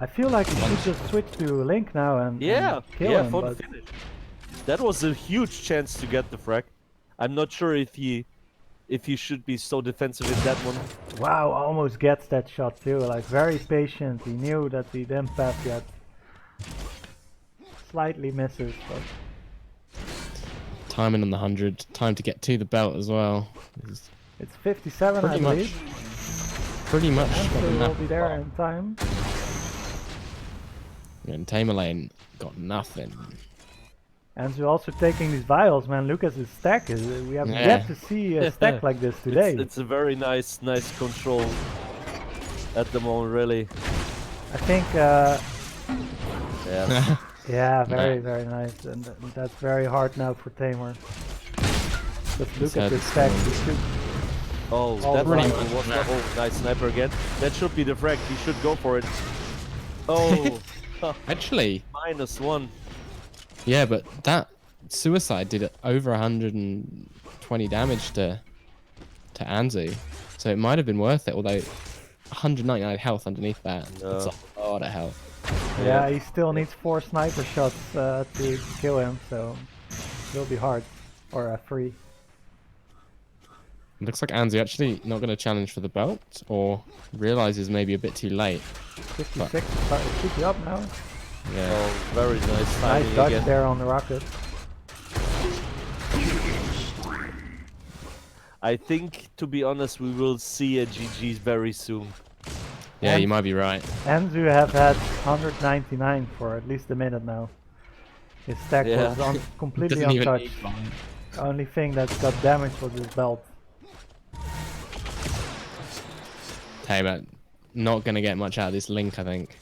[SPEAKER 1] I feel like he should just switch to Link now and kill him,
[SPEAKER 3] for
[SPEAKER 1] but
[SPEAKER 3] the finish. That was a huge chance to get the frag. I'm not sure if he should be so defensive in that one.
[SPEAKER 1] wow, almost gets that shot too. Like very patient. He knew that he didn't pass yet. Slightly misses, but
[SPEAKER 2] Timing on the 100. Time to get to the belt as well. He's
[SPEAKER 1] it's 57, I
[SPEAKER 2] Pretty much
[SPEAKER 1] believe.
[SPEAKER 2] pretty much got the
[SPEAKER 1] Anzu will
[SPEAKER 2] map.
[SPEAKER 1] be there in time.
[SPEAKER 2] And TameR lane got nothing.
[SPEAKER 1] And we're also taking these vials, man. Look at his stack. We have
[SPEAKER 2] Yeah.
[SPEAKER 1] yet to see a stack like this today.
[SPEAKER 3] It's a very nice control at the moment, really.
[SPEAKER 1] I think,
[SPEAKER 3] Yeah.
[SPEAKER 1] yeah, very nice. And that's very hard now for TameR. But look
[SPEAKER 2] So
[SPEAKER 1] at this
[SPEAKER 2] it's,
[SPEAKER 1] stack. He should,
[SPEAKER 3] Oh,
[SPEAKER 1] All
[SPEAKER 3] that
[SPEAKER 1] right.
[SPEAKER 3] one was not. Oh, nice sniper again. That should be the frag. He should go for it. Oh,
[SPEAKER 2] Actually,
[SPEAKER 3] -1.
[SPEAKER 2] yeah, but that suicide did over 120 damage to Anzu, so it might have been worth it. Although 199 health underneath that,
[SPEAKER 3] No.
[SPEAKER 2] that's a lot of health.
[SPEAKER 1] yeah, he still needs 4 sniper shots to kill him, so it'll be hard. Or free.
[SPEAKER 2] It looks like Anzu actually not going to challenge for the belt, or realizes maybe a bit too late.
[SPEAKER 1] 56, should be up now.
[SPEAKER 2] Yeah.
[SPEAKER 3] Oh, very nice
[SPEAKER 1] Nice
[SPEAKER 3] timing
[SPEAKER 1] dodge
[SPEAKER 3] again.
[SPEAKER 1] there on the rocket.
[SPEAKER 3] I think, to be honest, we will see a GG very soon.
[SPEAKER 2] Yeah,
[SPEAKER 1] And-
[SPEAKER 2] you might be right.
[SPEAKER 1] Anzu have had 199 for at least a minute now. His stack
[SPEAKER 3] Yeah.
[SPEAKER 1] was completely
[SPEAKER 2] Doesn't even
[SPEAKER 1] untouched.
[SPEAKER 2] need one.
[SPEAKER 1] The only thing that got damaged was his belt.
[SPEAKER 2] TameR not going to get much out of this link, I think.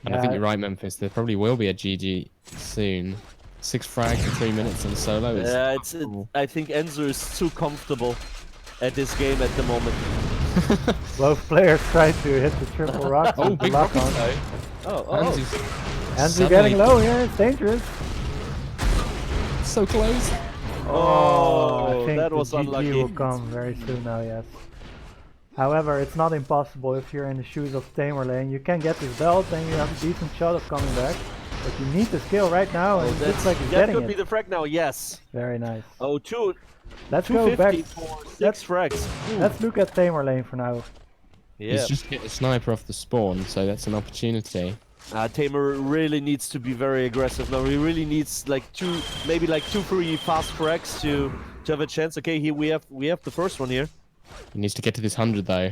[SPEAKER 2] And I think
[SPEAKER 1] Yeah.
[SPEAKER 2] you're right, Memphis. There probably will be a GG soon. 6 frags in 3 minutes on solo is
[SPEAKER 3] Yeah,
[SPEAKER 2] cool.
[SPEAKER 3] I think Anzu is too comfortable at this game at the moment.
[SPEAKER 1] Both players tried to hit the triple rock.
[SPEAKER 2] Oh,
[SPEAKER 1] with the
[SPEAKER 2] big
[SPEAKER 1] lock
[SPEAKER 2] rockets
[SPEAKER 1] on.
[SPEAKER 2] though.
[SPEAKER 3] Oh,
[SPEAKER 2] Anzu's
[SPEAKER 1] Anzu
[SPEAKER 2] suddenly
[SPEAKER 1] getting low here. It's dangerous.
[SPEAKER 2] so close.
[SPEAKER 3] Oh,
[SPEAKER 1] I think
[SPEAKER 3] that
[SPEAKER 1] the
[SPEAKER 3] was
[SPEAKER 1] GG
[SPEAKER 3] unlucky.
[SPEAKER 1] will come very soon now, yes. However, it's not impossible if you're in the shoes of TameR lane. You can get this belt and you have a decent shot of coming back. But you need the skill right now, and it looks like he's
[SPEAKER 3] that
[SPEAKER 1] getting
[SPEAKER 3] could
[SPEAKER 1] it.
[SPEAKER 3] be the frag now. Yes.
[SPEAKER 1] Very nice.
[SPEAKER 3] Oh,
[SPEAKER 1] Let's go back.
[SPEAKER 3] 250 for 6 frags. Ooh.
[SPEAKER 1] Let's look at TameR lane for now.
[SPEAKER 3] Yeah.
[SPEAKER 2] He's just hit a sniper off the spawn, so that's an opportunity.
[SPEAKER 3] TameR really needs to be very aggressive now. He really needs like maybe like 2-3 fast frags to have a chance. Okay, here we have the first one here.
[SPEAKER 2] He needs to get to this 100 though.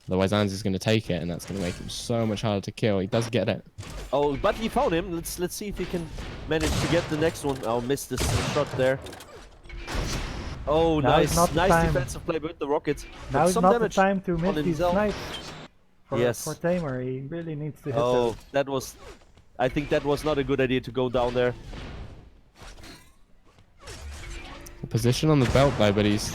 [SPEAKER 2] Otherwise Anzu's going to take it, and that's going to make him so much harder to kill. He does get it.
[SPEAKER 3] Oh, but he found him. Let's see if he can manage to get the next one. Oh, missed this shot there. Oh,
[SPEAKER 1] Now is
[SPEAKER 3] nice,
[SPEAKER 1] not the
[SPEAKER 3] nice
[SPEAKER 1] time.
[SPEAKER 3] defensive play with the rocket.
[SPEAKER 1] Now
[SPEAKER 3] But
[SPEAKER 1] is
[SPEAKER 3] some
[SPEAKER 1] not the
[SPEAKER 3] damage
[SPEAKER 1] time to
[SPEAKER 3] on
[SPEAKER 1] miss these
[SPEAKER 3] himself.
[SPEAKER 1] snipes. For
[SPEAKER 3] Yes.
[SPEAKER 1] TameR, he really needs to hit
[SPEAKER 3] Oh,
[SPEAKER 1] those.
[SPEAKER 3] that was. I think that was not a good idea to go down there.
[SPEAKER 2] Position on the belt though, but he's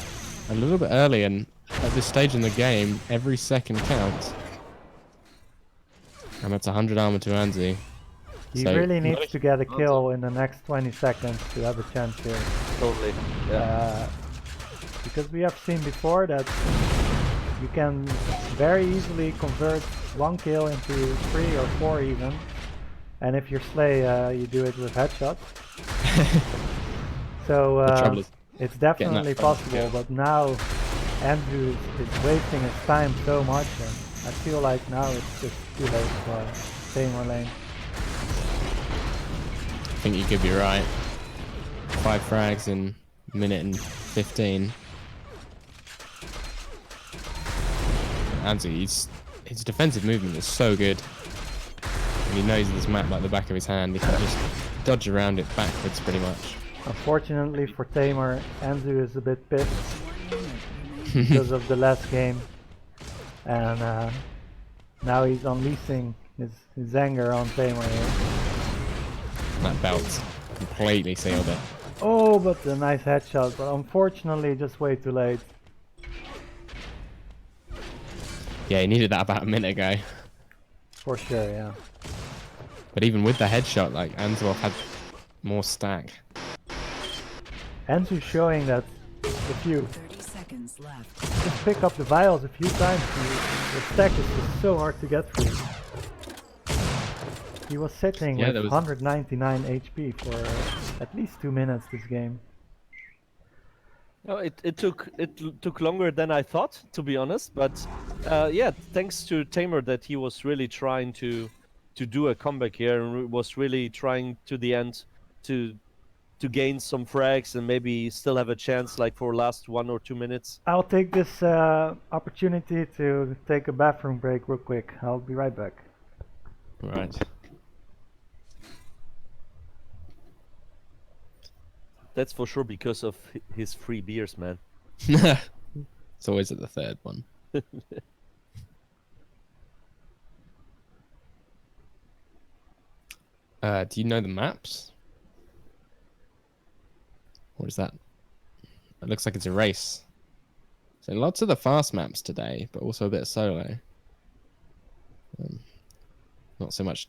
[SPEAKER 2] a little bit early, and at this stage in the game, every second counts. And that's 100 armor to Anzu.
[SPEAKER 1] He
[SPEAKER 2] So-
[SPEAKER 1] really needs to get a kill in the next 20 seconds to have a chance here.
[SPEAKER 3] Totally. Yeah.
[SPEAKER 1] Because we have seen before that you can very easily convert 1 kill into 3 or 4 even. And if you're Slay, you do it with headshots. So
[SPEAKER 2] The trouble is
[SPEAKER 1] it's
[SPEAKER 2] getting
[SPEAKER 1] definitely
[SPEAKER 2] that first
[SPEAKER 1] possible,
[SPEAKER 2] kill.
[SPEAKER 1] but now Andrew is wasting his time so much, and I feel like now it's just too late for TameR lane.
[SPEAKER 2] I think you could be right. 5 frags in a minute and 15. Anzu, his defensive movement is so good. And he knows this map like the back of his hand. He can just dodge around it backwards pretty much.
[SPEAKER 1] Unfortunately for TameR, Anzu is a bit pissed because of the last game, and now he's unleashing his anger on TameR here.
[SPEAKER 2] That belt completely sealed it.
[SPEAKER 1] Oh, but a nice headshot, but unfortunately just way too late.
[SPEAKER 2] Yeah, he needed that about a minute ago.
[SPEAKER 1] For sure, yeah.
[SPEAKER 2] But even with the headshot, like Anzu had more stack.
[SPEAKER 1] Anzu's showing that if you
[SPEAKER 4] 30 seconds left.
[SPEAKER 1] just pick up the vials a few times, the stack is just so hard to get through. He was sitting
[SPEAKER 2] Yeah,
[SPEAKER 1] with
[SPEAKER 2] there was-
[SPEAKER 1] 199 HP for at least 2 minutes this game.
[SPEAKER 3] No, it took longer than I thought, to be honest. But yeah, thanks to TameR that he was really trying to do a comeback here, and was really trying to the end to gain some frags and maybe still have a chance like for last 1 or 2 minutes.
[SPEAKER 1] I'll take this opportunity to take a bathroom break real quick. I'll be right back.
[SPEAKER 2] Right.
[SPEAKER 3] That's for sure because of his free beers, man.
[SPEAKER 2] It's always at the third one. Do you know the maps? Or is that? It looks like it's a race. So lots of the fast maps today, but also a bit of solo. Not so much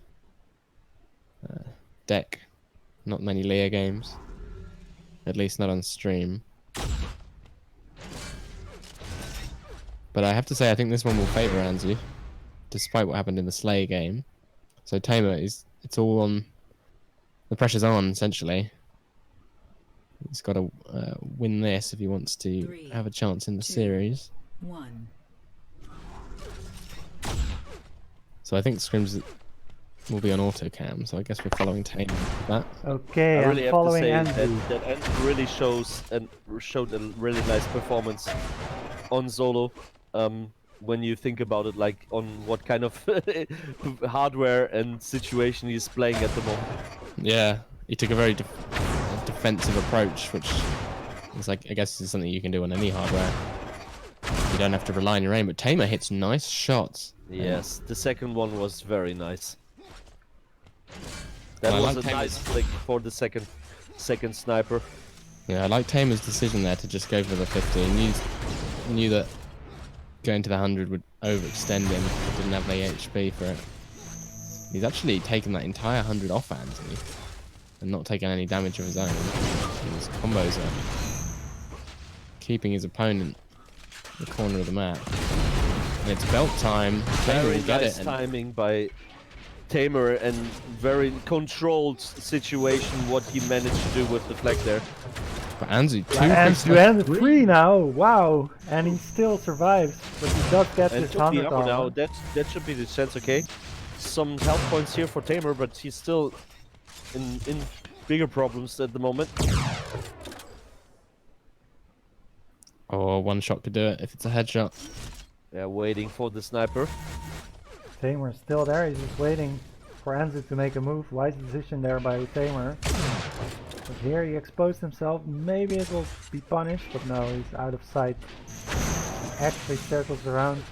[SPEAKER 2] deck. Not many Leah games. At least not on stream. But I have to say, I think this one will favour Anzu, despite what happened in the Slay game. So TameR it's all on. The pressure's on, essentially. He's got to win this if he wants to
[SPEAKER 4] 3,
[SPEAKER 2] have a chance in the
[SPEAKER 4] 2,
[SPEAKER 2] series.
[SPEAKER 4] 1.
[SPEAKER 2] So I think ScrMz will be on auto cam. So I guess we're following TameR with that.
[SPEAKER 1] Okay,
[SPEAKER 3] I really
[SPEAKER 1] I'm
[SPEAKER 3] have
[SPEAKER 1] following
[SPEAKER 3] to say
[SPEAKER 1] Anzu.
[SPEAKER 3] that Andrew really showed a really nice performance on solo. When you think about it, like on what kind of hardware and situation he's playing at the moment.
[SPEAKER 2] Yeah, he took a very defensive approach, which is like, I guess is something you can do on any hardware. You don't have to rely on your aim, but TameR hits nice shots.
[SPEAKER 3] Yes, the second one was very nice. That
[SPEAKER 2] I
[SPEAKER 3] was
[SPEAKER 2] like
[SPEAKER 3] a nice flick for the second sniper.
[SPEAKER 2] Yeah, I like TameR's decision there to just go for the 50. He knew that going to the 100 would overextend him. He didn't have the HP for it. He's actually taken that entire 100 off Anzu and not taking any damage of his own. His combos are keeping his opponent in the corner of the map. And it's belt time. TameR
[SPEAKER 3] Very
[SPEAKER 2] will get
[SPEAKER 3] nice
[SPEAKER 2] it.
[SPEAKER 3] timing by TameR and very controlled situation what he managed to do with the flag there.
[SPEAKER 2] But Anzu,
[SPEAKER 1] Anzu and 3 now, wow! And he still survives, but he does get
[SPEAKER 3] And
[SPEAKER 1] this
[SPEAKER 3] took the
[SPEAKER 1] 100
[SPEAKER 3] armor now.
[SPEAKER 1] armor.
[SPEAKER 3] That should be the chance. Okay, some health points here for TameR, but he's still in bigger problems at the moment.
[SPEAKER 2] Oh, one shot could do it if it's a headshot.
[SPEAKER 3] Yeah, waiting for the sniper.
[SPEAKER 1] TameR's still there, he's just waiting for Anzu to make a move. Wise decision there by TameR. But here he exposed himself, maybe it will be punished, but no, he's out of sight. Actually circles around.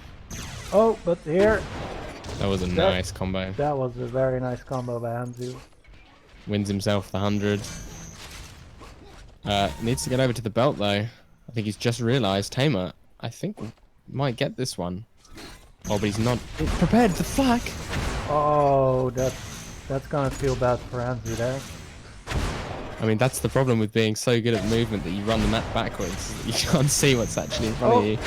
[SPEAKER 1] Oh, but here...
[SPEAKER 2] That was a nice combo.
[SPEAKER 1] That was a very nice combo by Anzu.
[SPEAKER 2] Wins himself the 100. Needs to get over to the belt though. I think he's just realised TameR, I think, might get this one. Oh, but he's not prepared to flag.
[SPEAKER 1] Oh, that's gonna feel bad for Anzu there.
[SPEAKER 2] I mean, that's the problem with being so good at movement that you run the map backwards. You can't see what's actually in front of you.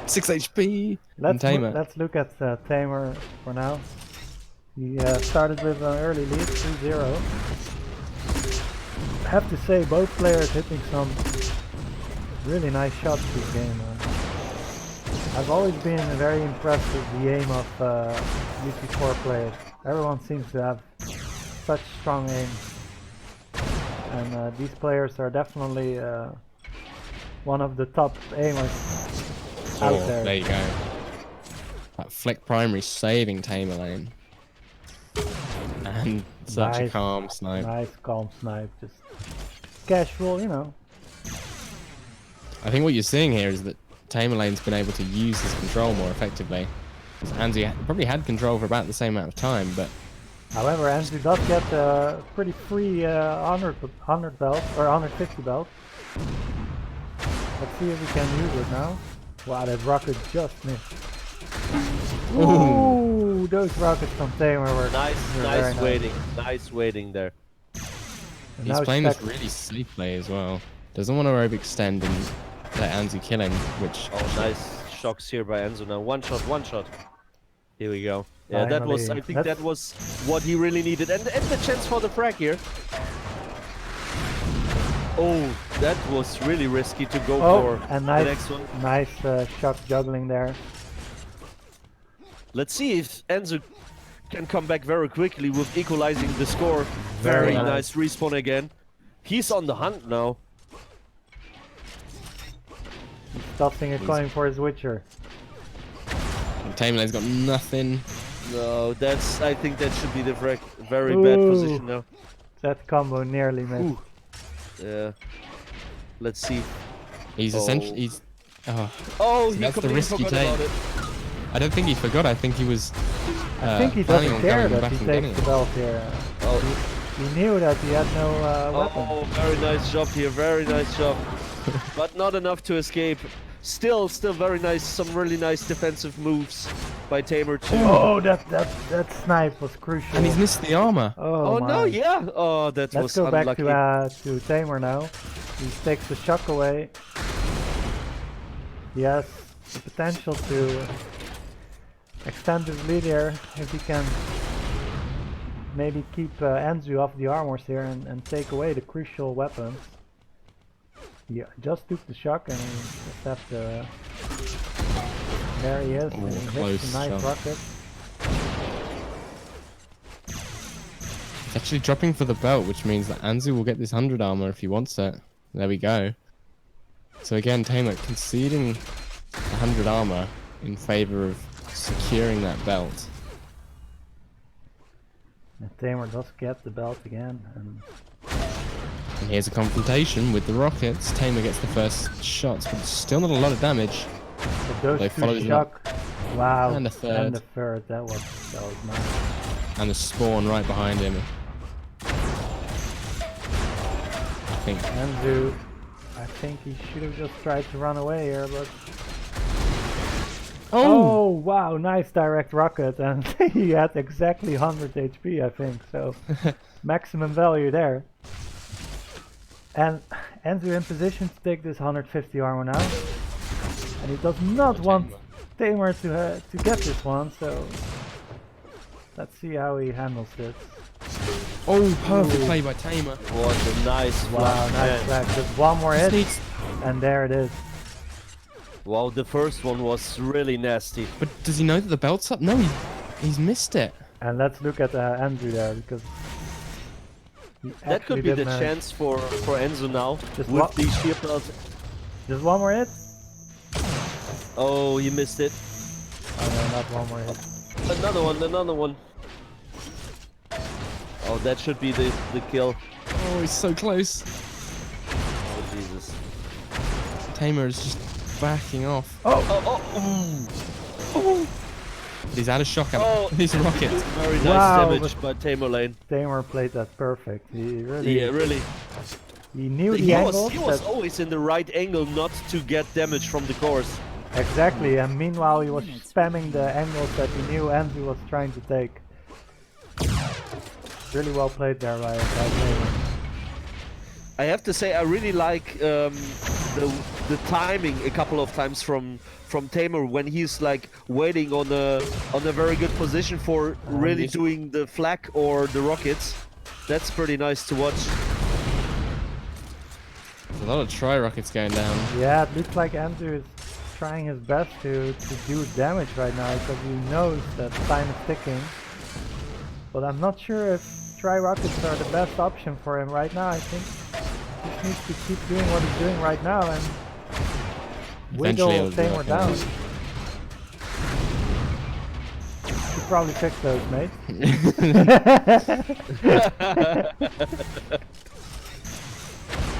[SPEAKER 2] 6 HP.
[SPEAKER 1] Let's look at TameR for now. He started with an early lead, 3-0. I have to say, both players hitting some really nice shots this game. I've always been very impressed with the aim of UT4 players. Everyone seems to have such strong aim. And these players are definitely one of the top aimers out there.
[SPEAKER 2] There you go. That flick primary saving TameR lane. And such a calm snipe.
[SPEAKER 1] Nice calm snipe, just casual, you know.
[SPEAKER 2] I think what you're seeing here is that TameR lane's been able to use his control more effectively. Anzu probably had control for about the same amount of time, but...
[SPEAKER 1] However, Anzu does get a pretty free 100 belt, or 150 belt. Let's see if we can use it now. Wow, that rocket just missed. Ooh, those rockets from TameR were
[SPEAKER 3] nice waiting. Nice waiting there.
[SPEAKER 1] And
[SPEAKER 2] He's
[SPEAKER 1] now
[SPEAKER 2] playing this really safe play as well. Doesn't want to overextend and let Anzu kill him, which...
[SPEAKER 3] Oh, nice shocks here by Anzu now. One shot. Here we go. Yeah,
[SPEAKER 1] Finally.
[SPEAKER 3] that was, I think that was what he really needed. And the chance for the frag here. Oh, that was really risky to go for
[SPEAKER 1] and
[SPEAKER 3] the next one.
[SPEAKER 1] Nice shock juggling there.
[SPEAKER 3] Let's see if Anzu can come back very quickly with equalizing the score. Very nice respawn again. He's on the hunt now.
[SPEAKER 1] He's stuffing it, going for his Witcher.
[SPEAKER 2] TameR lane's got nothing.
[SPEAKER 3] No, that's, I think that should be the frag. Very bad position now.
[SPEAKER 1] That combo nearly missed.
[SPEAKER 3] Yeah. Let's see.
[SPEAKER 2] He's essentially... He's...
[SPEAKER 3] Oh, he
[SPEAKER 2] that's the
[SPEAKER 3] completely
[SPEAKER 2] risk you
[SPEAKER 3] forgot
[SPEAKER 2] take.
[SPEAKER 3] about it.
[SPEAKER 2] I don't think he forgot. I think he was.
[SPEAKER 1] I think he
[SPEAKER 2] planning
[SPEAKER 1] doesn't
[SPEAKER 2] on
[SPEAKER 1] care
[SPEAKER 2] going
[SPEAKER 1] that
[SPEAKER 2] back
[SPEAKER 1] he
[SPEAKER 2] and
[SPEAKER 1] takes
[SPEAKER 2] getting
[SPEAKER 1] the
[SPEAKER 2] it.
[SPEAKER 1] belt here. He knew that he had no weapon.
[SPEAKER 3] Oh, very nice job here. Very nice job. But not enough to escape. Still very nice. Some really nice defensive moves by TameR too.
[SPEAKER 1] Oh, that snipe was crucial.
[SPEAKER 2] And he's missed the armor.
[SPEAKER 3] Oh no, yeah. Oh, that
[SPEAKER 1] Let's
[SPEAKER 3] was
[SPEAKER 1] go
[SPEAKER 3] unlucky.
[SPEAKER 1] back to TameR now. He takes the shock away. He has the potential to extend his lead here if he can maybe keep Anzu off the armors here and take away the crucial weapons. He just took the shock and he just have to... There he is, and he hits a nice rocket.
[SPEAKER 2] It's actually dropping for the belt, which means that Anzu will get this 100 armor if he wants it. There we go. So again, TameR conceding 100 armor in favor of securing that belt.
[SPEAKER 1] And TameR does get the belt again.
[SPEAKER 2] And here's a confrontation with the rockets. TameR gets the first shots, but still not a lot of damage.
[SPEAKER 1] But those two shock. Wow.
[SPEAKER 2] And a third.
[SPEAKER 1] And the third. That was nice.
[SPEAKER 2] And the spawn right behind him. I think.
[SPEAKER 1] Anzu, I think he should have just tried to run away here, but... Oh wow, nice direct rocket, and he had exactly 100 HP, I think, so maximum value there. And Anzu in position to take this 150 armor now, and he does not want TameR to get this one, so Let's see how he handles this.
[SPEAKER 2] Oh, perfect play by TameR.
[SPEAKER 3] What a nice
[SPEAKER 1] Wow,
[SPEAKER 3] flag,
[SPEAKER 1] nice
[SPEAKER 3] man.
[SPEAKER 1] flag. Just one more hit,
[SPEAKER 2] Needs-
[SPEAKER 1] and there it is.
[SPEAKER 3] Wow, the first one was really nasty.
[SPEAKER 2] But does he know that the belt's up? No, he's missed it.
[SPEAKER 1] And let's look at Andrew there, because he
[SPEAKER 3] That could
[SPEAKER 1] actually
[SPEAKER 3] be
[SPEAKER 1] did
[SPEAKER 3] the
[SPEAKER 1] manage.
[SPEAKER 3] chance for Anzu now
[SPEAKER 1] Just
[SPEAKER 3] with
[SPEAKER 1] what?
[SPEAKER 3] the shield belt.
[SPEAKER 1] Just one more hit?
[SPEAKER 3] Oh, you missed it.
[SPEAKER 1] Oh no, not one more hit.
[SPEAKER 3] Another one, another one. Oh, that should be the kill.
[SPEAKER 2] Oh, he's so close.
[SPEAKER 3] Oh, Jesus.
[SPEAKER 2] TameR is just backing off. He's out of shock.
[SPEAKER 3] Oh.
[SPEAKER 2] These rockets.
[SPEAKER 3] Very nice
[SPEAKER 1] Wow,
[SPEAKER 3] damage by TameR lane.
[SPEAKER 1] TameR played that perfect. He really,
[SPEAKER 3] Yeah, really.
[SPEAKER 1] he knew the
[SPEAKER 3] He
[SPEAKER 1] angles.
[SPEAKER 3] was
[SPEAKER 1] that-
[SPEAKER 3] always in the right angle not to get damage from the course.
[SPEAKER 1] Exactly, and meanwhile he was spamming the angles that he knew Anzu was trying to take. Really well played there by TameR.
[SPEAKER 3] I have to say I really like the timing a couple of times from TameR when he's like waiting on a very good position for really
[SPEAKER 2] he's-
[SPEAKER 3] doing the flak or the rockets. That's pretty nice to watch.
[SPEAKER 2] There's a lot of tri-rockets going down.
[SPEAKER 1] Yeah, it looks like Anzu is trying his best to do damage right now because he knows that time is ticking. But I'm not sure if tri-rockets are the best option for him right now. I think he just needs to keep doing what he's doing right now and wiggle
[SPEAKER 2] Eventually it'll
[SPEAKER 1] TameR
[SPEAKER 2] work
[SPEAKER 1] down.
[SPEAKER 2] out.
[SPEAKER 1] Should probably fix those, mate.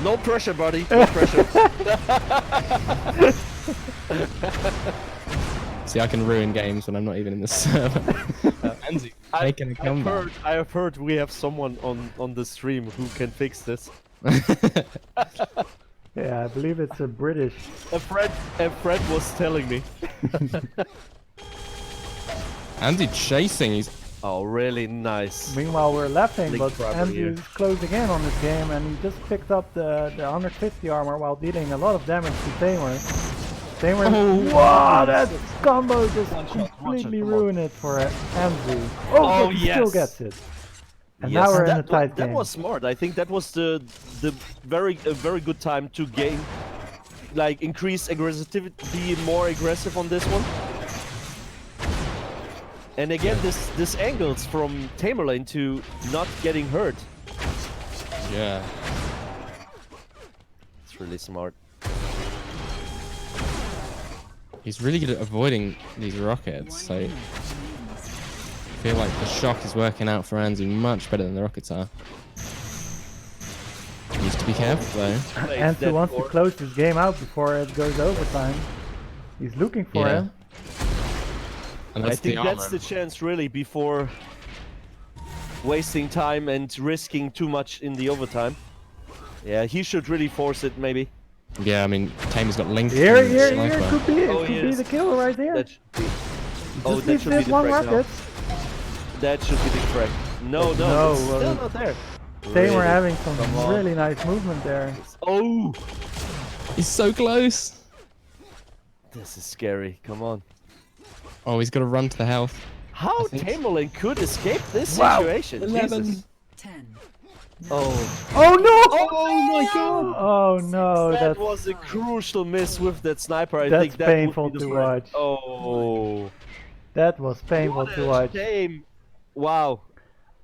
[SPEAKER 3] No pressure, buddy. No pressure.
[SPEAKER 2] See, I can ruin games when I'm not even in the server. Anzu making a comeback.
[SPEAKER 3] I have heard we have someone on the stream who can fix this.
[SPEAKER 1] Yeah, I believe it's a British.
[SPEAKER 3] A friend was telling me.
[SPEAKER 2] Anzu chasing. He's
[SPEAKER 3] Oh, really nice.
[SPEAKER 1] Meanwhile, we're laughing,
[SPEAKER 3] Link
[SPEAKER 1] but
[SPEAKER 3] problem here.
[SPEAKER 1] Andrew is closing in on this game, and he just picked up the 150 armor while dealing a lot of damage to TameR. TameR,
[SPEAKER 2] Oh,
[SPEAKER 1] wow, that combo just
[SPEAKER 3] One shot,
[SPEAKER 1] completely
[SPEAKER 3] come on.
[SPEAKER 1] ruined it for Andrew.
[SPEAKER 3] Oh,
[SPEAKER 1] but he still
[SPEAKER 3] yes.
[SPEAKER 1] gets it. And
[SPEAKER 3] Yes,
[SPEAKER 1] now we're in a
[SPEAKER 3] that,
[SPEAKER 1] tight
[SPEAKER 3] that
[SPEAKER 1] game.
[SPEAKER 3] was smart. I think that was the very good time to gain, like increase aggressivity, be more aggressive on this one. And again, this angles from TameR lane to not getting hurt.
[SPEAKER 2] yeah.
[SPEAKER 3] It's really smart.
[SPEAKER 2] He's really good at avoiding these rockets. So I feel like the shock is working out for Anzu much better than the rockets are. Needs to be careful though.
[SPEAKER 1] Andrew wants to close this game out before it goes overtime. He's looking for
[SPEAKER 2] Yeah.
[SPEAKER 1] him.
[SPEAKER 2] And
[SPEAKER 3] I
[SPEAKER 2] that's
[SPEAKER 3] think
[SPEAKER 2] the
[SPEAKER 3] that's
[SPEAKER 2] armor.
[SPEAKER 3] the chance really before wasting time and risking too much in the overtime. Yeah, he should really force it maybe.
[SPEAKER 2] Yeah, I mean, TameR's got length.
[SPEAKER 1] Here,
[SPEAKER 2] and
[SPEAKER 1] here,
[SPEAKER 2] sniper.
[SPEAKER 1] could be, it
[SPEAKER 3] Oh,
[SPEAKER 1] could be
[SPEAKER 3] yes.
[SPEAKER 1] the kill right here.
[SPEAKER 3] That should be,
[SPEAKER 1] Just
[SPEAKER 3] that
[SPEAKER 1] needs
[SPEAKER 3] should be
[SPEAKER 1] this
[SPEAKER 3] the
[SPEAKER 1] one
[SPEAKER 3] frag now.
[SPEAKER 1] rocket.
[SPEAKER 3] That should be the frag. No,
[SPEAKER 1] No,
[SPEAKER 3] no, it's
[SPEAKER 1] well,
[SPEAKER 3] still not there.
[SPEAKER 1] TameR
[SPEAKER 3] Really?
[SPEAKER 1] having some
[SPEAKER 3] Come on.
[SPEAKER 1] really nice movement there.
[SPEAKER 3] Oh,
[SPEAKER 2] He's so close.
[SPEAKER 3] this is scary. Come on.
[SPEAKER 2] Oh, he's got to run to the health.
[SPEAKER 3] How
[SPEAKER 2] I think-
[SPEAKER 3] TameR lane could escape this
[SPEAKER 1] Wow.
[SPEAKER 3] situation?
[SPEAKER 2] 11.
[SPEAKER 3] Jesus.
[SPEAKER 4] 10.
[SPEAKER 3] Oh,
[SPEAKER 1] Oh no!
[SPEAKER 3] oh my God!
[SPEAKER 1] Oh no,
[SPEAKER 3] That
[SPEAKER 1] that's
[SPEAKER 3] was a crucial miss with that sniper. I
[SPEAKER 1] That's
[SPEAKER 3] think that would
[SPEAKER 1] painful
[SPEAKER 3] be the
[SPEAKER 1] to
[SPEAKER 3] frag.
[SPEAKER 1] watch.
[SPEAKER 3] Oh,
[SPEAKER 1] that was painful
[SPEAKER 3] what
[SPEAKER 1] to
[SPEAKER 3] a
[SPEAKER 1] watch.
[SPEAKER 3] shame. Wow.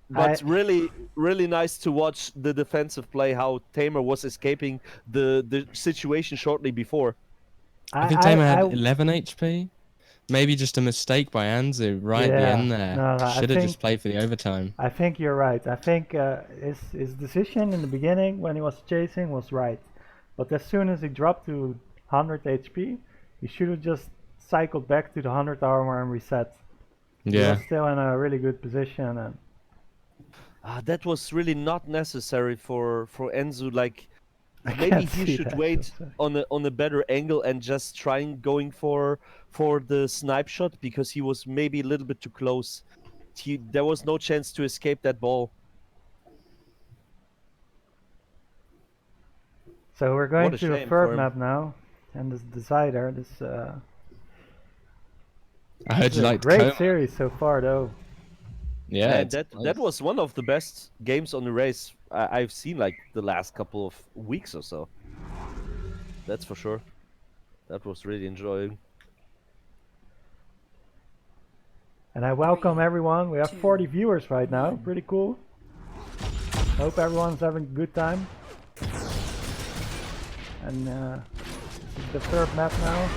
[SPEAKER 3] But really nice to watch the defensive play, how TameR was escaping the situation shortly before.
[SPEAKER 2] I think TameR had 11 HP. Maybe just a mistake by Anzu right at the
[SPEAKER 1] Yeah,
[SPEAKER 2] end there.
[SPEAKER 1] no, I
[SPEAKER 2] Should have
[SPEAKER 1] think-
[SPEAKER 2] just played for the overtime.
[SPEAKER 1] I think you're right. I think his decision in the beginning when he was chasing was right. But as soon as he dropped to 100 HP, he should have just cycled back to the 100 armor and reset. He
[SPEAKER 2] Yeah.
[SPEAKER 1] was still in a really good position. And
[SPEAKER 3] That was really not necessary for Enzu. Like
[SPEAKER 1] I
[SPEAKER 3] maybe
[SPEAKER 1] can't
[SPEAKER 3] he
[SPEAKER 1] see
[SPEAKER 3] should
[SPEAKER 1] that,
[SPEAKER 3] wait
[SPEAKER 1] so-
[SPEAKER 3] on a better angle and just trying going for the snipe shot because he was maybe a little bit too close. There was no chance to escape that ball.
[SPEAKER 1] So we're going
[SPEAKER 3] What a
[SPEAKER 1] to the
[SPEAKER 3] shame for
[SPEAKER 1] third
[SPEAKER 3] him.
[SPEAKER 1] map now, and this decider. This
[SPEAKER 2] I heard
[SPEAKER 1] is
[SPEAKER 2] you
[SPEAKER 1] a
[SPEAKER 2] liked
[SPEAKER 1] great
[SPEAKER 2] Coma.
[SPEAKER 1] series so far, though.
[SPEAKER 2] Yeah,
[SPEAKER 3] Man,
[SPEAKER 2] it's
[SPEAKER 3] that
[SPEAKER 2] close.
[SPEAKER 3] was one of the best games on the race I've seen like the last couple of weeks or so. That's for sure. That was really enjoying.
[SPEAKER 1] And I welcome everyone. We have
[SPEAKER 4] 2,
[SPEAKER 1] 40 viewers right now.
[SPEAKER 4] 1.
[SPEAKER 1] Pretty cool. Hope everyone's having a good time. And this is the third map now.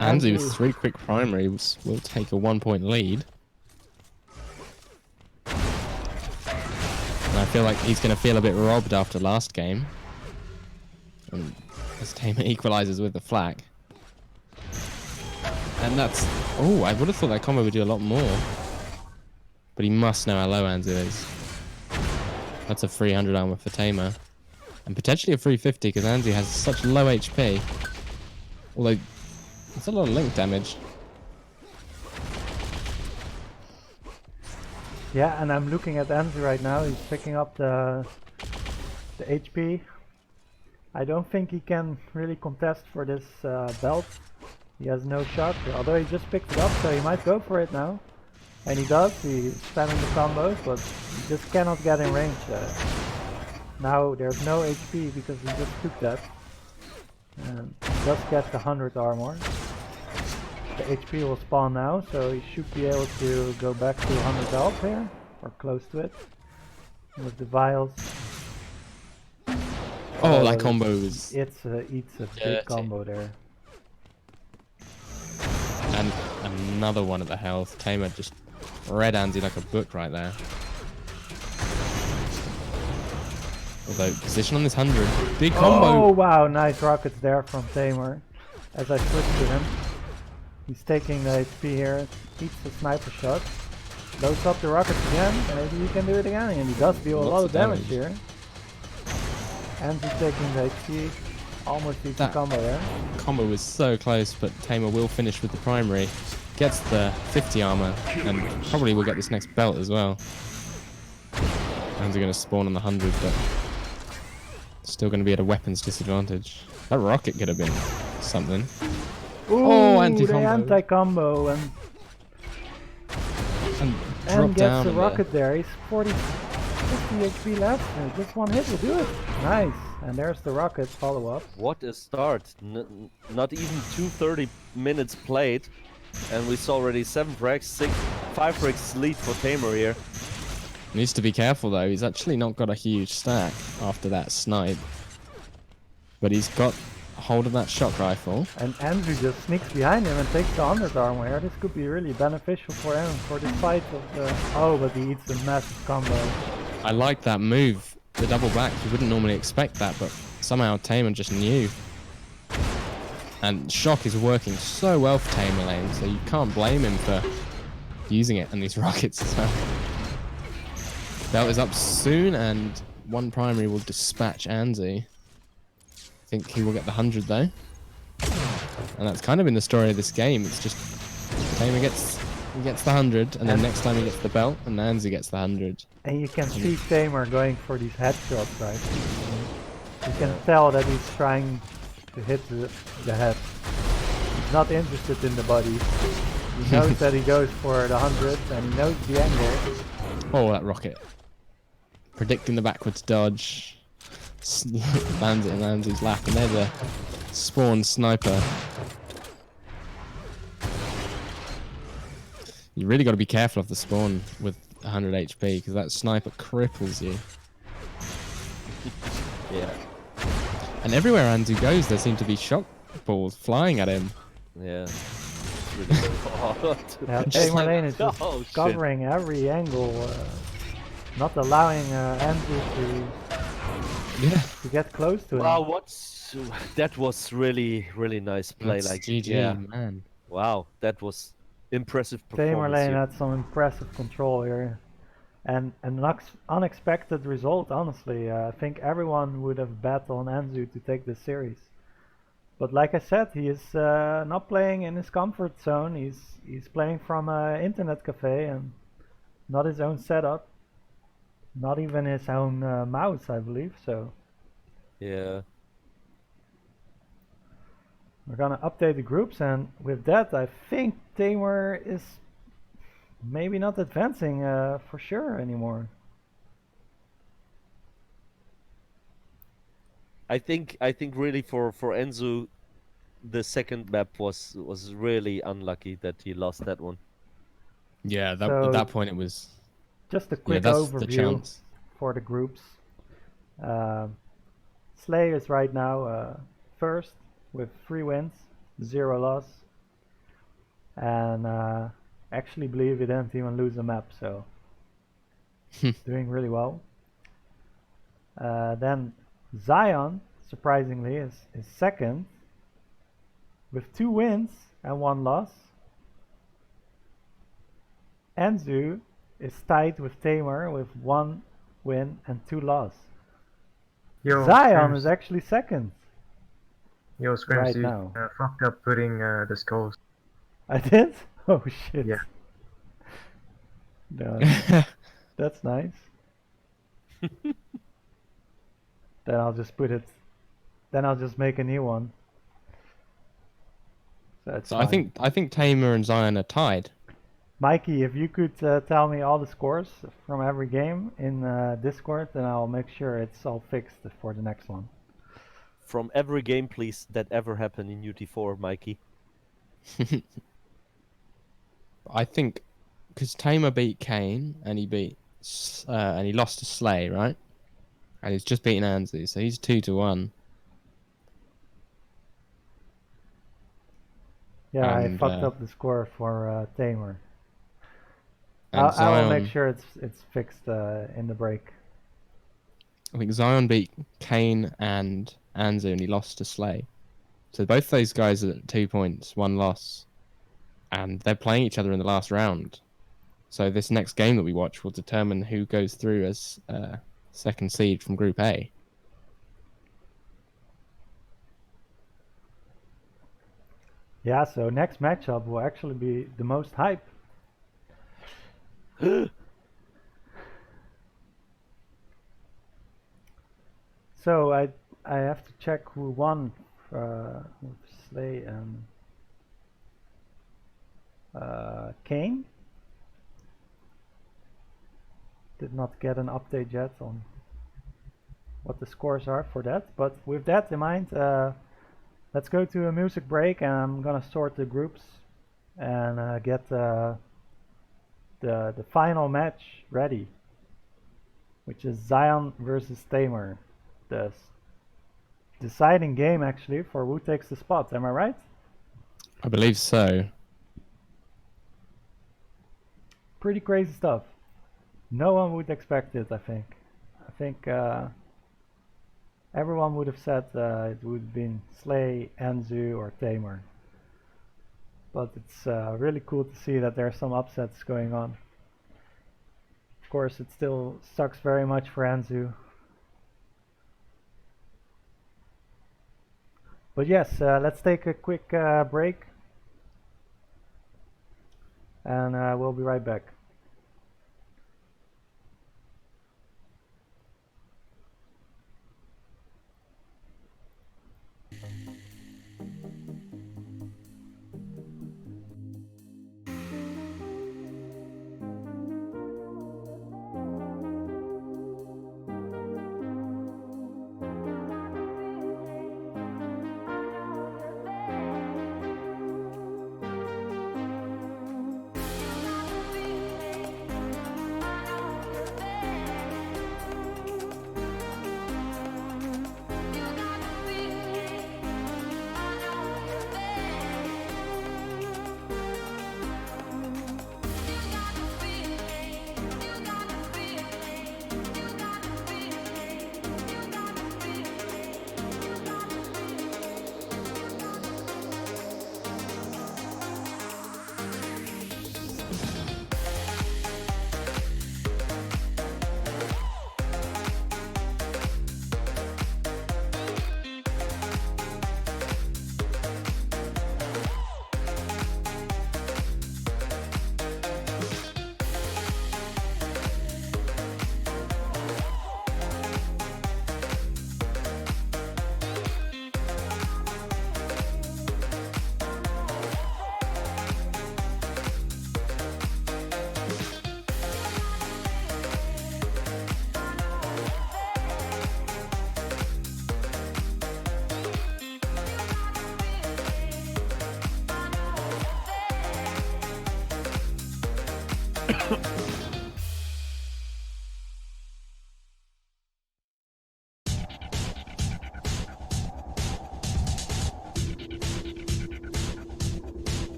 [SPEAKER 2] Anzu
[SPEAKER 1] Anzu.
[SPEAKER 2] with 3 quick primaries will take a 1-point lead. And I feel like he's going to feel a bit robbed after last game. And as TameR equalizes with the flak. And that's... Oh, I would have thought that combo would do a lot more. But he must know how low Anzu is. That's a 300 armor for TameR. And potentially a 350 because Anzu has such low HP. Although, it's a lot of link damage.
[SPEAKER 1] Yeah, and I'm looking at Anzu right now. He's picking up the HP. I don't think he can really contest for this belt. He has no shot, although he just picked it up, so he might go for it now. And he does. He's spamming the combos, but he just cannot get in range. Now there's no HP because he just took that. And he does get the 100 armor. The HP will spawn now, so he should be able to go back to 100 health here, or close to it, with the vials.
[SPEAKER 2] Oh, that combo is...
[SPEAKER 1] Eats a
[SPEAKER 2] dirty.
[SPEAKER 1] big combo there.
[SPEAKER 2] And another one at the health. TameR just read Anzu like a book right there. Although, position on this 100. Big combo!
[SPEAKER 1] Oh wow, nice rockets there from TameR. As I switch to him. He's taking the HP here, eats the sniper shot. Loads up the rockets again, maybe he can do it again, and he does deal a lot of damage here. And he's taking the HP, almost eats the combo there.
[SPEAKER 2] Combo was so close, but TameR will finish with the primary. Gets the 50 armor, and probably will get this next belt as well. Anzu going to spawn on the 100, but still going to be at a weapons disadvantage. That rocket could have been something.
[SPEAKER 1] Ooh,
[SPEAKER 2] Oh,
[SPEAKER 1] the
[SPEAKER 2] anti-combo.
[SPEAKER 1] anti-combo, and
[SPEAKER 2] Drop
[SPEAKER 1] gets
[SPEAKER 2] down
[SPEAKER 1] the
[SPEAKER 2] in
[SPEAKER 1] rocket there. He's 50 HP left, and just one hit will do it. Nice, and there's the rocket follow-up.
[SPEAKER 3] What a start. Not even 230 minutes played. And we saw already 7 frags, 5 frags lead for TameR here.
[SPEAKER 2] Needs to be careful though, he's actually not got a huge stack after that snipe. But he's got hold of that shock rifle.
[SPEAKER 1] And Anzu just sneaks behind him and takes the 100 armor here. This could be really beneficial for him for this fight of the... Oh, but he eats a massive combo.
[SPEAKER 2] I like that move, the double back. You wouldn't normally expect that, but somehow TameR just knew. And shock is working so well for TameR lane, so you can't blame him for using it, and these rockets as well. Belt is up soon, and one primary will dispatch Anzu. I think he will get the 100 though. And that's kind of been the story of this game. It's just TameR gets the 100, and then next time he gets the belt, and Anzu gets the 100.
[SPEAKER 1] And you can see TameR going for these headshots, right? You can tell that he's trying to hit the head. He's not interested in the body. He knows that he goes for the 100, and he knows the angle.
[SPEAKER 2] Oh, that rocket. Predicting the backwards dodge. Lands it in Anzu's lap, and there's a spawn sniper. You really got to be careful of the spawn with 100 HP, because that sniper cripples you.
[SPEAKER 3] Yeah.
[SPEAKER 2] And everywhere Anzu goes, there seem to be shock balls flying at him.
[SPEAKER 3] Yeah. Really hard.
[SPEAKER 1] Yeah, TameR lane is just
[SPEAKER 3] Oh, shit.
[SPEAKER 1] covering every angle, not allowing Anzu to get close to him.
[SPEAKER 3] Wow, that was really nice play.
[SPEAKER 2] That's
[SPEAKER 3] like
[SPEAKER 2] GG,
[SPEAKER 3] yeah.
[SPEAKER 2] man.
[SPEAKER 3] Wow, that was impressive
[SPEAKER 1] TameR
[SPEAKER 3] performance.
[SPEAKER 1] lane
[SPEAKER 3] here.
[SPEAKER 1] had some impressive control here. And an unexpected result, honestly. I think everyone would have bet on Anzu to take this series. But like I said, he is not playing in his comfort zone. He's playing from an internet cafe and not his own setup. Not even his own mouse, I believe. So
[SPEAKER 3] Yeah.
[SPEAKER 1] we're gonna update the groups, and with that, I think TameR is maybe not advancing for sure anymore.
[SPEAKER 3] I think really for Anzu, the second map was really unlucky that he lost that one.
[SPEAKER 2] Yeah, at
[SPEAKER 1] So
[SPEAKER 2] that point it was.
[SPEAKER 1] just a
[SPEAKER 2] Yeah,
[SPEAKER 1] quick
[SPEAKER 2] that's the
[SPEAKER 1] overview
[SPEAKER 2] chance.
[SPEAKER 1] for the groups. Slay is right now first with 3 wins, 0 loss, and actually believe he didn't even lose a map, so doing really well. Then Zion, surprisingly, is second with 2 wins and 1 loss. Anzu is tied with TameR with 1 win and 2 loss.
[SPEAKER 5] Yo,
[SPEAKER 1] Zion
[SPEAKER 5] ScrMz,
[SPEAKER 1] is actually second
[SPEAKER 5] yo, ScrMz,
[SPEAKER 1] right
[SPEAKER 5] you
[SPEAKER 1] now.
[SPEAKER 5] fucked up putting the skulls.
[SPEAKER 1] I did? Oh shit.
[SPEAKER 5] Yeah.
[SPEAKER 1] No, that's nice. Then I'll just put it. Then I'll just make a new one. So that's
[SPEAKER 2] So
[SPEAKER 1] fine.
[SPEAKER 2] I think TameR and Zion are tied.
[SPEAKER 1] Mikey, if you could tell me all the scores from every game in Discord, then I'll make sure it's all fixed for the next one.
[SPEAKER 3] From every game, please, that ever happened in UT4, Mikey.
[SPEAKER 2] I think because TameR beat Kane and he beat and he lost to Slay, right? And he's just beaten Anzu, so he's 2-1.
[SPEAKER 1] Yeah, I
[SPEAKER 2] And,
[SPEAKER 1] fucked up the score for TameR.
[SPEAKER 2] And
[SPEAKER 1] I will make
[SPEAKER 2] Zion,
[SPEAKER 1] sure it's fixed in the break.
[SPEAKER 2] I think Zion beat Kane and Anzu, and he lost to Slay. So both those guys are at 2 points, 1 loss, and they're playing each other in the last round. So this next game that we watch will determine who goes through as second seed from Group A.
[SPEAKER 1] Yeah, so next matchup will actually be the most hype. So I have to check who won with Slay and Kane. Did not get an update yet on what the scores are for that. But with that in mind, let's go to a music break, and I'm gonna sort the groups and get the final match ready, which is Zion versus TameR. The deciding game actually for who takes the spot. Am I right?
[SPEAKER 2] I believe so.
[SPEAKER 1] Pretty crazy stuff. No one would expect it, I think. I think everyone would have said it would have been Slay, Anzu, or TameR. But it's really cool to see that there are some upsets going on. Of course, it still sucks very much for Anzu. But yes, let's take a quick break. And we'll be right back.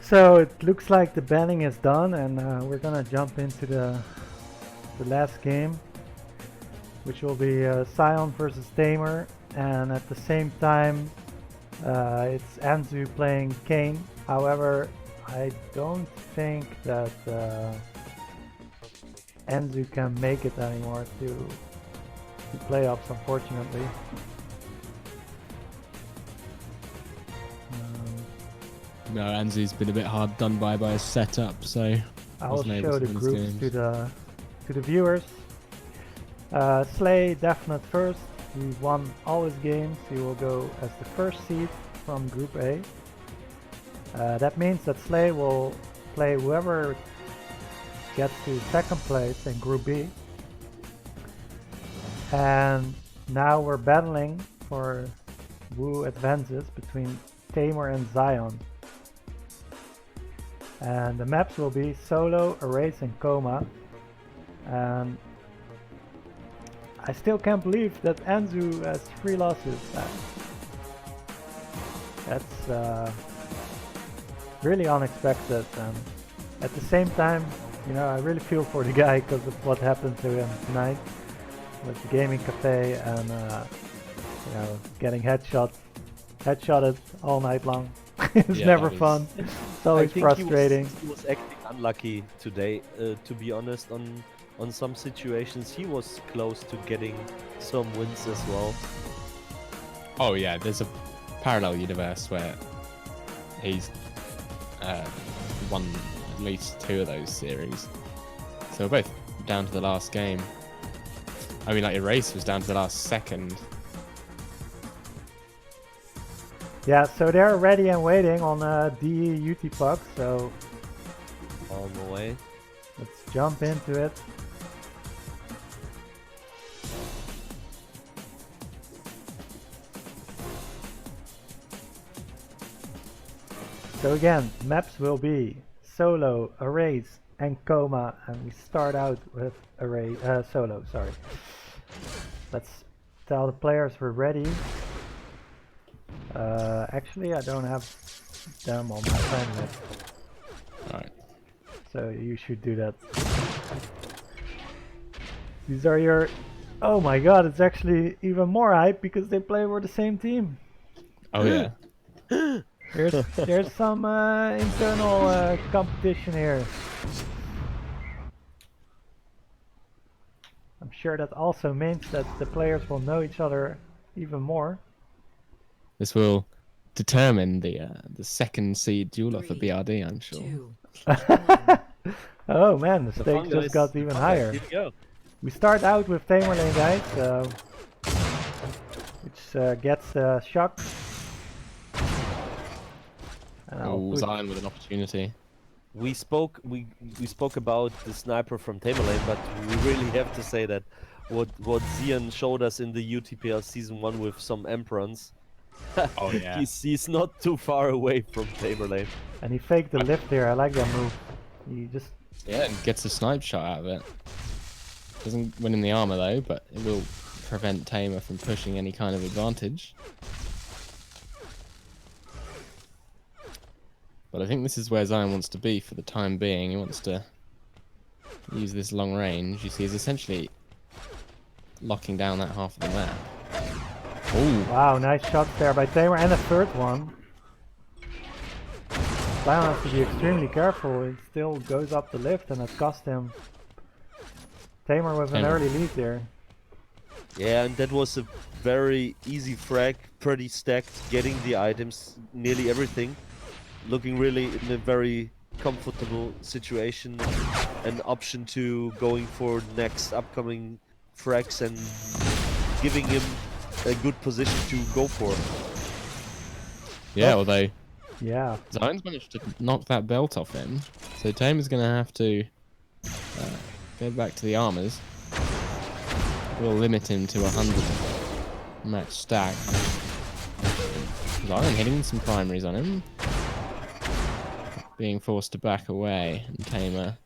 [SPEAKER 1] So it looks like the banning is done, and we're gonna jump into the last game, which will be Sion versus TameR, and at the same time it's Anzu playing Kane. However, I don't think that Anzu can make it anymore to playoffs, unfortunately.
[SPEAKER 2] No, Anzu's been a bit hard done by his setup, so
[SPEAKER 1] I will
[SPEAKER 2] wasn't able
[SPEAKER 1] show
[SPEAKER 2] to
[SPEAKER 1] the
[SPEAKER 2] win his
[SPEAKER 1] groups
[SPEAKER 2] games.
[SPEAKER 1] to the viewers. Slay definite first. He won all his games. He will go as the first seed from Group A. That means that Slay will play whoever gets to second place in Group B. And now we're battling for who advances between TameR and Zion. And the maps will be Solo, Erase and Coma. And I still can't believe that Anzu has 3 losses. That's really unexpected, and at the same time, you know, I really feel for the guy because of what happened to him tonight with the gaming cafe and you know, getting headshotted all night long. It's
[SPEAKER 2] Yeah,
[SPEAKER 1] never
[SPEAKER 2] that is-
[SPEAKER 1] fun. It's always
[SPEAKER 3] I think
[SPEAKER 1] frustrating.
[SPEAKER 3] He was acting unlucky today, to be honest. On some situations, he was close to getting some wins as well.
[SPEAKER 2] Oh yeah, there's a parallel universe where he's won at least 2 of those series. So we're both down to the last game. I mean, like Erase was down to the last second.
[SPEAKER 1] Yeah, so they're ready and waiting on DE UT4, so
[SPEAKER 3] On the way.
[SPEAKER 1] let's jump into it. So again, maps will be Solo, Erase and Coma, and we start out with Solo, sorry. Let's tell the players we're ready. Actually, I don't have them on my friend list,
[SPEAKER 2] Alright.
[SPEAKER 1] so you should do that. These are your... Oh my god, it's actually even more hype because they play for the same team.
[SPEAKER 2] Oh yeah.
[SPEAKER 1] There's some internal competition here. I'm sure that also means that the players will know each other even more.
[SPEAKER 2] This will determine the second seed duel for BRD, I'm sure.
[SPEAKER 4] 2,
[SPEAKER 1] Oh man, the
[SPEAKER 3] The
[SPEAKER 1] stakes
[SPEAKER 3] fun
[SPEAKER 1] just
[SPEAKER 3] guys-
[SPEAKER 1] got
[SPEAKER 3] the
[SPEAKER 1] even
[SPEAKER 3] fun
[SPEAKER 1] higher.
[SPEAKER 3] guys, here we go.
[SPEAKER 1] We start out with TameR lane, guys, which gets shock. And I'll
[SPEAKER 2] Oh,
[SPEAKER 1] put-
[SPEAKER 2] Zion with an opportunity.
[SPEAKER 3] We spoke about the sniper from TameR, but we really have to say that what Zion showed us in the UTPL season 1 with some Emperors,
[SPEAKER 2] Oh yeah.
[SPEAKER 3] he's not too far away from TameR.
[SPEAKER 1] And he faked the lift there. I like that move. He just...
[SPEAKER 2] Yeah, and gets a snipe shot out of it. Doesn't win in the armor though, but it will prevent TameR from pushing any kind of advantage. But I think this is where Zion wants to be for the time being. He wants to use this long range. You see, he's essentially locking down that half of the map. Oh,
[SPEAKER 1] Wow, nice shots there by TameR, and a third one. Zion has to be extremely careful. He still goes up the lift, and it cost him. TameR with an
[SPEAKER 2] TameR.
[SPEAKER 1] early lead there.
[SPEAKER 3] Yeah, and that was a very easy frag, pretty stacked, getting the items, nearly everything. Looking really in a very comfortable situation, an option to going for next upcoming frags and giving him a good position to go for.
[SPEAKER 2] yeah, although
[SPEAKER 1] Yeah.
[SPEAKER 2] Zion's managed to knock that belt off him. So TameR's going to have to go back to the armors. We'll limit him to 100 match stack. Zion hitting some primaries on him. Being forced to back away, and TameR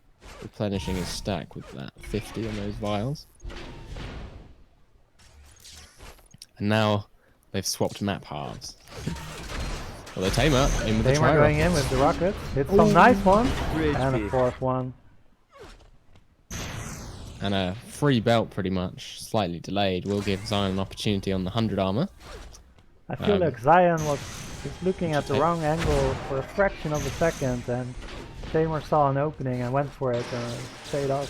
[SPEAKER 2] replenishing his stack with that 50 on those vials. And now they've swapped map halves. Well, the TameR in with the
[SPEAKER 1] TameR
[SPEAKER 2] try
[SPEAKER 1] going in with the rockets. Hits some nice ones.
[SPEAKER 3] 3
[SPEAKER 1] And a
[SPEAKER 3] HP.
[SPEAKER 1] fourth one.
[SPEAKER 2] and a free belt, pretty much, slightly delayed, will give Zion an opportunity on the 100 armor.
[SPEAKER 1] I feel like Zion was just looking at the
[SPEAKER 2] Okay.
[SPEAKER 1] wrong angle for a fraction of a second, and TameR saw an opening and went for it and stayed up.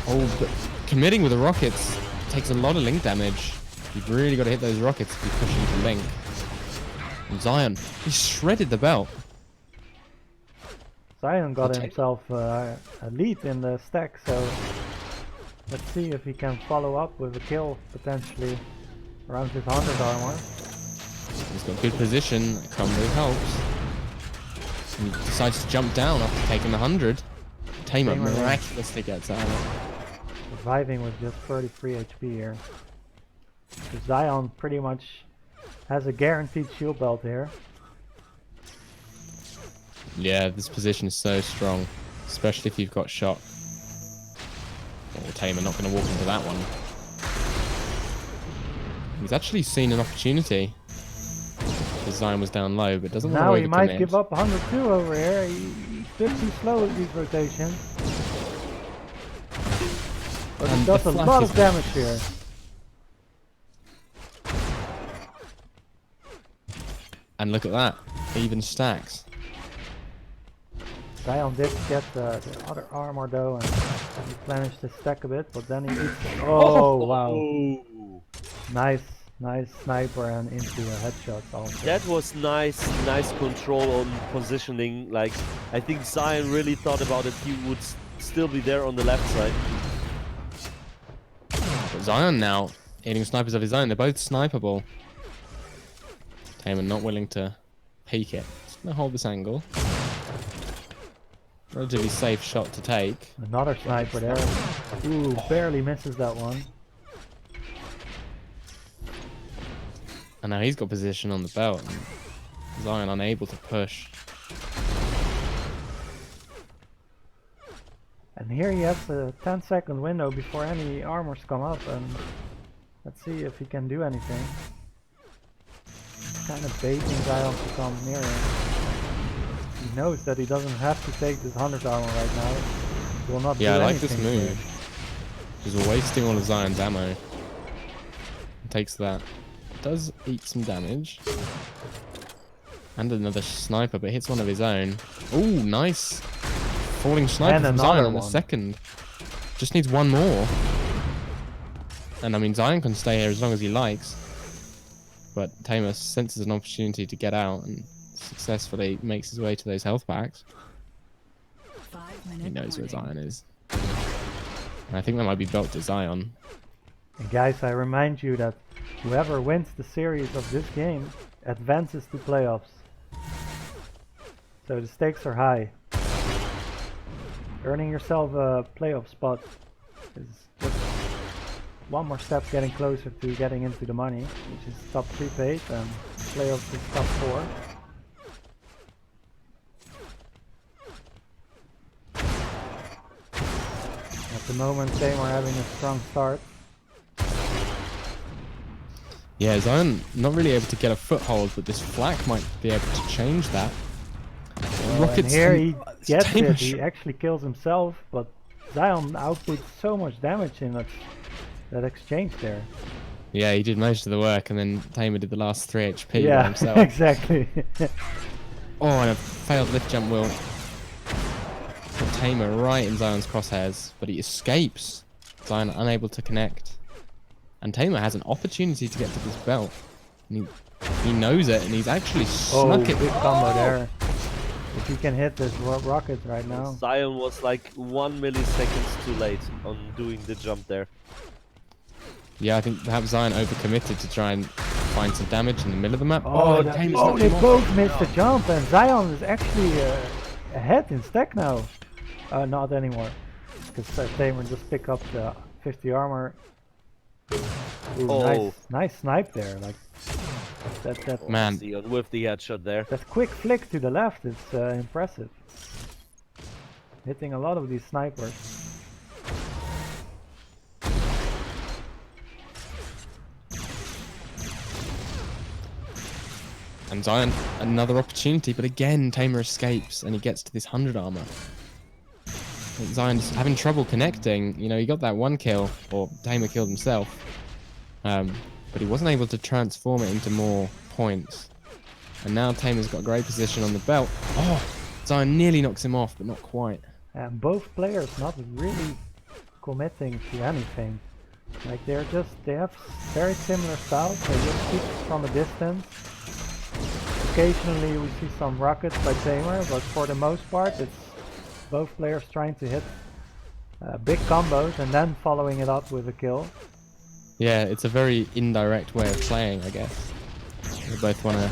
[SPEAKER 2] Oh, but committing with the rockets takes a lot of link damage. You've really got to hit those rockets if you push into link. And Zion, he shredded the belt.
[SPEAKER 1] Zion got
[SPEAKER 2] I'll take-
[SPEAKER 1] himself a lead in the stack, so let's see if he can follow up with a kill potentially around his 100 armor.
[SPEAKER 2] He's got good position, combo helps. And he decides to jump down after taking the 100. TameR
[SPEAKER 1] TameR
[SPEAKER 2] miraculously gets out.
[SPEAKER 1] Surviving with just 33 HP here. So Zion pretty much has a guaranteed shield belt here.
[SPEAKER 2] Yeah, this position is so strong, especially if you've got shot. Oh, TameR not going to walk into that one. He's actually seen an opportunity. Because Zion was down low, but doesn't
[SPEAKER 1] Now
[SPEAKER 2] want
[SPEAKER 1] he
[SPEAKER 2] to
[SPEAKER 1] might
[SPEAKER 2] overcommit.
[SPEAKER 1] give up 102 over here. He's a bit too slow with these rotations. But he
[SPEAKER 2] And
[SPEAKER 1] does
[SPEAKER 2] the
[SPEAKER 1] a
[SPEAKER 2] flash
[SPEAKER 1] lot
[SPEAKER 2] is-
[SPEAKER 1] of damage here.
[SPEAKER 2] And look at that, even stacks.
[SPEAKER 1] Zion did get the other armor though and replenished his stack a bit, but then he eats. Oh wow!
[SPEAKER 3] Oh,
[SPEAKER 1] Nice sniper and into a headshot also.
[SPEAKER 3] that was nice control on positioning. Like, I think Zion really thought about it. He would still be there on the left side.
[SPEAKER 2] But Zion now hitting snipers of his own. They're both sniperable. TameR not willing to peek it. Just gonna hold this angle. Relatively safe shot to take.
[SPEAKER 1] Another sniper there. Ooh, barely misses that one.
[SPEAKER 2] And now he's got position on the belt. And Zion unable to push.
[SPEAKER 1] And here he has a 10-second window before any armors come up, and let's see if he can do anything. Kind of baiting Zion to come near him. He knows that he doesn't have to take this 100 armor right now. He will not
[SPEAKER 2] Yeah, I
[SPEAKER 1] do
[SPEAKER 2] like this
[SPEAKER 1] anything to it.
[SPEAKER 2] move. Just wasting all of Zion's ammo. Takes that. Does eat some damage. And another sniper, but hits one of his own. Ooh, nice. Falling sniper
[SPEAKER 1] And
[SPEAKER 2] from
[SPEAKER 1] another
[SPEAKER 2] Zion on the
[SPEAKER 1] one.
[SPEAKER 2] second. Just needs one more. And I mean, Zion can stay here as long as he likes. But TameR senses an opportunity to get out and successfully makes his way to those health packs.
[SPEAKER 4] 5-minute
[SPEAKER 2] He knows where
[SPEAKER 4] warning.
[SPEAKER 2] Zion is. And I think that might be belt to Zion.
[SPEAKER 1] And guys, I remind you that whoever wins the series of this game advances to playoffs. So the stakes are high. Earning yourself a playoff spot is just one more step getting closer to getting into the money, which is top 3 paid, and playoffs is top 4. At the moment, TameR having a strong start.
[SPEAKER 2] Yeah, Zion not really able to get a foothold, but this flak might be able to change that.
[SPEAKER 1] And here he gets
[SPEAKER 2] TameR
[SPEAKER 1] it, he actually kills himself, but Zion outputs so much damage in that exchange there.
[SPEAKER 2] Yeah, he did most of the work, and then TameR did the last 3 HP by
[SPEAKER 1] Yeah,
[SPEAKER 2] himself.
[SPEAKER 1] exactly.
[SPEAKER 2] Oh, and a failed lift jump will put TameR right in Zion's crosshairs, but he escapes. Zion unable to connect. And TameR has an opportunity to get to this belt. And he knows it, and he's actually
[SPEAKER 1] Oh,
[SPEAKER 2] snuck it.
[SPEAKER 1] big combo there. If he can hit this rocket right now.
[SPEAKER 3] Zion was like 1 millisecond too late on doing the jump there.
[SPEAKER 2] Yeah, I think perhaps Zion overcommitted to try and find some damage in the middle of the map.
[SPEAKER 1] Oh,
[SPEAKER 2] TameR
[SPEAKER 1] oh
[SPEAKER 2] knocked
[SPEAKER 1] they
[SPEAKER 2] him off.
[SPEAKER 1] both missed the jump, and Zion is actually ahead in stack now. Not anymore, because TameR just pick up the 50 armor. Ooh,
[SPEAKER 3] Oh.
[SPEAKER 1] nice snipe there. Like that
[SPEAKER 2] Man.
[SPEAKER 3] Zion with the headshot there.
[SPEAKER 1] that quick flick to the left is impressive. Hitting a lot of these snipers.
[SPEAKER 2] And Zion, another opportunity, but again, TameR escapes and he gets to this 100 armor. Zion's having trouble connecting. You know, he got that 1 kill, or TameR killed himself. But he wasn't able to transform it into more points. And now TameR's got a great position on the belt. Oh, Zion nearly knocks him off, but not quite.
[SPEAKER 1] And both players not really committing to anything. Like they have very similar styles. They just shoot from a distance. Occasionally we see some rockets by TameR, but for the most part it's both players trying to hit big combos and then following it up with a kill.
[SPEAKER 2] Yeah, it's a very indirect way of playing, I guess. They both want to...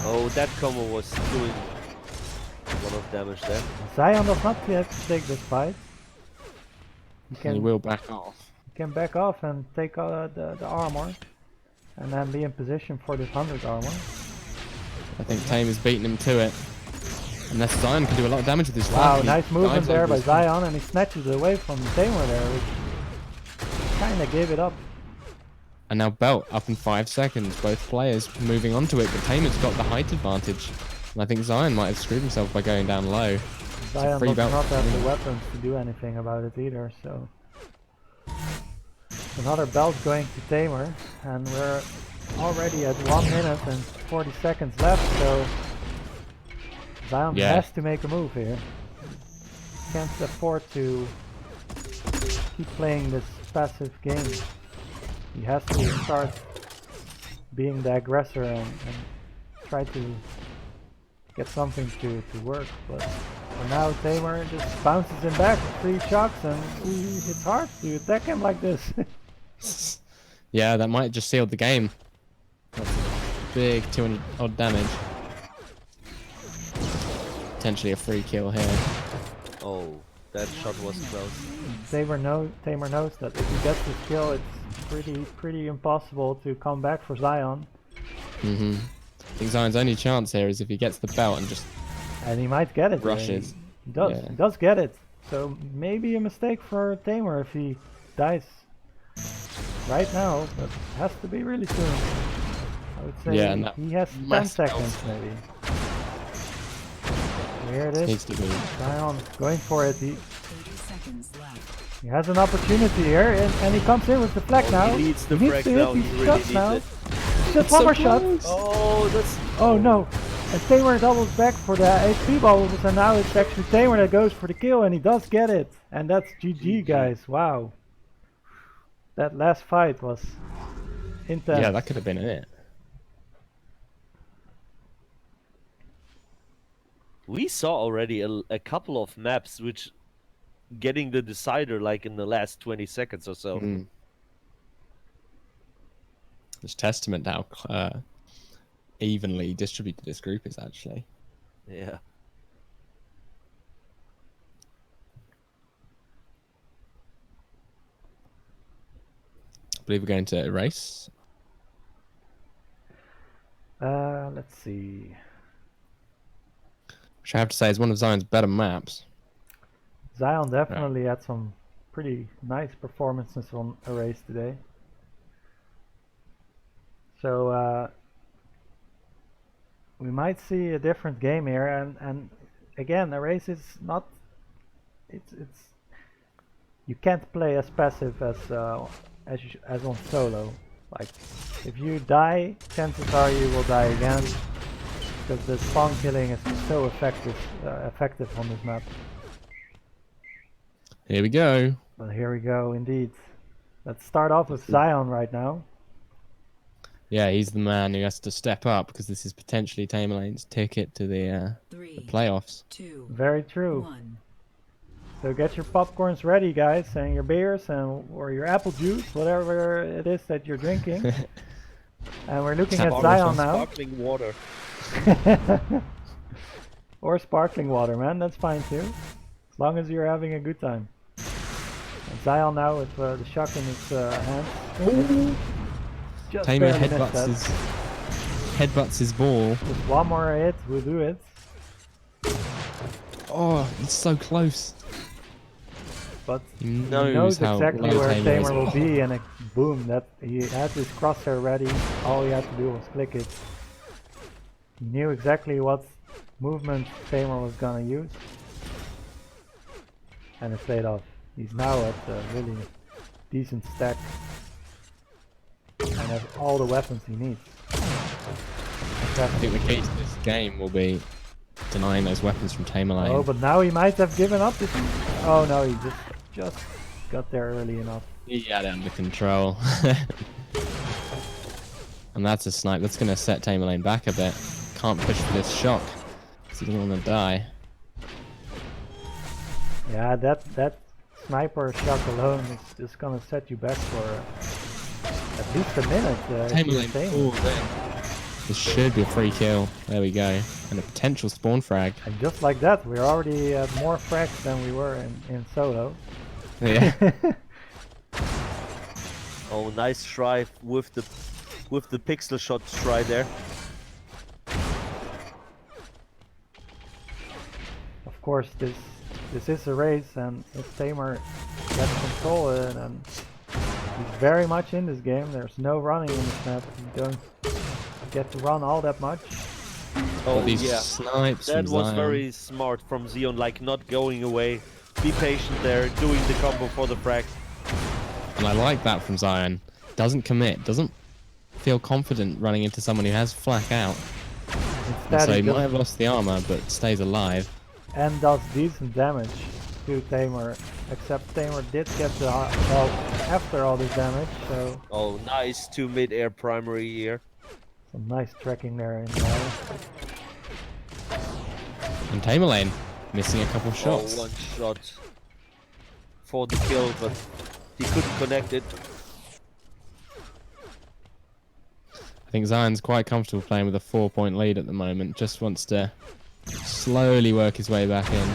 [SPEAKER 6] Oh, that combo was doing a lot of damage there.
[SPEAKER 1] Zion does not have to take this fight.
[SPEAKER 2] He will back off.
[SPEAKER 1] He can back off and take the armor and then be in position for this 100 armor.
[SPEAKER 2] I think TameR's beating him to it. Unless Zion can do a lot of damage with his
[SPEAKER 1] Wow,
[SPEAKER 2] flank.
[SPEAKER 1] nice movement
[SPEAKER 2] dives
[SPEAKER 1] there
[SPEAKER 2] over
[SPEAKER 1] by
[SPEAKER 2] his flank.
[SPEAKER 1] Zion, and he snatches it away from TameR there, which kinda gave it up.
[SPEAKER 2] And now belt up in 5 seconds. Both players moving onto it, but TameR's got the height advantage. And I think Zion might have screwed himself by going down low.
[SPEAKER 1] Zion
[SPEAKER 2] free
[SPEAKER 1] does
[SPEAKER 2] belt.
[SPEAKER 1] not have the weapons to do anything about it either, so... Another belt going to TameR, and we're already at 1 minute and 40 seconds left, so... Zion has to make a move here. Can't afford to keep playing this passive game. He has to start being the aggressor and try to get something to work. But for now, TameR just bounces him back with 3 shocks, and it's hard to attack him like this.
[SPEAKER 2] Yeah, that might just seal the game. That's big 200 odd damage. Potentially a free kill here.
[SPEAKER 6] Oh, that shot was close.
[SPEAKER 1] TameR knows that if he gets this kill, it's pretty impossible to come back for Zion.
[SPEAKER 2] I think Zion's only chance here is if he gets the belt and just
[SPEAKER 1] And he might get it.
[SPEAKER 2] rushes.
[SPEAKER 1] He does.
[SPEAKER 2] Yeah.
[SPEAKER 1] He does get it. So maybe a mistake for TameR if he dies right now, but it has to be really soon. I would say
[SPEAKER 2] Yeah, and that
[SPEAKER 1] he has 10
[SPEAKER 2] massive
[SPEAKER 1] seconds
[SPEAKER 2] belt.
[SPEAKER 1] maybe. Here it is.
[SPEAKER 2] Needs to be.
[SPEAKER 1] Zion going for it.
[SPEAKER 4] 30 seconds left.
[SPEAKER 1] He has an opportunity here, and he comes in with the flag now.
[SPEAKER 6] He needs the
[SPEAKER 1] needs
[SPEAKER 6] frag
[SPEAKER 1] to hit
[SPEAKER 6] now,
[SPEAKER 1] these
[SPEAKER 6] he really
[SPEAKER 1] shots
[SPEAKER 6] needs
[SPEAKER 1] now.
[SPEAKER 6] it.
[SPEAKER 1] Just one more shot.
[SPEAKER 6] Oh, that's...
[SPEAKER 1] Oh no! And TameR doubles back for the HP bubbles, and now it's actually TameR that goes for the kill, and he does get it. And that's GG, guys. Wow. That last fight was intense.
[SPEAKER 2] Yeah, that could have been it.
[SPEAKER 6] We saw already a couple of maps which getting the decider like in the last 20 seconds or so.
[SPEAKER 2] It's testament to how evenly distributed this group is actually.
[SPEAKER 6] Yeah.
[SPEAKER 2] I believe we're going to erase.
[SPEAKER 1] Let's see.
[SPEAKER 2] Which I have to say is one of Zion's better maps.
[SPEAKER 1] Zion definitely had some pretty nice performances on Erase today. So we might see a different game here, and again, Erase is not. It's you can't play as passive as on solo. Like if you die, chances are you will die again, because the spawn killing is so effective on this map.
[SPEAKER 2] Here we go.
[SPEAKER 1] Well, here we go, indeed. Let's start off with Zion right now.
[SPEAKER 2] Yeah, he's the man who has to step up because this is potentially TameR Lane's ticket to the
[SPEAKER 4] 3,
[SPEAKER 2] playoffs.
[SPEAKER 4] 2,
[SPEAKER 1] Very true.
[SPEAKER 4] 1.
[SPEAKER 1] So get your popcorns ready, guys, and your beers or your apple juice, whatever it is that you're drinking. And we're looking at Zion now.
[SPEAKER 6] Sparkling water.
[SPEAKER 1] Or sparkling water, man, that's fine too. As long as you're having a good time. And Zion now with the shock in his hand. Just
[SPEAKER 2] TameR
[SPEAKER 1] barely missed that.
[SPEAKER 2] headbutts his ball.
[SPEAKER 1] Just one more hit, we'll do it.
[SPEAKER 2] Oh, it's so close.
[SPEAKER 1] But
[SPEAKER 2] He
[SPEAKER 1] he
[SPEAKER 2] knows,
[SPEAKER 1] knows
[SPEAKER 2] how
[SPEAKER 1] exactly
[SPEAKER 2] low
[SPEAKER 1] where
[SPEAKER 2] TameR is.
[SPEAKER 1] TameR will be, and boom, that he had his crosshair ready. All he had to do was click it. He knew exactly what movement TameR was gonna use. And it paid off. He's now at a really decent stack. And has all the weapons he needs.
[SPEAKER 2] I think the key to this game will be denying those weapons from TameR lane.
[SPEAKER 1] Oh, but now he might have given up. Oh no, he just got there early enough.
[SPEAKER 2] He had it under control. And that's a snipe. That's going to set TameR lane back a bit. Can't push for this shock. Because he doesn't want to die.
[SPEAKER 1] Yeah, that sniper shot alone is just gonna set you back for at least a minute.
[SPEAKER 2] TameR lane falls in. This should be a free kill. There we go. And a potential spawn frag.
[SPEAKER 1] And just like that, we're already at more frags than we were in solo.
[SPEAKER 2] Yeah.
[SPEAKER 6] Oh, nice try with the pixel shot try there.
[SPEAKER 1] Of course, this is a race, and if TameR gets control and he's very much in this game. There's no running in this map. You don't get to run all that much.
[SPEAKER 6] Oh
[SPEAKER 2] these
[SPEAKER 6] yeah,
[SPEAKER 2] snipes
[SPEAKER 6] that
[SPEAKER 2] from
[SPEAKER 6] was
[SPEAKER 2] Zion.
[SPEAKER 6] very smart from Zion, like not going away, be patient there, doing the combo for the frag.
[SPEAKER 2] And I like that from Zion. Doesn't commit, doesn't feel confident running into someone who has flak out. And so he might have lost the armor, but stays alive.
[SPEAKER 1] And does decent damage to TameR, except TameR did get the health after all this damage, so...
[SPEAKER 6] Oh, nice 2 mid-air primary here.
[SPEAKER 1] Some nice tracking there in there.
[SPEAKER 2] And TameR lane, missing a couple shots.
[SPEAKER 6] Oh, one shot for the kill, but he couldn't connect it.
[SPEAKER 2] I think Zion's quite comfortable playing with a 4-point lead at the moment. Just wants to slowly work his way back in.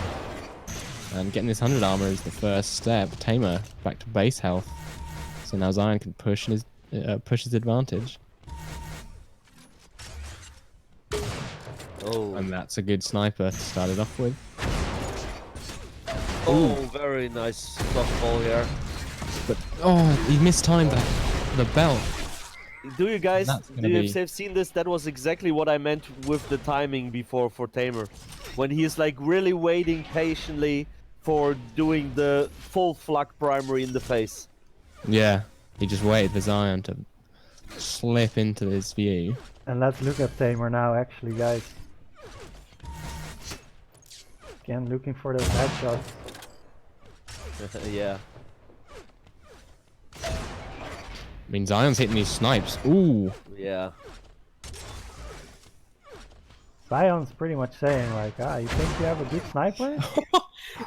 [SPEAKER 2] And getting this 100 armor is the first step. TameR back to base health. So now Zion can push his advantage.
[SPEAKER 6] Oh,
[SPEAKER 2] And that's a good sniper to start it off with.
[SPEAKER 6] oh, very nice softball here.
[SPEAKER 2] But oh, he mistimed the belt.
[SPEAKER 6] Do you guys
[SPEAKER 2] That's gonna be-
[SPEAKER 6] have seen this? That was exactly what I meant with the timing before for TameR. When he is like really waiting patiently for doing the full flak primary in the face.
[SPEAKER 2] Yeah, he just waited for Zion to slip into his view.
[SPEAKER 1] And let's look at TameR now, actually, guys. Again, looking for those headshots.
[SPEAKER 6] Yeah.
[SPEAKER 2] I mean, Zion's hitting these snipes. Ooh.
[SPEAKER 6] Yeah.
[SPEAKER 1] Zion's pretty much saying like, you think you have a good sniper?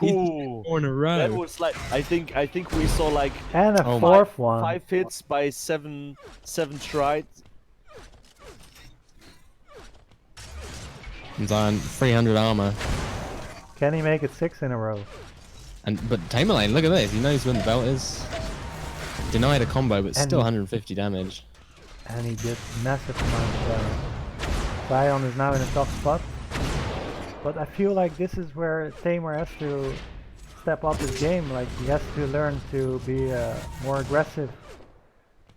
[SPEAKER 6] Ooh.
[SPEAKER 2] 4 in a row.
[SPEAKER 6] That was like I think we saw like
[SPEAKER 1] And a
[SPEAKER 2] Oh my-
[SPEAKER 1] fourth one.
[SPEAKER 6] 5 hits by 7 tries.
[SPEAKER 2] And Zion, 300 armor.
[SPEAKER 1] Can he make it 6 in a row?
[SPEAKER 2] But TameR lane, look at this. He knows when the belt is. Denied a combo, but still 150 damage.
[SPEAKER 1] And he did massive amount of damage. Zion is now in a tough spot. But I feel like this is where TameR has to step up his game. Like, he has to learn to be more aggressive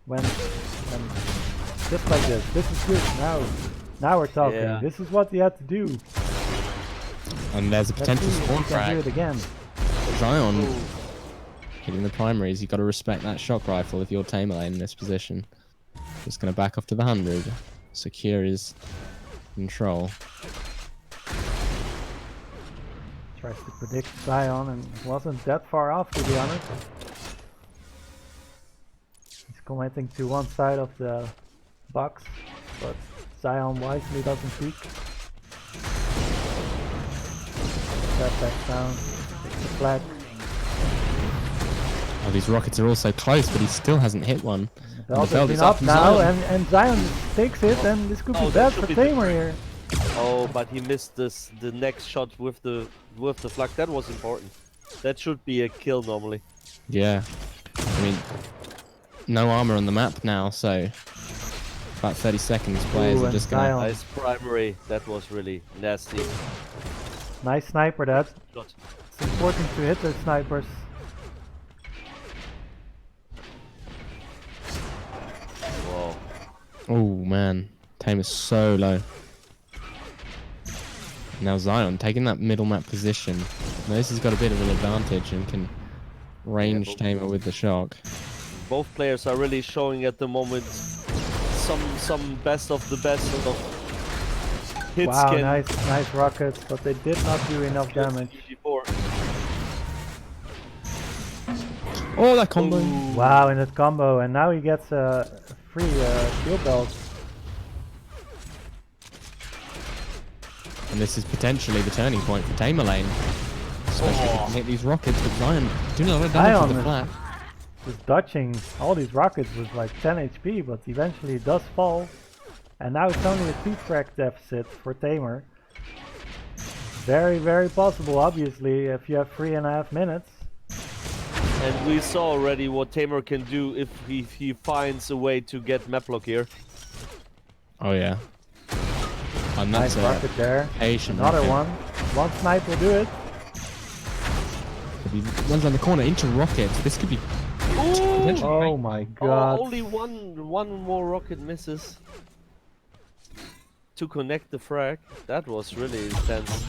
[SPEAKER 1] when just like this. This is good. Now we're talking.
[SPEAKER 6] Yeah.
[SPEAKER 1] This is what he had to do.
[SPEAKER 2] And there's a
[SPEAKER 1] Let's
[SPEAKER 2] potential
[SPEAKER 1] see if
[SPEAKER 2] spawn
[SPEAKER 1] he can do it
[SPEAKER 2] frag.
[SPEAKER 1] again.
[SPEAKER 2] Zion hitting the primaries. You got to respect that shock rifle if you're TameR lane in this position. Just going to back off to the 100. Secure his control.
[SPEAKER 1] Tries to predict Zion and wasn't that far off, to be honest. He's committing to one side of the box, but Zion wisely doesn't peek. Step back down, takes the flag.
[SPEAKER 2] Oh, these rockets are all so close, but he still hasn't hit one.
[SPEAKER 1] The belt
[SPEAKER 2] belt
[SPEAKER 1] has
[SPEAKER 2] is
[SPEAKER 1] been
[SPEAKER 2] up
[SPEAKER 1] up
[SPEAKER 2] for
[SPEAKER 1] now,
[SPEAKER 2] Zion.
[SPEAKER 1] and Zion takes it, and this could be
[SPEAKER 6] Oh, that
[SPEAKER 1] bad
[SPEAKER 6] should
[SPEAKER 1] for
[SPEAKER 6] be
[SPEAKER 1] TameR here.
[SPEAKER 6] Oh, but he missed the next shot with the flag. That was important. That should be a kill normally.
[SPEAKER 2] Yeah. I mean, no armor on the map now, so about 30 seconds players
[SPEAKER 1] Ooh,
[SPEAKER 2] are
[SPEAKER 1] and
[SPEAKER 2] just gonna...
[SPEAKER 1] Zion.
[SPEAKER 6] Nice primary. That was really nasty.
[SPEAKER 1] Nice sniper that.
[SPEAKER 6] Shot.
[SPEAKER 1] It's important to hit those snipers.
[SPEAKER 6] Wow.
[SPEAKER 2] Oh man, Tame is so low. Now Zion taking that middle map position. MemphiS has got a bit of an advantage and can range
[SPEAKER 6] but-
[SPEAKER 2] TameR with the shock.
[SPEAKER 6] Both players are really showing at the moment some best of the best of hit
[SPEAKER 1] Wow,
[SPEAKER 6] skin.
[SPEAKER 1] nice rockets, but they did not do enough damage.
[SPEAKER 6] Before.
[SPEAKER 2] Oh, that combo!
[SPEAKER 1] Wow, in that combo, and now he gets a free shield belt.
[SPEAKER 2] And this is potentially the turning point for TameR lane. Especially if you can hit these rockets with Zion doing a lot of damage with the flat.
[SPEAKER 1] Just dodging all these rockets with like 10 HP, but eventually it does fall. And now it's only a 2 frag deficit for TameR. Very, very possible, obviously, if you have 3.5 minutes.
[SPEAKER 6] And we saw already what TameR can do if he finds a way to get map lock here.
[SPEAKER 2] Oh yeah. And
[SPEAKER 1] Nice
[SPEAKER 2] that's
[SPEAKER 1] rocket there.
[SPEAKER 2] patient
[SPEAKER 1] Another
[SPEAKER 2] rocket.
[SPEAKER 1] one. One snipe will do it.
[SPEAKER 2] If he runs around the corner into rockets, this could be potentially
[SPEAKER 1] Oh my god.
[SPEAKER 6] Only one more rocket misses to connect the frag. That was really intense.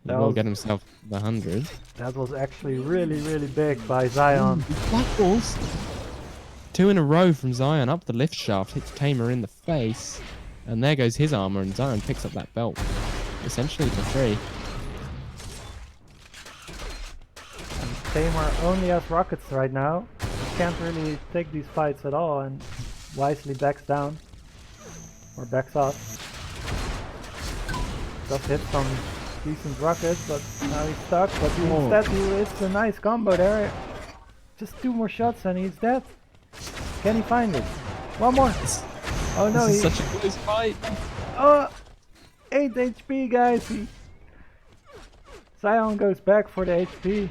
[SPEAKER 2] He
[SPEAKER 1] That
[SPEAKER 2] will
[SPEAKER 1] was-
[SPEAKER 2] get himself the 100.
[SPEAKER 1] That was actually really, really big by Zion.
[SPEAKER 2] Black balls. 2 in a row from Zion up the lift shaft, hits TameR in the face. And there goes his armor, and Zion picks up that belt. Essentially for free.
[SPEAKER 1] And TameR only has rockets right now. He can't really take these fights at all and wisely backs down. Or backs off. Does hit some decent rockets, but now he's stuck. But instead it's a nice combo there. Just 2 more shots and he's dead. Can he find it? One more. Oh no,
[SPEAKER 2] This
[SPEAKER 1] he...
[SPEAKER 2] is such a close fight.
[SPEAKER 1] Oh! 8 HP, guys! Zion goes back for the HP.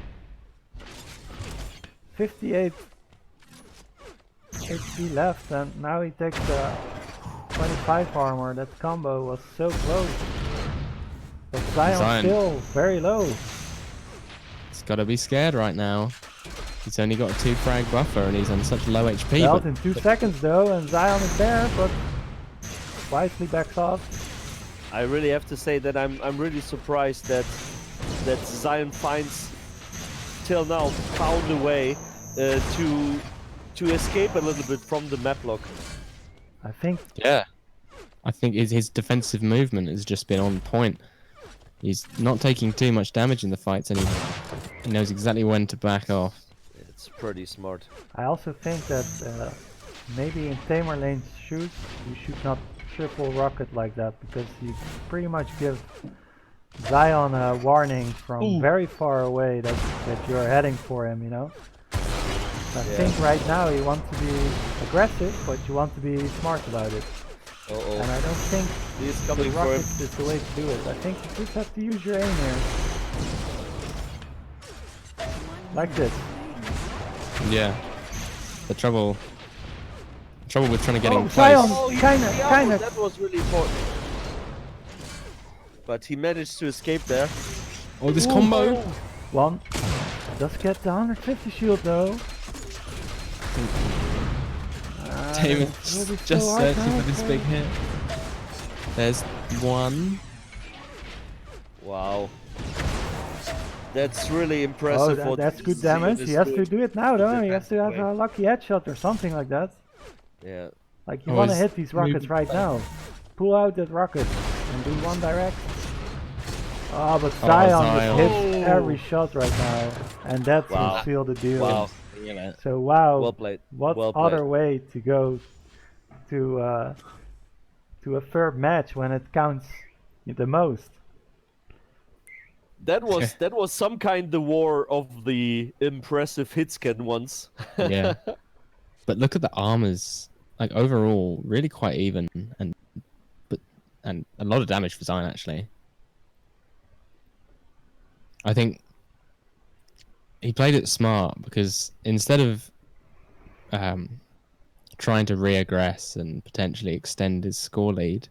[SPEAKER 1] 58 HP left, and now he takes the 25 armor. That combo was so close. But Zion still very low.
[SPEAKER 2] He's got to be scared right now. He's only got a 2 frag buffer and he's on such low HP.
[SPEAKER 1] Belt
[SPEAKER 2] But
[SPEAKER 1] in 2 seconds though, and Zion is there, but wisely backs off.
[SPEAKER 6] I really have to say that I'm really surprised that Zion finds till now found a way to escape a little bit from the map lock.
[SPEAKER 1] I think
[SPEAKER 2] yeah, I think his defensive movement has just been on point. He's not taking too much damage in the fights, and he knows exactly when to back off.
[SPEAKER 6] It's pretty smart.
[SPEAKER 1] I also think that maybe in TameR lane's shoes you should not triple rocket like that, because you pretty much give Zion a warning from very far away that you're heading for him, you know? I think right now you want to be aggressive, but you want to be smart about it. And I don't think
[SPEAKER 6] He's
[SPEAKER 1] the
[SPEAKER 6] coming for him.
[SPEAKER 1] rockets is the way to do it. I think you just have to use your aim here. Like this.
[SPEAKER 2] Yeah. The trouble with trying to get
[SPEAKER 1] Oh,
[SPEAKER 2] in close.
[SPEAKER 1] Zion!
[SPEAKER 6] he-
[SPEAKER 1] Kinda,
[SPEAKER 6] yeah,
[SPEAKER 1] kinda.
[SPEAKER 6] That was really important. But he managed to escape there.
[SPEAKER 2] Oh, this combo!
[SPEAKER 1] One. Does get the 150 shield though.
[SPEAKER 2] TameR
[SPEAKER 1] it will be so
[SPEAKER 2] just
[SPEAKER 1] hard to
[SPEAKER 2] searching for
[SPEAKER 1] hit,
[SPEAKER 2] this
[SPEAKER 1] man.
[SPEAKER 2] big hit. There's one.
[SPEAKER 6] Wow. That's really
[SPEAKER 1] Oh,
[SPEAKER 6] impressive. what
[SPEAKER 1] that's good
[SPEAKER 6] Zion
[SPEAKER 1] damage.
[SPEAKER 6] is
[SPEAKER 1] He has to
[SPEAKER 6] doing.
[SPEAKER 1] do it now though. He has to have
[SPEAKER 6] Defensively.
[SPEAKER 1] a lucky headshot or something like that.
[SPEAKER 6] Yeah.
[SPEAKER 1] Like you
[SPEAKER 2] Oh,
[SPEAKER 1] want to
[SPEAKER 2] he's
[SPEAKER 1] hit these rockets
[SPEAKER 2] moving
[SPEAKER 1] right now. Pull out that rocket and do one direct. Oh, but Zion
[SPEAKER 2] Zion.
[SPEAKER 1] just hits every shot right now. And that will
[SPEAKER 6] Wow.
[SPEAKER 1] seal the deal.
[SPEAKER 6] Wow.
[SPEAKER 1] So wow,
[SPEAKER 6] Well played.
[SPEAKER 1] what
[SPEAKER 6] Well played.
[SPEAKER 1] other way to go to a third match when it counts the most?
[SPEAKER 6] That was some kind of war of the impressive hit scan ones.
[SPEAKER 2] Yeah. But look at the armors. Like overall, really quite even, and a lot of damage for Zion actually. I think he played it smart because instead of trying to reaggress and potentially extend his score lead,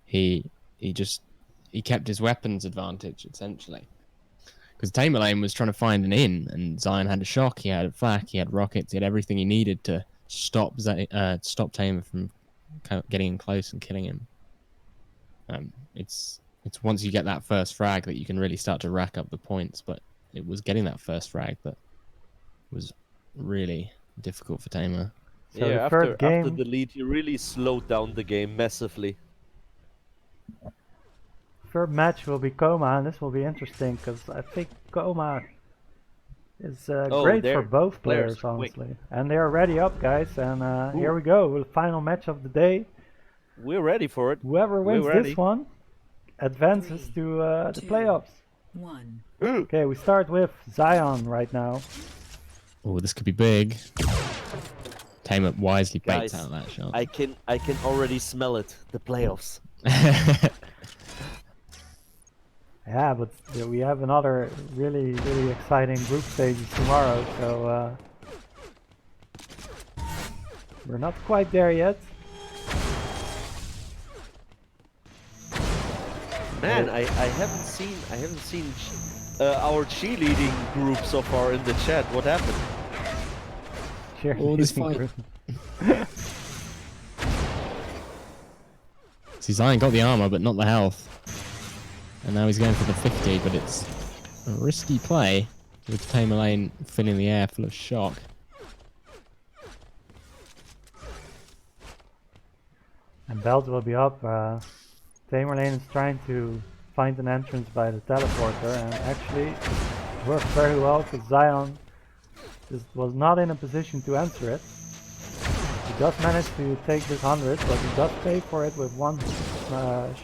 [SPEAKER 2] he kept his weapons advantage essentially. Because TameR lane was trying to find an in, and Zion had a shock, he had a flak, he had rockets, he had everything he needed to stop TameR from getting in close and killing him. It's It's once you get that first frag that you can really start to rack up the points, but it was getting that first frag that was really difficult for TameR.
[SPEAKER 1] So
[SPEAKER 6] yeah,
[SPEAKER 1] the
[SPEAKER 6] after
[SPEAKER 1] first game,
[SPEAKER 6] after the lead, he really slowed down the game massively.
[SPEAKER 1] third match will be Coma, and this will be interesting because I think Coma is
[SPEAKER 6] Oh,
[SPEAKER 1] great for
[SPEAKER 6] their
[SPEAKER 1] both
[SPEAKER 6] players
[SPEAKER 1] players,
[SPEAKER 6] are quick.
[SPEAKER 1] honestly. And they are ready up, guys. And here we go, the final match of the day.
[SPEAKER 6] We're ready for it.
[SPEAKER 1] Whoever
[SPEAKER 6] We're
[SPEAKER 1] wins
[SPEAKER 6] ready.
[SPEAKER 1] this one advances
[SPEAKER 4] 3,
[SPEAKER 1] to the
[SPEAKER 4] 2,
[SPEAKER 1] playoffs.
[SPEAKER 4] 1.
[SPEAKER 1] Okay, we start with Zion right now.
[SPEAKER 2] Oh, this could be big. TameR wisely baits
[SPEAKER 6] Guys,
[SPEAKER 2] out that shot.
[SPEAKER 6] I can already smell it. The playoffs.
[SPEAKER 1] Yeah, but we have another really exciting group stages tomorrow, so we're not quite there yet.
[SPEAKER 6] Man, I haven't seen our cheerleading group so far in the chat. What happened?
[SPEAKER 2] Oh, this
[SPEAKER 1] Cheerleading
[SPEAKER 2] fight.
[SPEAKER 1] group.
[SPEAKER 2] See, Zion got the armor, but not the health. And now he's going for the 50, but it's a risky play with TameR lane filling the air full of shock.
[SPEAKER 1] And Belt will be up. TameR lane is trying to find an entrance by the teleporter, and actually it worked very well because Zion just was not in a position to answer it. He does manage to take this 100, but he does pay for it with one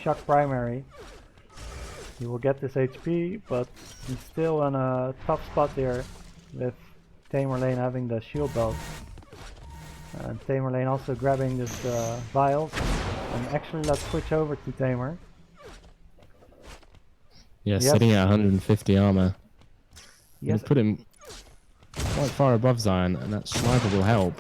[SPEAKER 1] shock primary. He will get this HP, but he's still in a tough spot here with TameR lane having the shield belt. And TameR lane also grabbing this vials. And actually, let's switch over to TameR.
[SPEAKER 2] Yeah,
[SPEAKER 1] Yep.
[SPEAKER 2] sitting at 150 armor.
[SPEAKER 1] Yes,
[SPEAKER 2] Put him quite far above Zion, and that sniper will help.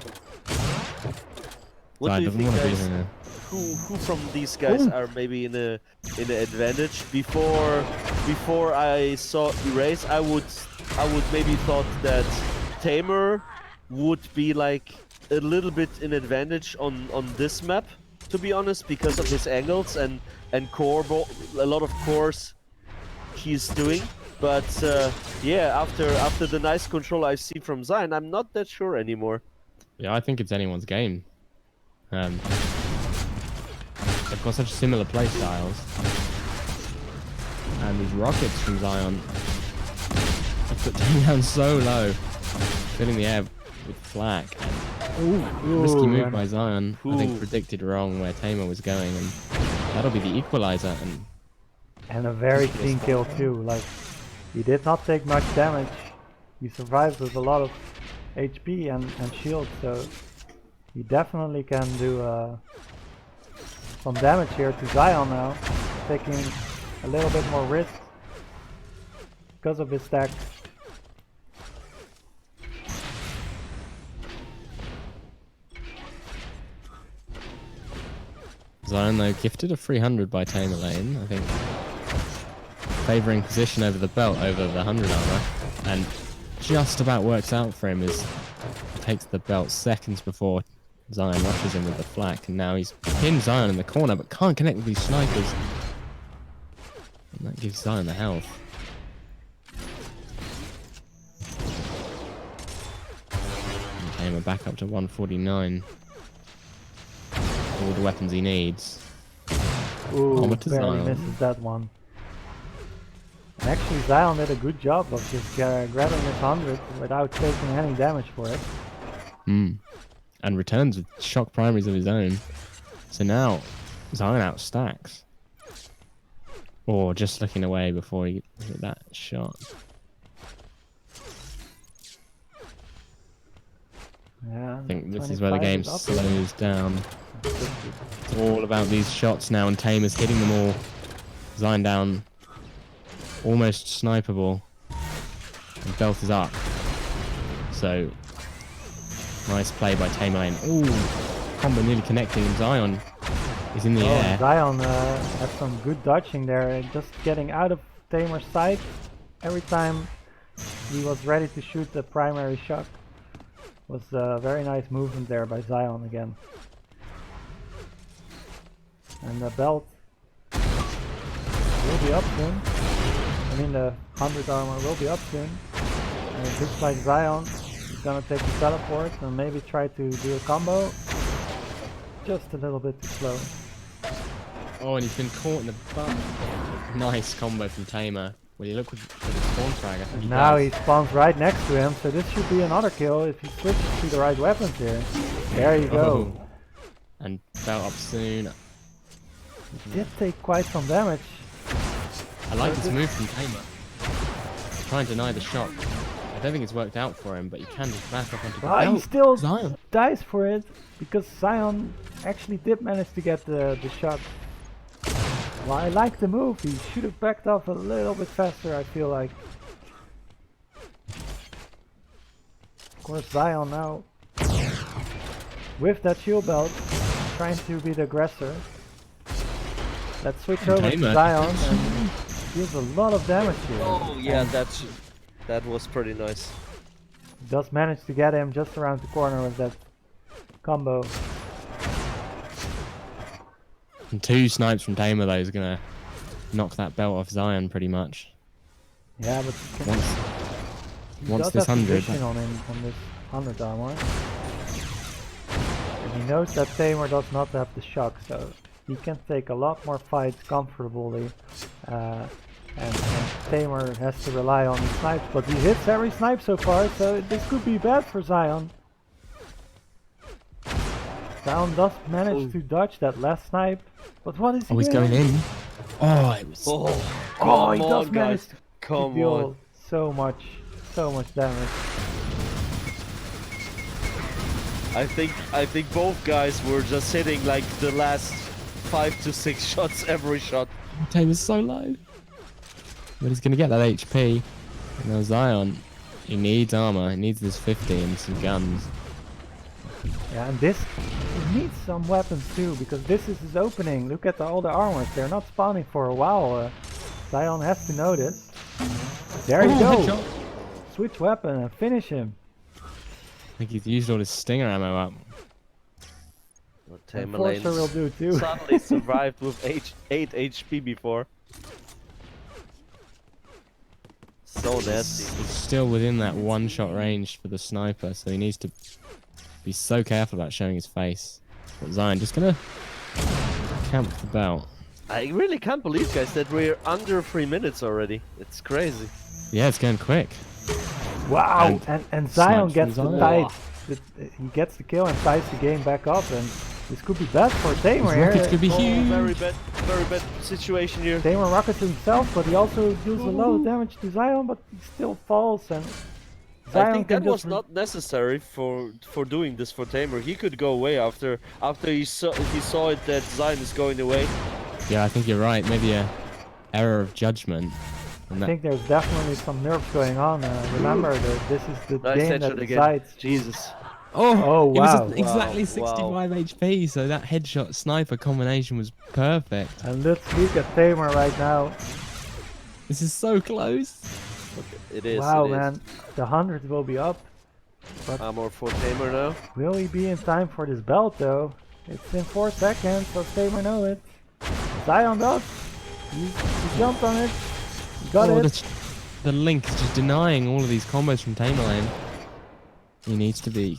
[SPEAKER 6] What
[SPEAKER 2] Zion
[SPEAKER 6] do you
[SPEAKER 2] doesn't
[SPEAKER 6] think,
[SPEAKER 2] want to be
[SPEAKER 6] guys?
[SPEAKER 2] in a...
[SPEAKER 6] Who from these guys are maybe in a advantage? Before I saw Erase, I would maybe thought that TameR would be like a little bit in advantage on this map, to be honest, because of his angles and core a lot of cores he's doing. But yeah, after the nice control I see from Zion, I'm not that sure anymore.
[SPEAKER 2] Yeah, I think it's anyone's game. They've got such similar play styles. And these rockets from Zion have put him down so low, filling the air with flak. Risky move by Zion. I think predicted wrong where TameR was going, and that'll be the equalizer.
[SPEAKER 1] and a very clean kill too. Like, he did not take much damage. He survived with a lot of HP and shield, so he definitely can do some damage here to Zion now, taking a little bit more risk because of his stack.
[SPEAKER 2] Zion though gifted a 300 by TameR lane, I think, favouring position over the belt over the 100 armor, and just about works out for him as he takes the belt seconds before Zion rushes him with the flak, and now he's pinned Zion in the corner but can't connect with these snipers, and that gives Zion the health. And TameR back up to 149. All the weapons he needs.
[SPEAKER 1] Ooh,
[SPEAKER 2] Armor to
[SPEAKER 1] barely
[SPEAKER 2] Zion.
[SPEAKER 1] misses that one. And actually Zion did a good job of just grabbing this 100 without taking any damage for it.
[SPEAKER 2] And returns with shock primaries of his own. So now Zion outstacks. Or just looking away before he hit that shot.
[SPEAKER 1] Yeah,
[SPEAKER 2] I think this is where the
[SPEAKER 1] 25
[SPEAKER 2] game
[SPEAKER 1] is up.
[SPEAKER 2] slows down. It's all about these shots now, and TameR's hitting them all. Zion down. Almost sniperable. And belt is up. So nice play by TameR lane. Ooh, combo nearly connecting, and Zion is in the air.
[SPEAKER 1] Zion had some good dodging there, just getting out of TameR's sight every time he was ready to shoot the primary shot. Was a very nice movement there by Zion again. And the belt will be up soon. I mean the 100 armor will be up soon. And it looks like Zion is gonna take the teleport and maybe try to do a combo. Just a little bit too slow.
[SPEAKER 2] Oh, and he's been caught in the butt. Nice combo from TameR. Will he look with the spawn frag? I think he
[SPEAKER 1] Now
[SPEAKER 2] does.
[SPEAKER 1] he spawns right next to him, so this should be another kill if he switches to the right weapons here. There you go.
[SPEAKER 2] Oh. And belt up soon.
[SPEAKER 1] Did take quite some damage.
[SPEAKER 2] I like this move from TameR. Try and deny the shot. I don't think it's worked out for him, but he can just back up onto the
[SPEAKER 1] Well, he
[SPEAKER 2] belt.
[SPEAKER 1] still
[SPEAKER 2] Zion.
[SPEAKER 1] dies for it because Zion actually did manage to get the shot. Well, I like the move. He should have backed off a little bit faster, I feel like. Of course, Zion now with that shield belt, trying to be the aggressor. Let's switch over to
[SPEAKER 2] TameR.
[SPEAKER 1] Zion and deals a lot of damage here.
[SPEAKER 6] Oh yeah,
[SPEAKER 1] And
[SPEAKER 6] that was pretty nice.
[SPEAKER 1] does manage to get him just around the corner with that combo.
[SPEAKER 2] And 2 snipes from TameR though is gonna knock that belt off Zion pretty much.
[SPEAKER 1] Yeah, but he
[SPEAKER 2] Once
[SPEAKER 1] does
[SPEAKER 2] this
[SPEAKER 1] have
[SPEAKER 2] 100.
[SPEAKER 1] position on him on this 100 armor. And he knows that TameR does not have the shock, so he can take a lot more fights comfortably. And TameR has to rely on the snipes, but he hits every snipe so far, so this could be bad for Zion. Zion does manage to dodge that last snipe, but what is he
[SPEAKER 2] Oh, he's
[SPEAKER 1] doing?
[SPEAKER 2] going in. Oh, it was.
[SPEAKER 6] Oh,
[SPEAKER 1] Oh, he
[SPEAKER 6] come
[SPEAKER 1] does
[SPEAKER 6] on,
[SPEAKER 1] manage
[SPEAKER 6] guys.
[SPEAKER 1] to
[SPEAKER 6] Come
[SPEAKER 1] deal
[SPEAKER 6] on.
[SPEAKER 1] so much damage.
[SPEAKER 6] I think both guys were just hitting like the last 5 to 6 shots every shot.
[SPEAKER 2] TameR's so low. But he's gonna get that HP. And now Zion, he needs armor. He needs this 50 and some guns.
[SPEAKER 1] Yeah, and this he needs some weapons too, because this is his opening. Look at all the armors; they're not spawning for a while. Zion has to know this. There you go.
[SPEAKER 2] Headshot.
[SPEAKER 1] Switch weapon and finish him.
[SPEAKER 2] I think he's used all his stinger ammo up.
[SPEAKER 1] And
[SPEAKER 6] TameR
[SPEAKER 1] Forcer will
[SPEAKER 6] Lane
[SPEAKER 1] do too.
[SPEAKER 6] suddenly survived with 8 HP before. So nasty.
[SPEAKER 2] He's still within that one-shot range for the sniper, so he needs to be so careful about showing his face. But Zion just gonna camp the belt.
[SPEAKER 6] I really can't believe, guys, that we're under 3 minutes already. It's crazy.
[SPEAKER 2] Yeah, it's going quick.
[SPEAKER 1] Wow! And Zion
[SPEAKER 2] snipes
[SPEAKER 1] gets
[SPEAKER 2] from
[SPEAKER 1] the
[SPEAKER 2] Zion.
[SPEAKER 1] tide. He gets the kill and ties the game back up, and this could be bad for TameR
[SPEAKER 2] His
[SPEAKER 1] here.
[SPEAKER 2] rockets could be
[SPEAKER 6] Oh,
[SPEAKER 2] huge.
[SPEAKER 6] very bad situation here.
[SPEAKER 1] TameR rockets himself, but he also deals a lot of damage to Zion, but he still falls. And Zion
[SPEAKER 6] I think
[SPEAKER 1] can
[SPEAKER 6] that was
[SPEAKER 1] just
[SPEAKER 6] not necessary for doing this for TameR. He could go away after he saw it that Zion is going away.
[SPEAKER 2] Yeah, I think you're right. Maybe a error of judgment. And
[SPEAKER 1] I
[SPEAKER 2] that,
[SPEAKER 1] think there's definitely some nerfs going on. Remember that this is the
[SPEAKER 6] Nice
[SPEAKER 1] game that
[SPEAKER 6] headshot again.
[SPEAKER 1] decides.
[SPEAKER 6] Jesus.
[SPEAKER 1] Oh,
[SPEAKER 2] it
[SPEAKER 1] wow.
[SPEAKER 2] was exactly
[SPEAKER 6] Wow.
[SPEAKER 2] 65 HP, so that headshot sniper combination was perfect.
[SPEAKER 1] And let's look at TameR right now.
[SPEAKER 2] This is so close.
[SPEAKER 6] It is.
[SPEAKER 1] Wow,
[SPEAKER 6] it is.
[SPEAKER 1] man, the 100 will be up.
[SPEAKER 6] Armor for TameR now.
[SPEAKER 1] Will he be in time for this belt though? It's in 4 seconds, so TameR know it. Zion does. He jumped on it. He got it.
[SPEAKER 2] The Link is just denying all of these combos from TameR Lane. He needs to be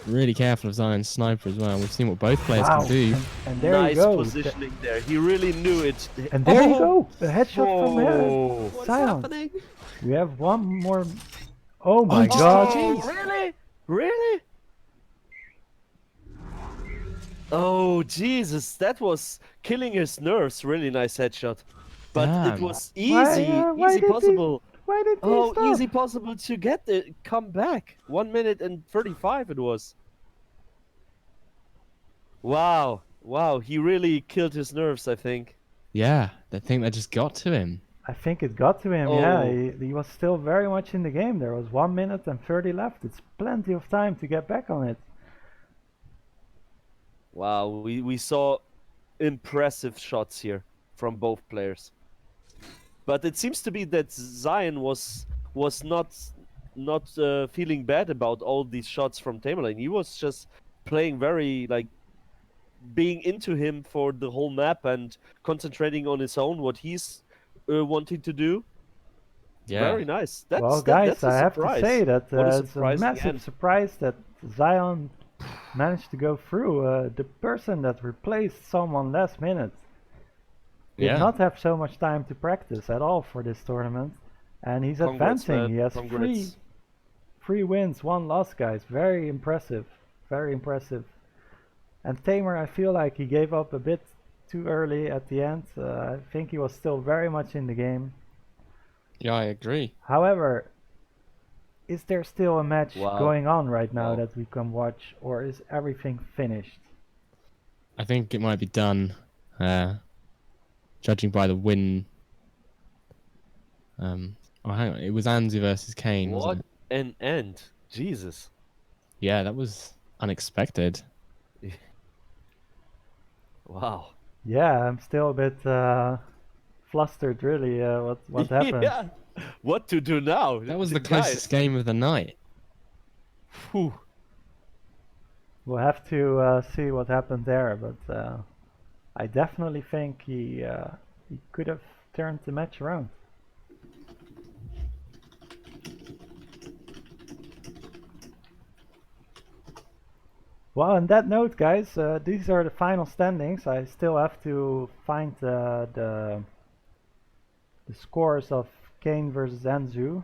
[SPEAKER 2] really careful of Zion's sniper as well. We've seen what both players
[SPEAKER 1] Wow.
[SPEAKER 2] can do.
[SPEAKER 1] And there
[SPEAKER 6] Nice
[SPEAKER 1] you go.
[SPEAKER 6] positioning there. He really knew it.
[SPEAKER 1] And there you
[SPEAKER 2] Oh.
[SPEAKER 1] go. A headshot from
[SPEAKER 6] Whoa.
[SPEAKER 1] Zion. We have one more. Oh my
[SPEAKER 2] Oh,
[SPEAKER 1] god.
[SPEAKER 2] jeez.
[SPEAKER 6] Really? Really? Oh Jesus, that was killing his nerves. Really nice headshot. But it
[SPEAKER 2] Damn.
[SPEAKER 6] was easy,
[SPEAKER 1] Why
[SPEAKER 6] easy
[SPEAKER 1] did he-
[SPEAKER 6] possible.
[SPEAKER 1] Why did he
[SPEAKER 6] Oh,
[SPEAKER 1] stop?
[SPEAKER 6] easy possible to get the come back. 1 minute and 35 it was. Wow, wow, he really killed his nerves, I think.
[SPEAKER 2] Yeah, I think that just got to him.
[SPEAKER 1] I think it got to him, yeah.
[SPEAKER 6] Oh.
[SPEAKER 1] He was still very much in the game. There was 1 minute and 30 left. It's plenty of time to get back on it.
[SPEAKER 6] Wow, we saw impressive shots here from both players. But it seems to be that Zion was not feeling bad about all these shots from TameR Lane. He was just playing very being into him for the whole map and concentrating on his own, what he's wanting to do.
[SPEAKER 2] Yeah.
[SPEAKER 6] Very nice.
[SPEAKER 1] Well, guys,
[SPEAKER 6] that's a
[SPEAKER 1] I have to
[SPEAKER 6] surprise.
[SPEAKER 1] say that
[SPEAKER 6] What a
[SPEAKER 1] it's a
[SPEAKER 6] surprising
[SPEAKER 1] massive
[SPEAKER 6] end.
[SPEAKER 1] surprise that Zion managed to go through. The person that replaced someone last minute did
[SPEAKER 2] Yeah.
[SPEAKER 1] not have so much time to practice at all for this tournament, and he's
[SPEAKER 6] Congrats,
[SPEAKER 1] advancing.
[SPEAKER 6] man.
[SPEAKER 1] He has
[SPEAKER 6] Congrats.
[SPEAKER 1] three wins, one loss, guys. Very impressive. Very impressive. And TameR, I feel like he gave up a bit too early at the end. I think he was still very much in the game.
[SPEAKER 2] Yeah, I agree.
[SPEAKER 1] However, is there still a match
[SPEAKER 6] Wow.
[SPEAKER 1] going on right now
[SPEAKER 6] Wow.
[SPEAKER 1] that we can watch, or is everything finished?
[SPEAKER 2] I think it might be done. Judging by the win. Oh, hang on. It was Anzu versus Kane,
[SPEAKER 6] What
[SPEAKER 2] wasn't it?
[SPEAKER 6] an end. Jesus.
[SPEAKER 2] Yeah, that was unexpected.
[SPEAKER 6] Wow.
[SPEAKER 1] Yeah, I'm still a bit flustered, really. What happened?
[SPEAKER 6] Yeah. What to do now?
[SPEAKER 2] That was the
[SPEAKER 6] Guys,
[SPEAKER 2] closest game of the night.
[SPEAKER 6] phew.
[SPEAKER 1] We'll have to see what happened there, but I definitely think he could have turned the match around. Well, on that note, guys, these are the final standings. I still have to find the scores of Kane versus Anzu.